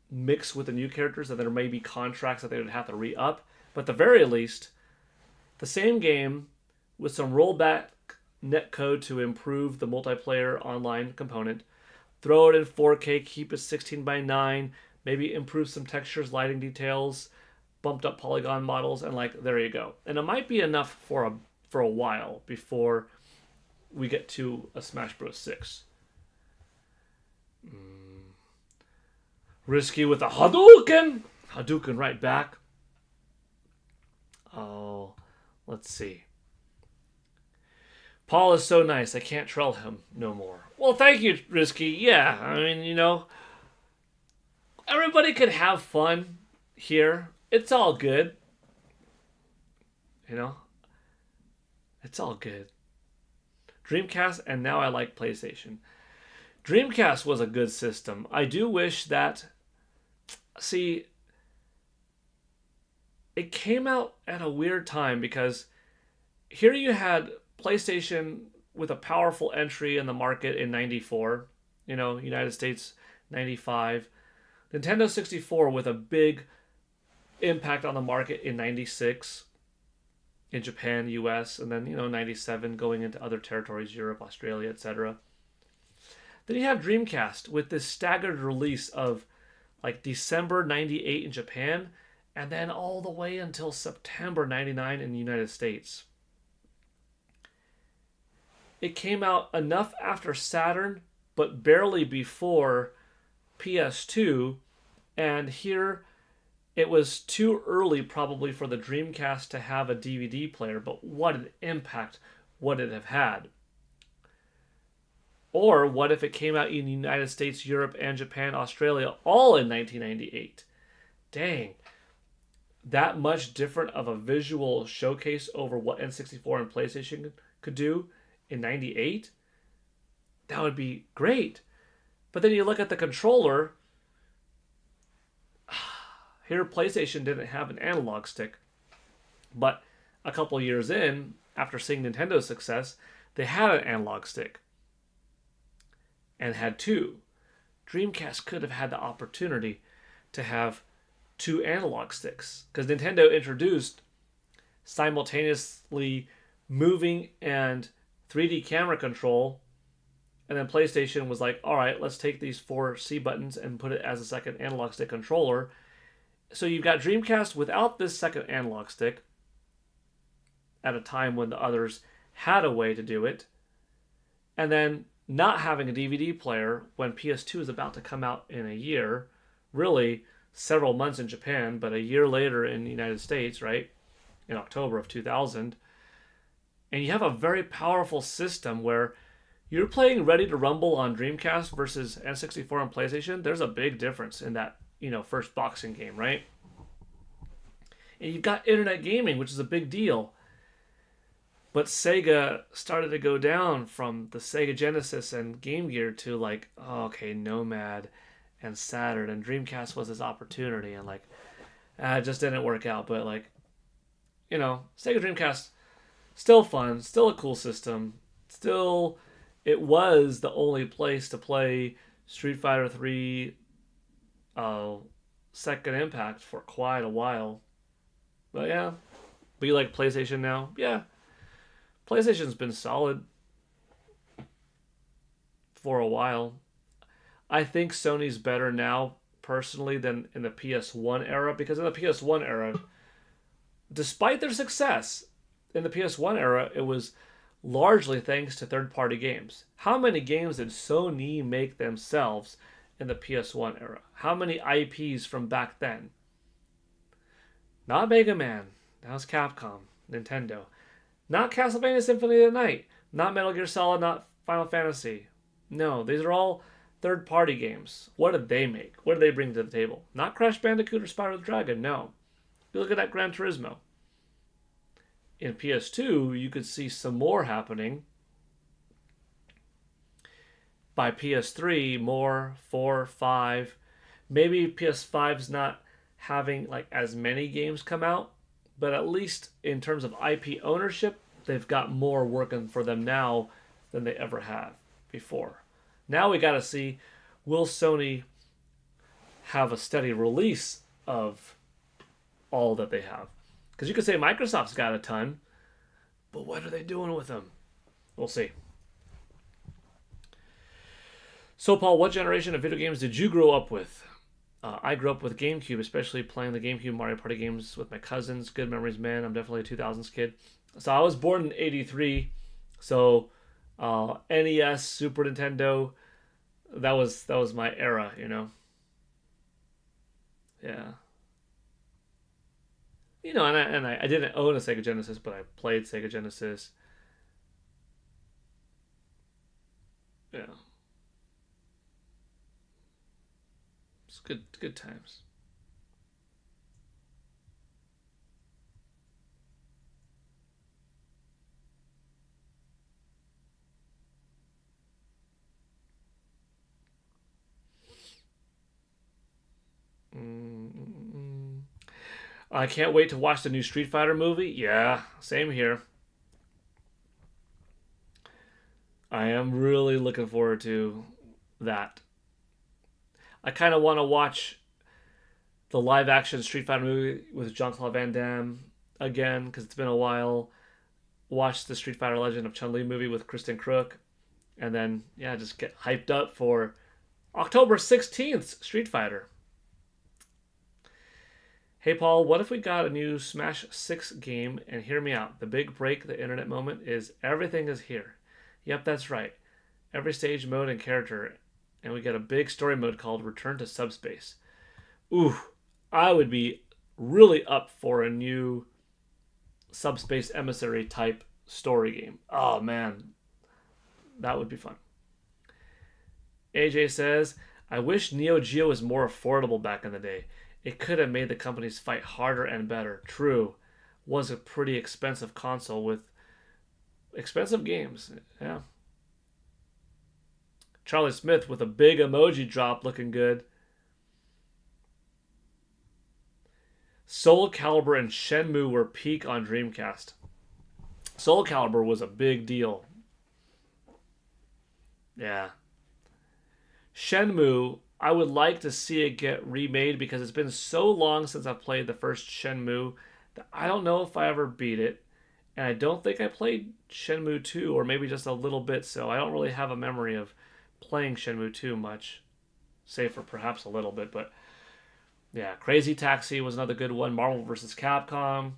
mix with the new characters, and there may be contracts that they would have to re-up. But at the very least, the same game with some rollback netcode to improve the multiplayer online component, throw it in 4K, keep it 16 by 9, maybe improve some textures, lighting details, bumped up polygon models, and like, there you go. And it might be enough for a while before we get to a Smash Bros. 6. Risky with a Hadouken! Hadouken right back. Oh, let's see. Paul is so nice, I can't troll him no more. Well, thank you, Risky. Yeah, I mean, you know, everybody can have fun here. It's all good. You know? It's all good. Dreamcast, and now I like PlayStation. Dreamcast was a good system. I do wish that... See, it came out at a weird time because here you had PlayStation with a powerful entry in the market in 94, you know, United States 95, Nintendo 64 with a big impact on the market in 96 in Japan, US, and then, you know, 97 going into other territories, Europe, Australia, etc. Then you have Dreamcast with this staggered release of like December 98 in Japan, and then all the way until September 99 in the United States. It came out enough after Saturn, but barely before PS2, and here it was too early probably for the Dreamcast to have a DVD player, but what an impact would it have had? Or what if it came out in the United States, Europe, and Japan, Australia, all in 1998? Dang. That much different of a visual showcase over what N64 and PlayStation could do in 98? That would be great. But then you look at the controller. Here, PlayStation didn't have an analog stick. But a couple years in, after seeing Nintendo's success, they had an analog stick. And had two. Dreamcast could have had the opportunity to have two analog sticks. Because Nintendo introduced simultaneously moving and 3D camera control. And then PlayStation was like, alright, let's take these 4 C buttons and put it as a second analog stick controller. So you've got Dreamcast without this second analog stick at a time when the others had a way to do it. And then not having a DVD player when PS2 is about to come out in a year, really several months in Japan, but a year later in the United States, right? In October of 2000. And you have a very powerful system where you're playing Ready to Rumble on Dreamcast versus N64 and PlayStation. There's a big difference in that, you know, first boxing game, right? And you've got internet gaming, which is a big deal. But Sega started to go down from the Sega Genesis and Game Gear to like, oh, okay, Nomad and Saturn, and Dreamcast was his opportunity, and like, it just didn't work out. But like, you know, Sega Dreamcast, still fun, still a cool system, still, it was the only place to play Street Fighter 3 Second Impact for quite a while. But yeah, but you like PlayStation now? Yeah. PlayStation's been solid for a while. I think Sony's better now, personally, than in the PS1 era, because in the PS1 era, despite their success, in the PS1 era, it was largely thanks to third-party games. How many games did Sony make themselves in the PS1 era? How many IPs from back then? Not Mega Man. That was Capcom. Nintendo. Not Castlevania Symphony of the Night. Not Metal Gear Solid. Not Final Fantasy. No, these are all third-party games. What did they make? What did they bring to the table? Not Crash Bandicoot or Spyro the Dragon. No. You look at that Gran Turismo. In PS2, you could see some more happening. by PS3 more, 4, 5. Maybe PS5's not having like as many games come out, but at least in terms of IP ownership, they've got more working for them now than they ever have before. Now we got to see, will Sony have a steady release of all that they have? Because you could say Microsoft's got a ton, but what are they doing with them? We'll see. So, Paul, what generation of video games did you grow up with? I grew up with GameCube, especially playing the GameCube Mario Party games with my cousins. Good memories, man. I'm definitely a 2000s kid. So I was born in 83. So NES, Super Nintendo, that was my era, you know. Yeah. You know, and I didn't own a Sega Genesis, but I played Sega Genesis. Yeah. It's good times. I can't wait to watch the new Street Fighter movie. Yeah, same here. I am really looking forward to that. I kind of want to watch the live action Street Fighter movie with Jean-Claude Van Damme again because it's been a while. Watch the Street Fighter Legend of Chun-Li movie with Kristen Crook. And then, yeah, just get hyped up for October 16th, Street Fighter. Hey, Paul, what if we got a new Smash 6 game? And hear me out. The big break, the internet moment, is everything is here. Yep, that's right. Every stage, mode, and character. And we get a big story mode called Return to Subspace. Ooh, I would be really up for a new Subspace Emissary type story game. Oh, man. That would be fun. AJ says, I wish Neo Geo was more affordable back in the day. It could have made the companies fight harder and better. True. Was a pretty expensive console with expensive games. Yeah. Charlie Smith with a big emoji drop looking good. Soul Calibur and Shenmue were peak on Dreamcast. Soul Calibur was a big deal. Yeah. Shenmue, I would like to see it get remade because it's been so long since I've played the first Shenmue that I don't know if I ever beat it. And I don't think I played Shenmue 2 or maybe just a little bit, so I don't really have a memory of playing Shenmue 2 much, save for perhaps a little bit. But yeah, Crazy Taxi was another good one. Marvel vs. Capcom.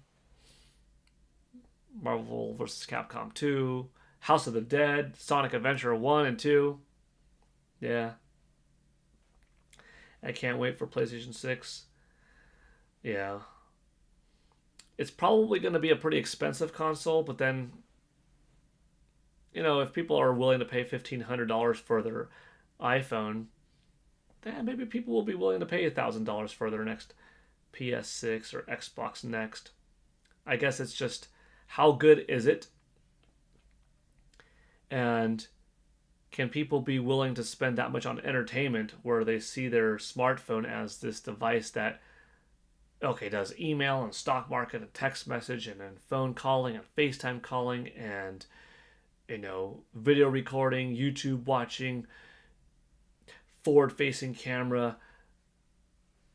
Marvel vs. Capcom 2. House of the Dead. Sonic Adventure 1 and 2. Yeah. I can't wait for PlayStation 6. Yeah. It's probably going to be a pretty expensive console, but then, you know, if people are willing to pay $1,500 for their iPhone, then maybe people will be willing to pay $1,000 for their next PS6 or Xbox Next. I guess it's just, how good is it? And can people be willing to spend that much on entertainment where they see their smartphone as this device that, okay, does email and stock market and text message and then phone calling and FaceTime calling and, you know, video recording, YouTube watching, forward-facing camera,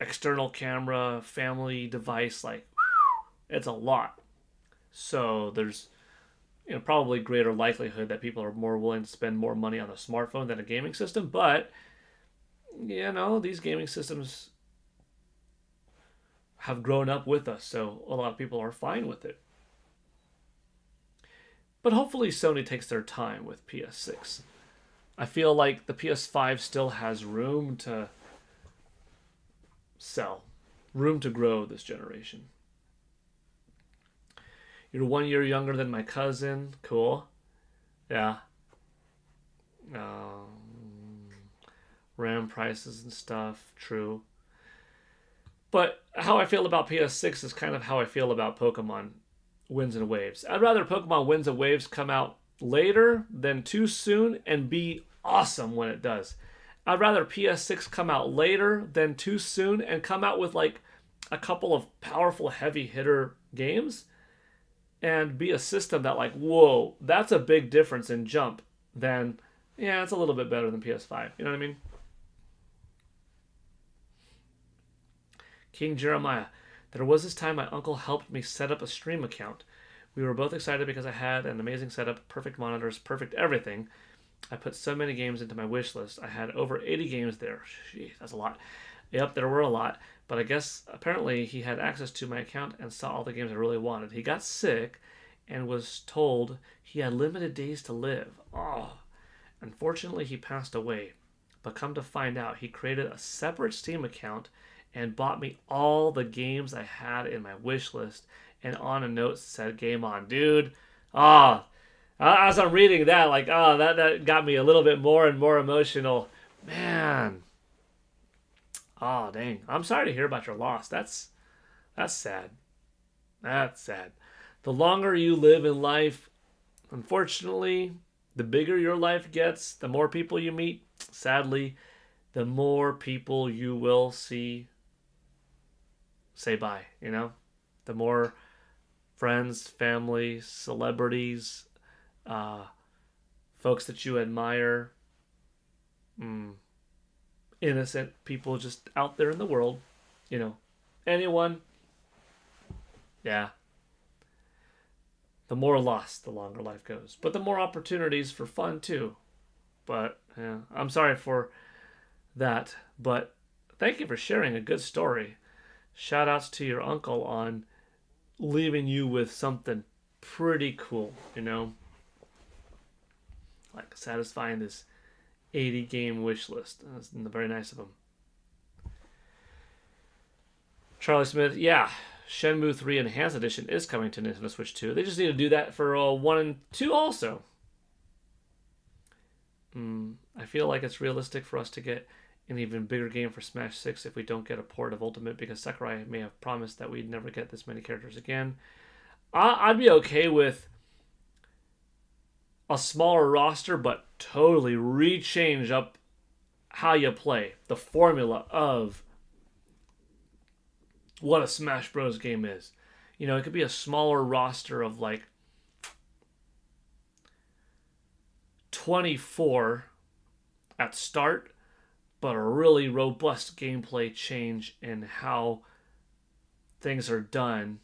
external camera, family device, like, it's a lot. So there's, you know, probably greater likelihood that people are more willing to spend more money on a smartphone than a gaming system. But, you know, these gaming systems have grown up with us, so a lot of people are fine with it. But hopefully Sony takes their time with PS6. I feel like the PS5 still has room to sell, room to grow this generation. You're 1 year younger than my cousin. Cool. Yeah. RAM prices and stuff. True. But how I feel about PS6 is kind of how I feel about Pokemon Winds and Waves. I'd rather Pokemon Winds and Waves come out later than too soon and be awesome when it does. I'd rather PS6 come out later than too soon and come out with like a couple of powerful heavy hitter games and be a system that like, whoa, that's a big difference in jump than, yeah, it's a little bit better than PS5. You know what I mean? King Jeremiah. There was this time my uncle helped me set up a stream account. We were both excited because I had an amazing setup, perfect monitors, perfect everything. I put so many games into my wish list. I had over 80 games there. Jeez, that's a lot. Yep, there were a lot. But I guess apparently he had access to my account and saw all the games I really wanted. He got sick and was told he had limited days to live. Oh, unfortunately he passed away. But come to find out, he created a separate Steam account and bought me all the games I had in my wish list. And on a note said, "Game on, dude." Ah, as I'm reading that, like, that got me a little bit more and more emotional. Man. Oh, dang. I'm sorry to hear about your loss. That's sad. That's sad. The longer you live in life, unfortunately, the bigger your life gets, the more people you meet, sadly, the more people you will see say bye, you know? The more friends, family, celebrities, folks that you admire, innocent people just out there in the world, you know, anyone, yeah. The more loss, the longer life goes. But the more opportunities for fun, too. But, yeah, I'm sorry for that. But thank you for sharing a good story. Shout outs to your uncle on leaving you with something pretty cool, you know? Like satisfying this 80 game wish list. That's very nice of him. Charlie Smith, yeah, Shenmue 3 Enhanced Edition is coming to Nintendo Switch 2. They just need to do that for 1 and 2 also. I feel like it's realistic for us to get an even bigger game for Smash 6 if we don't get a port of Ultimate, because Sakurai may have promised that we'd never get this many characters again. I'd be okay with a smaller roster, but totally rechange up how you play. The formula of what a Smash Bros. Game is. You know, it could be a smaller roster of like 24 at start, but a really robust gameplay change in how things are done,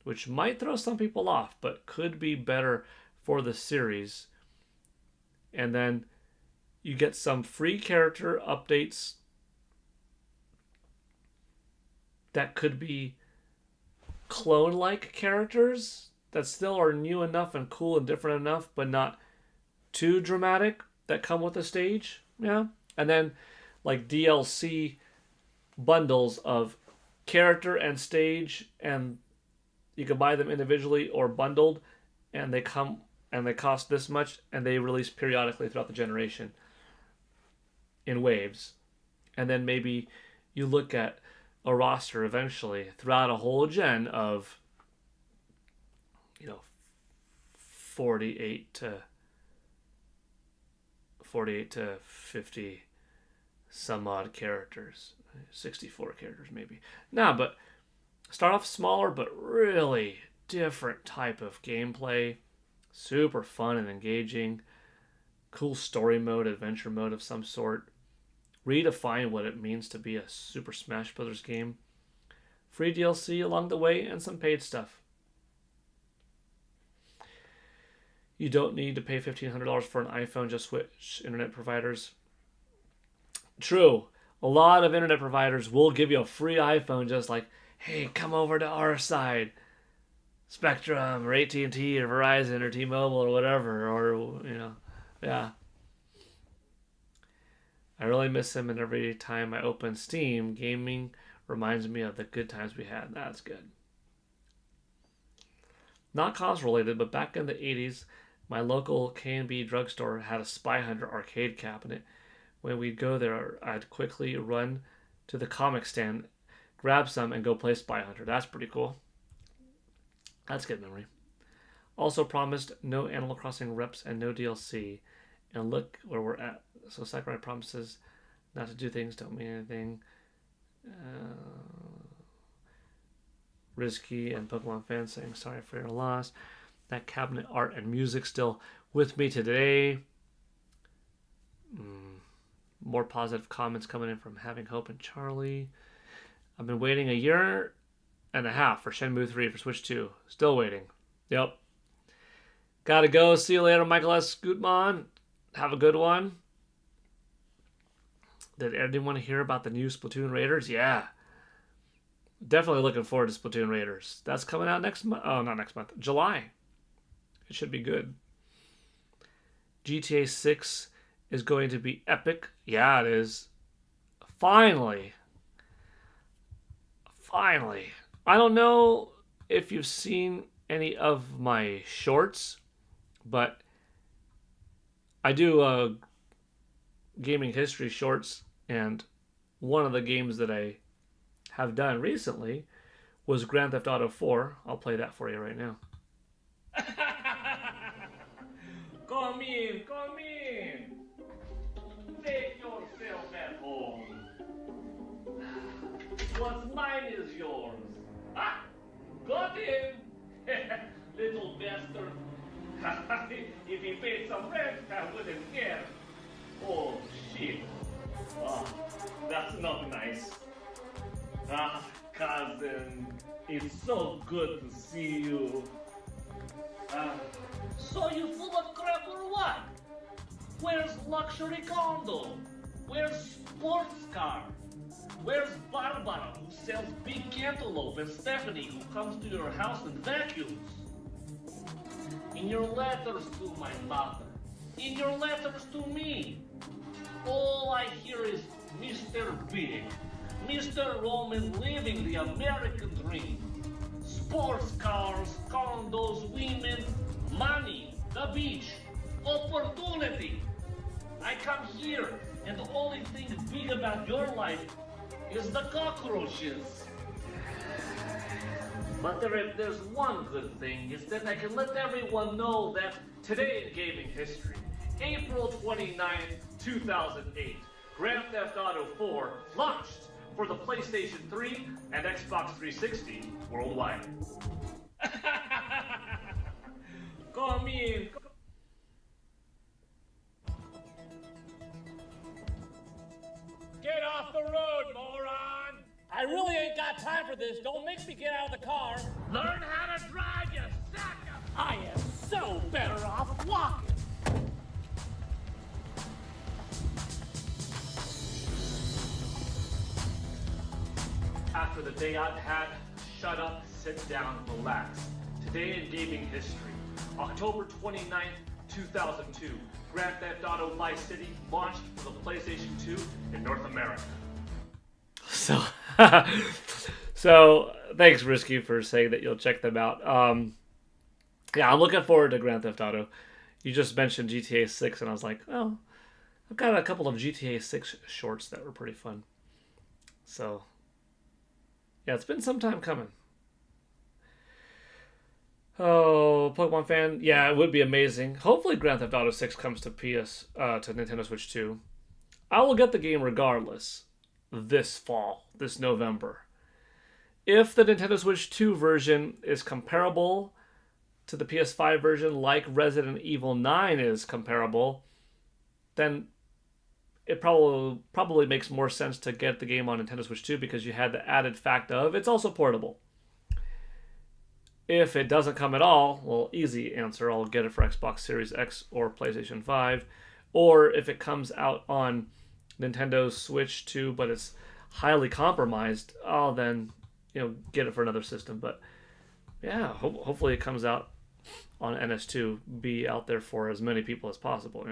which might throw some people off, but could be better for the series. And then you get some free character updates that could be clone-like characters that still are new enough and cool and different enough, but not too dramatic, that come with the stage. Yeah. And then like DLC bundles of character and stage, and you can buy them individually or bundled, and they come and they cost this much, and they release periodically throughout the generation in waves. And then maybe you look at a roster eventually throughout a whole gen of, you know, 48 to 50 some odd characters, 64 characters maybe. Nah, but start off smaller, but really different type of gameplay. Super fun and engaging. Cool story mode, adventure mode of some sort. Redefine what it means to be a Super Smash Bros. Game. Free DLC along the way and some paid stuff. You don't need to pay $1,500 for an iPhone, just switch internet providers. True. A lot of internet providers will give you a free iPhone, just like, hey, come over to our side. Spectrum or AT&T or Verizon or T-Mobile or whatever, or, you know, yeah. I really miss him, and every time I open Steam, gaming reminds me of the good times we had. That's good. Not cause related, but back in the 80s, my local K&B drugstore had a Spy Hunter arcade cabinet. When we'd go there, I'd quickly run to the comic stand, grab some, and go play Spy Hunter. That's pretty cool. That's good memory. Also promised no Animal Crossing reps and no DLC, and look where we're at. So Sakurai promises not to do things, don't mean anything. Risky and Pokemon fans saying sorry for your loss. That cabinet art and music still with me today. More positive comments coming in from Having Hope and Charlie. I've been waiting a year and a half for Shenmue 3 for Switch 2. Still waiting. Yep. Gotta go. See you later, Michael S. Gutman. Have a good one. Did anyone hear about the new Splatoon Raiders? Yeah. Definitely looking forward to Splatoon Raiders. That's coming out next month. Oh, not next month. July. It should be good. GTA 6 is going to be epic. Yeah, it is. Finally. Finally. I don't know if you've seen any of my shorts, but I do gaming history shorts, and one of the games that I have done recently was Grand Theft Auto 4. I'll play that for you right now. Come in, come in. Make yourself at home. What's mine is yours. Ah, got him. Little bastard. If he paid some rent, I wouldn't care. Oh, shit. Oh, that's not nice. Ah, cousin, it's so good to see you. So you full of crap or what? Where's luxury condo? Where's sports car? Where's Barbara, who sells big cantaloupe, and Stephanie, who comes to your house and vacuums? In your letters to my mother, in your letters to me, all I hear is Mr. Big, Mr. Roman living the American dream. Sports cars, condos, women, money, the beach, opportunity. I come here, and the only thing big about your life is the cockroaches. But there's one good thing, is that I can let everyone know that today in gaming history, April 29th, 2008, Grand Theft Auto 4 launched for the PlayStation 3 and Xbox 360 worldwide. Come in. Get off the road, moron! I really ain't got time for this. Don't make me get out of the car. Learn how to drive, you sucker! I am so better off walking. After the day I've had, shut up, sit down, relax. Today in gaming history, October 29th, 2002, Grand Theft Auto Vice City launched for the PlayStation 2 in North America. So thanks, Risky, for saying that you'll check them out. Yeah, I'm looking forward to Grand Theft Auto. You just mentioned GTA 6, and I was like, oh, I've got a couple of GTA 6 shorts that were pretty fun. So, yeah, it's been some time coming. Oh, Pokemon fan, yeah, it would be amazing. Hopefully Grand Theft Auto 6 comes to to Nintendo Switch 2. I will get the game regardless this fall, this November. If the Nintendo Switch 2 version is comparable to the PS5 version, like Resident Evil 9 is comparable, then it probably makes more sense to get the game on Nintendo Switch 2 because you had the added fact of it's also portable. If it doesn't come at all, well, easy answer, I'll get it for Xbox Series X or PlayStation 5. Or if it comes out on Nintendo Switch 2, but it's highly compromised, I'll then, get it for another system. But yeah, hopefully it comes out on NS2, be out there for as many people as possible,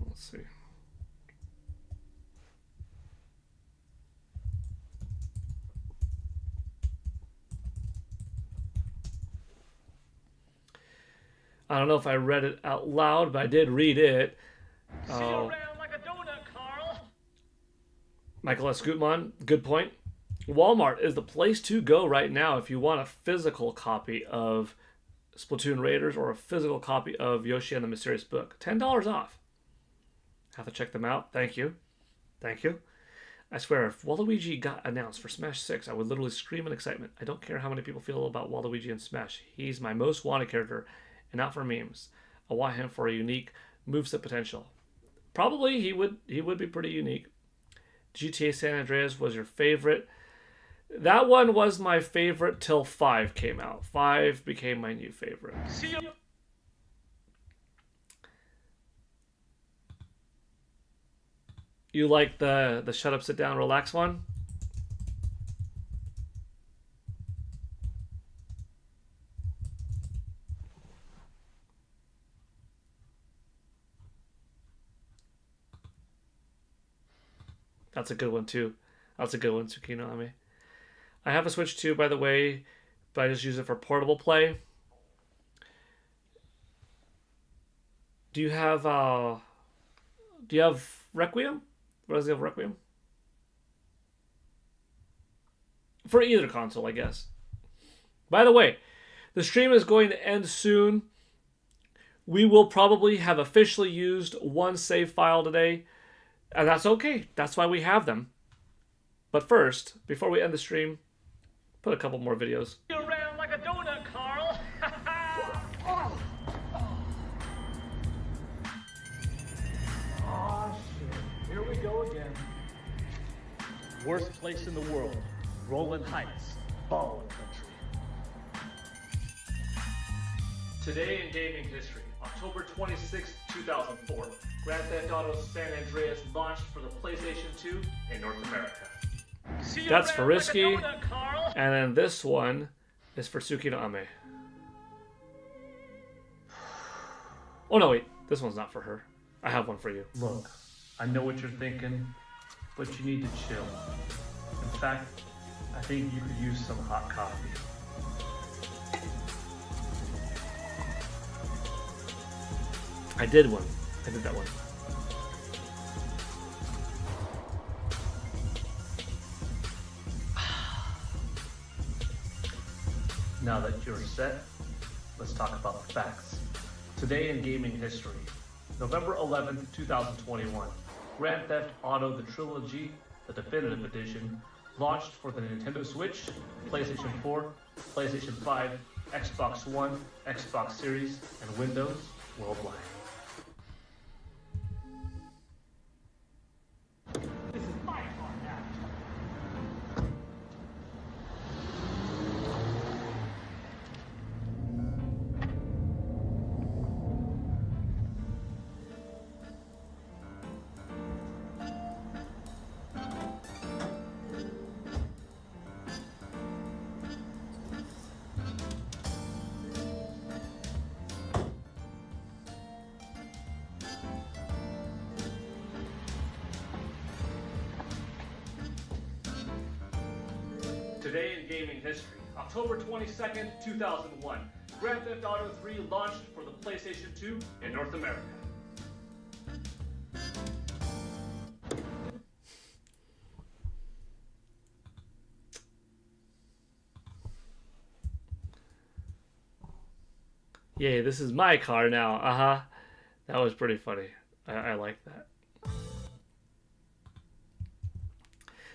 Let's see. I don't know if I read it out loud, but I did read it. See you around like a donut, Carl. Michael S. Gutmann, good point. Walmart is the place to go right now if you want a physical copy of Splatoon Raiders or a physical copy of Yoshi and the Mysterious Book. $10 off. Have to check them out. Thank you. Thank you. I swear, if Waluigi got announced for Smash 6, I would literally scream in excitement. I don't care how many people feel about Waluigi in Smash. He's my most wanted character, and not for memes. I want him for a unique moveset potential. Probably he would be pretty unique. GTA San Andreas was your favorite. That one was my favorite till 5 came out. 5 became my new favorite. See you. You like the shut up, sit down, relax one? That's a good one too. That's a good one, Tsukinami. I have a Switch too, by the way, but I just use it for portable play. Do you have Requiem? Does he have Requiem? For either console, I guess. By the way, the stream is going to end soon. We will probably have officially used one save file today. And that's okay. That's why we have them. But first, before we end the stream, put a couple more videos. You around like a donut, Carl. Oh, shit. Here we go again. Worst place in the world. Rolling Heights. Ballin' country. Today in gaming history, October 26, 2004, Grand Theft Auto San Andreas launched for the PlayStation 2 in North America. See you That's around for Risky. Like a donut, Carl. And then this one is for Tsukino Ame. Oh no, wait. This one's not for her. I have one for you. Look, I know what you're thinking, but you need to chill. In fact, I think you could use some hot coffee. I did one. I did that one. Now that you're set, let's talk about the facts. Today in gaming history, November 11th, 2021, Grand Theft Auto The Trilogy, the Definitive Edition, launched for the Nintendo Switch, PlayStation 4, PlayStation 5, Xbox One, Xbox Series, and Windows worldwide. This is my car now. Today in gaming history, October 22nd, 2001, Grand Theft Auto 3 launched for the PlayStation 2 in North America. Yay, this is my car now. Uh-huh. That was pretty funny. I like that.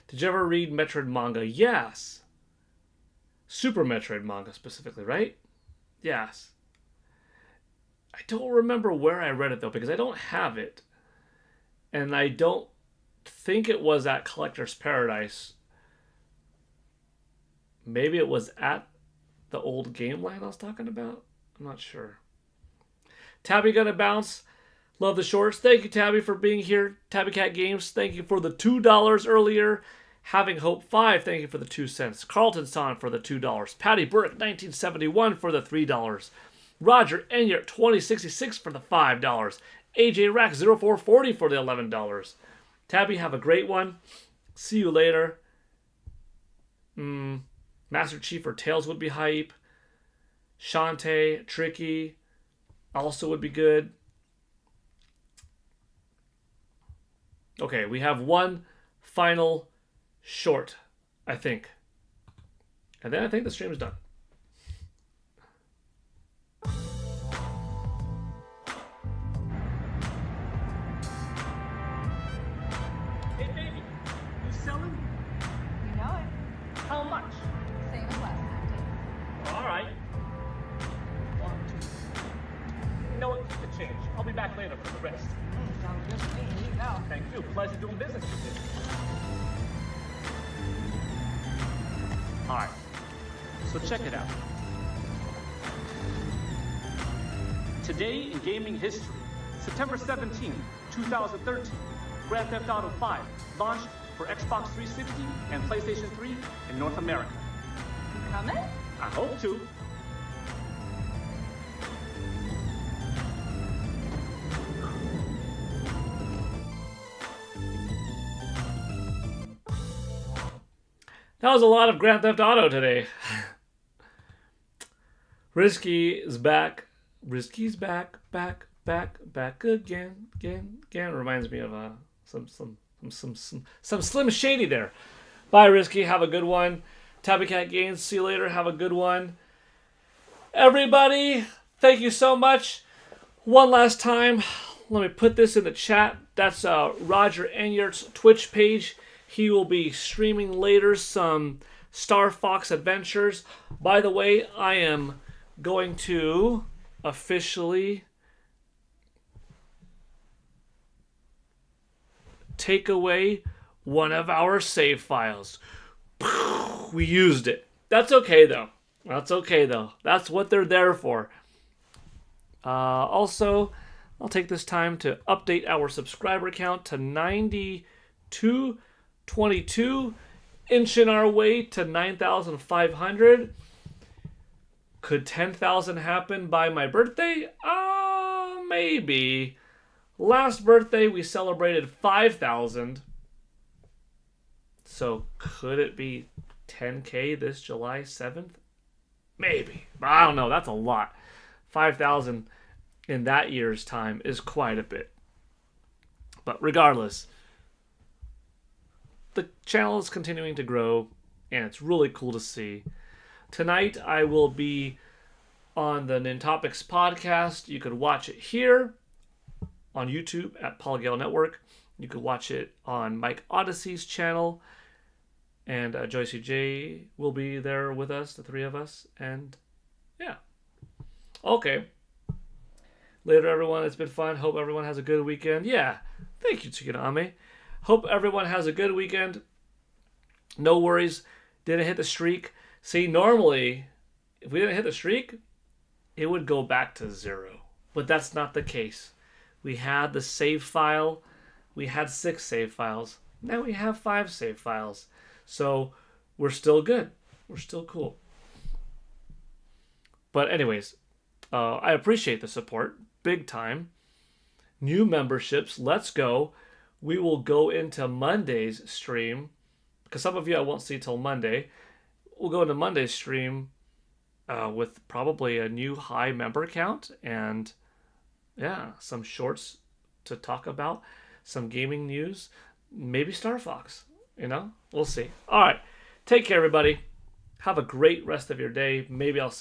Did you ever read Metroid manga? Yes. Super Metroid manga specifically, right? Yes. I don't remember where I read it though, because I don't have it. And I don't think it was at Collector's Paradise. Maybe it was at the old game line I was talking about. I'm not sure. Tabby gonna bounce. Love the shorts. Thank you, Tabby, for being here. Tabby Cat Games, thank you for the $2 earlier. Having Hope 5, thank you for the 2 cents. Carlton Son for the $2. Patty Burke 1971 for the $3. Roger Enyart 2066 for the $5. AJ Rack 0440 for the $11. Tabby, have a great one. See you later. Master Chief or Tails would be hype. Shantae, Tricky also would be good. Okay, we have one final short, I think. And then I think the stream is done. Hey, baby, you selling? You know it. How much? Same as last time. All right. 1, 2. You know what? Keep the change. I'll be back later for the rest. Sounds good to me. Here you go. Thank you. Pleasure doing business with you. All right. So check it out. Today in gaming history, September 17, 2013, Grand Theft Auto 5 launched for Xbox 360 and PlayStation 3 in North America. You coming? I hope to. That was a lot of Grand Theft Auto today. Risky is back. Risky's back again. Reminds me of some Slim Shady there. Bye, Risky. Have a good one. Tabby Cat Gains. See you later. Have a good one. Everybody, thank you so much. One last time, let me put this in the chat. That's Roger Enyart's Twitch page. He will be streaming later some Star Fox Adventures. By the way, I am going to officially take away one of our save files. We used it. That's okay, though. That's what they're there for. Also, I'll take this time to update our subscriber count to 9222, inching our way to 9,500. Could 10,000 happen by my birthday? Maybe. Last birthday we celebrated 5,000. So could it be 10K this July 7th? Maybe. I don't know. That's a lot. 5,000 in that year's time is quite a bit. But regardless, the channel is continuing to grow, and it's really cool to see. Tonight, I will be on the Nintopics podcast. You could watch it here on YouTube at Paul Gale Network. You could watch it on Mike Odyssey's channel. And Joyce J will be there with us, the three of us. And yeah. Okay. Later, everyone. It's been fun. Hope everyone has a good weekend. Yeah. Thank you, Tsukinami. Hope everyone has a good weekend. No worries. Didn't hit the streak. See, normally, if we didn't hit the streak, it would go back to 0. But that's not the case. We had the save file. We had 6 save files. Now we have 5 save files. So we're still good. We're still cool. But anyways, I appreciate the support. Big time. New memberships. Let's go. We will go into Monday's stream. Because some of you I won't see till Monday. We'll go into Monday's stream with probably a new high member count. And yeah, some shorts to talk about. Some gaming news. Maybe Star Fox. You know? We'll see. All right. Take care, everybody. Have a great rest of your day. Maybe I'll see